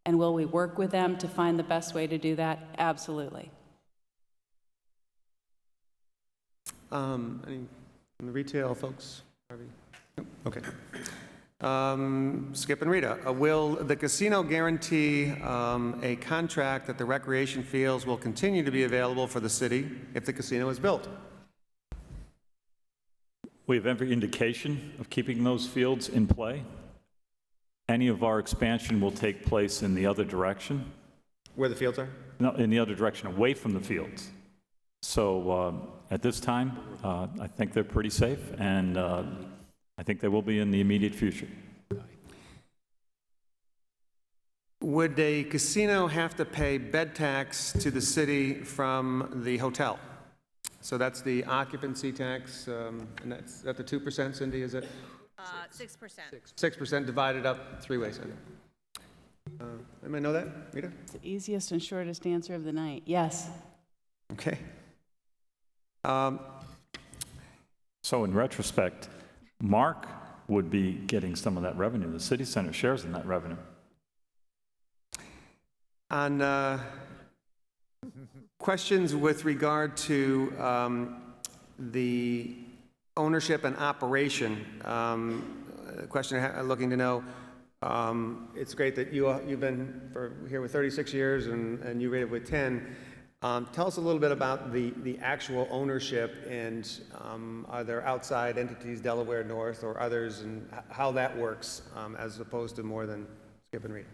And will we work with them to find the best way to do that? Absolutely. Any retail folks? Nope. Okay. Skip and Rita, will the casino guarantee a contract that the recreation fields will continue to be available for the city if the casino is built? We have every indication of keeping those fields in play. Any of our expansion will take place in the other direction. Where the fields are? No, in the other direction, away from the fields. So at this time, I think they're pretty safe, and I think they will be in the immediate future. Would a casino have to pay bed tax to the city from the hotel? So that's the occupancy tax, and that's at the 2%, Cindy, is it? 6%. 6% divided up 3 ways. Anybody know that, Rita? It's the easiest and shortest answer of the night. Yes. Okay. So in retrospect, Mark would be getting some of that revenue. The city center shares in that revenue. On Questions with regard to the ownership and operation. Question looking to know, it's great that you've been here with 36 years and you rated with 10. Tell us a little bit about the actual ownership and are there outside entities, Delaware North or others, and how that works as opposed to more than Skip and Reed?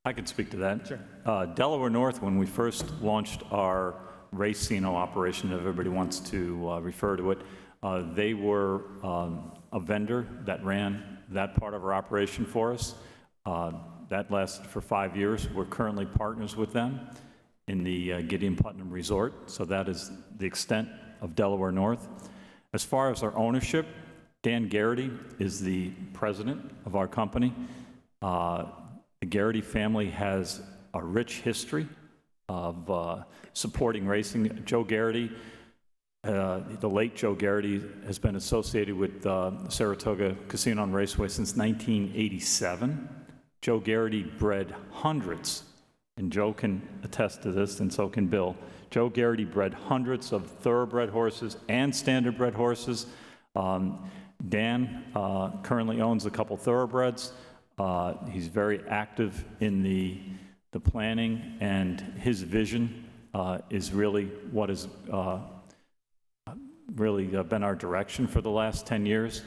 I can speak to that. Sure. Delaware North, when we first launched our racino operation, if everybody wants to refer to it, they were a vendor that ran that part of our operation for us. That lasted for 5 years. We're currently partners with them in the Gideon Putnam Resort, so that is the extent of Delaware North. As far as our ownership, Dan Garrity is the president of our company. The Garrity family has a rich history of supporting racing. Joe Garrity, the late Joe Garrity, has been associated with Saratoga Casino and Raceway since 1987. Joe Garrity bred hundreds, and Joe can attest to this, and so can Bill. Joe Garrity bred hundreds of thoroughbred horses and standardbred horses. Dan currently owns a couple thoroughbreds. He's very active in the planning, and his vision is really what has really been our direction for the last 10 years.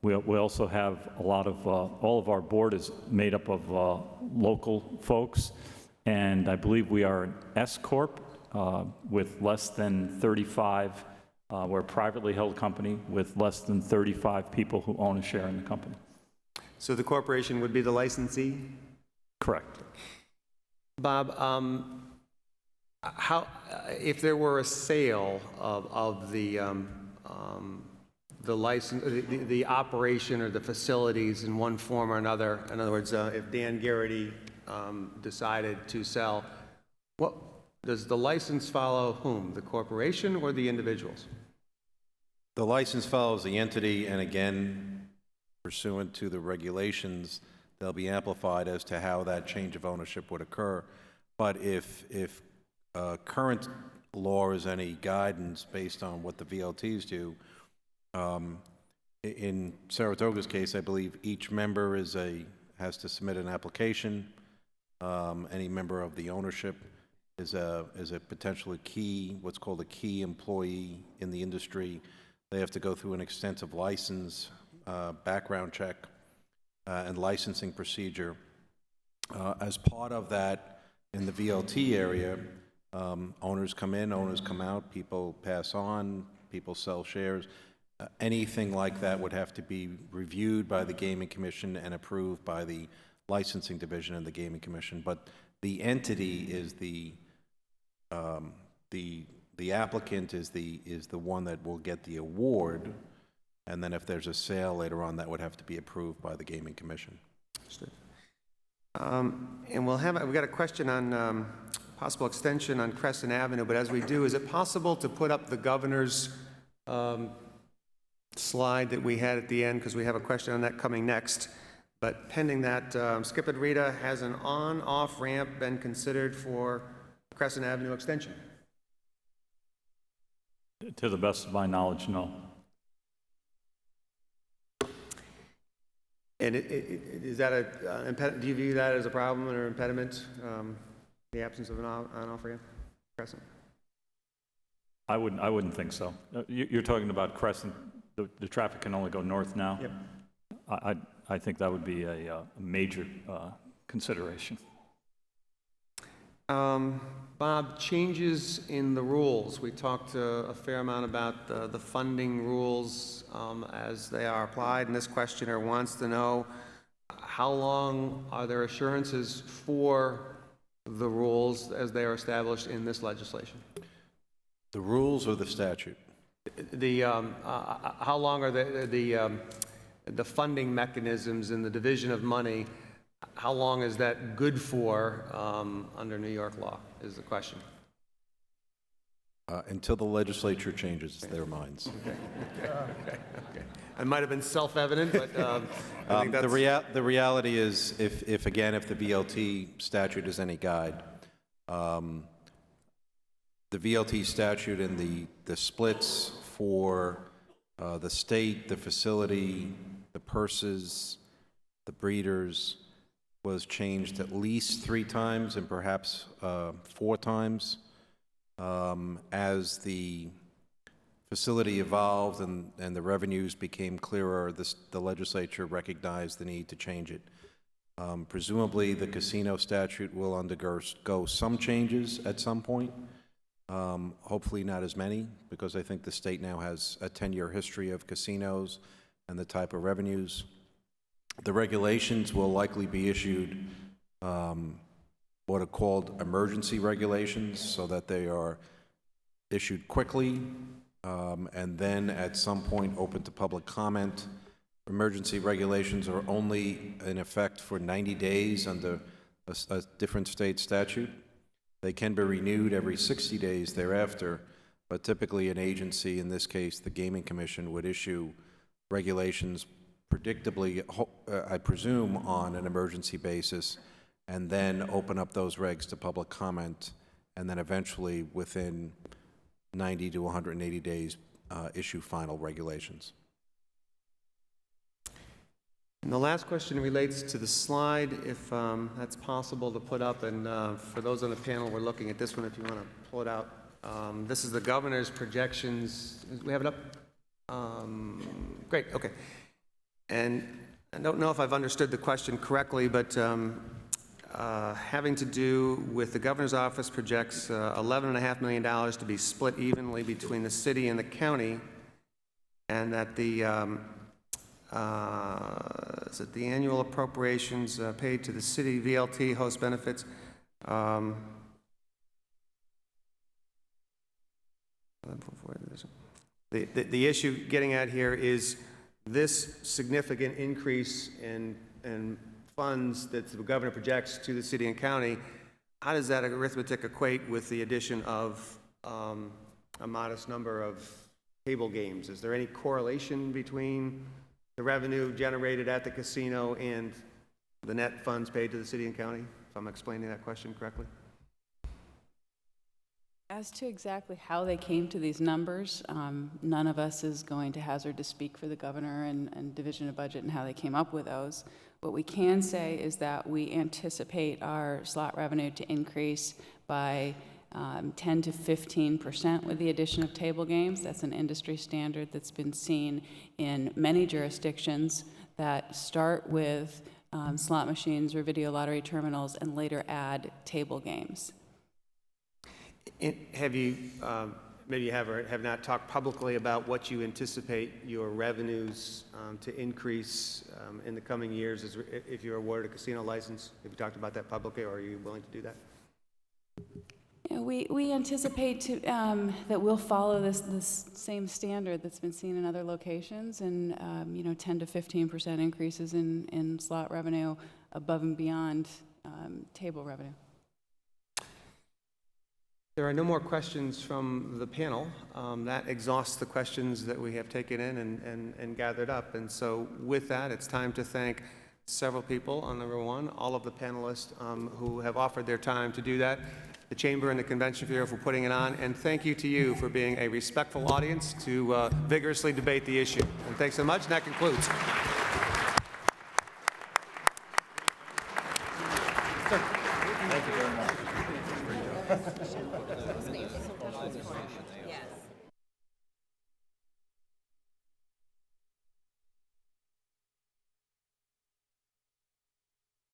We also have a lot of, all of our board is made up of local folks, and I believe we are an S Corp with less than 35, we're a privately held company with less than 35 people who own a share in the company. So the corporation would be the licensee? Correct. Bob, if there were a sale of the license, the operation or the facilities in one form or another, in other words, if Dan Garrity decided to sell, what does the license follow whom? The corporation or the individuals? The license follows the entity, and again, pursuant to the regulations, they'll be amplified as to how that change of ownership would occur. But if current law is any guidance based on what the VLTs do, in Saratoga's case, I believe each member has to submit an application. Any member of the ownership is a potentially key, what's called a key employee in the industry. They have to go through an extensive license, background check, and licensing procedure. As part of that, in the VLT area, owners come in, owners come out, people pass on, people sell shares. Anything like that would have to be reviewed by the Gaming Commission and approved by the licensing division and the Gaming Commission. But the entity is the applicant is the one that will get the award, and then if there's a sale later on, that would have to be approved by the Gaming Commission. Understood. And we've got a question on possible extension on Crescent Avenue, but as we do, is it possible to put up the governor's slide that we had at the end, because we have a question on that coming next. But pending that, Skip and Rita, has an on-off ramp been considered for Crescent Avenue extension? To the best of my knowledge, no. And is that do you view that as a problem or impediment, the absence of an on-off ramp, Crescent? I wouldn't think so. You're talking about Crescent. The traffic can only go north now. Yep. I think that would be a major consideration. Bob, changes in the rules. We talked a fair amount about the funding rules as they are applied, and this questioner wants to know how long are there assurances for the rules as they are established in this legislation? The rules or the statute? How long are the funding mechanisms and the division of money? How long is that good for under New York law is the question. Until the legislature changes their minds. Okay. It might have been self-evident, but I think that's... The reality is, if the VLT statute is any guide, The VLT statute and the splits for the state, the facility, the purses, the breeders was changed at least 3 times and perhaps 4 times. As the facility evolved and the revenues became clearer, the legislature recognized the need to change it. Presumably, the casino statute will undergo some changes at some point. Hopefully not as many, because I think the state now has a 10-year history of casinos and the type of revenues. The regulations will likely be issued what are called emergency regulations, so that they are issued quickly and then at some point open to public comment. Emergency regulations are only in effect for 90 days under a different state statute. They can be renewed every 60 days thereafter, but typically an agency, in this case the Gaming Commission, would issue regulations predictably, I presume, on an emergency basis, and then open up those regs to public comment, and then eventually within 90 to 180 days issue final regulations. And the last question relates to the slide, if that's possible to put up. And for those on the panel, we're looking at this one if you want to pull it out. This is the governor's projections. We have it up? Great, okay. And I don't know if I've understood the question correctly, but having to do with the governor's office projects $11.5 million to be split evenly between the city and the county, and that the is it the annual appropriations paid to the city VLT host benefits? The issue getting at here is this significant increase in funds that the governor projects to the city and county. How does that arithmetic equate with the addition of a modest number of table games? Is there any correlation between the revenue generated at the casino and the net funds paid to the city and county, if I'm explaining that question correctly? As to exactly how they came to these numbers, none of us is going to hazard to speak for the governor and Division of Budget and how they came up with those. What we can say is that we anticipate our slot revenue to increase by 10 to 15% with the addition of table games. That's an industry standard that's been seen in many jurisdictions that start with slot machines or video lottery terminals and later add table games. Have you, maybe you have or have not talked publicly about what you anticipate your revenues to increase in the coming years if you're awarded a casino license? Have you talked about that publicly, or are you willing to do that? Yeah, we anticipate that we'll follow this same standard that's been seen in other locations, and 10 to 15% increases in slot revenue above and beyond table revenue. There are no more questions from the panel. That exhausts the questions that we have taken in and gathered up. And so with that, it's time to thank several people. On number one, all of the panelists who have offered their time to do that, the Chamber and the Convention Bureau for putting it on, and thank you to you for being a respectful audience to vigorously debate the issue. And thanks so much, and that concludes. Thank you very much. Yes.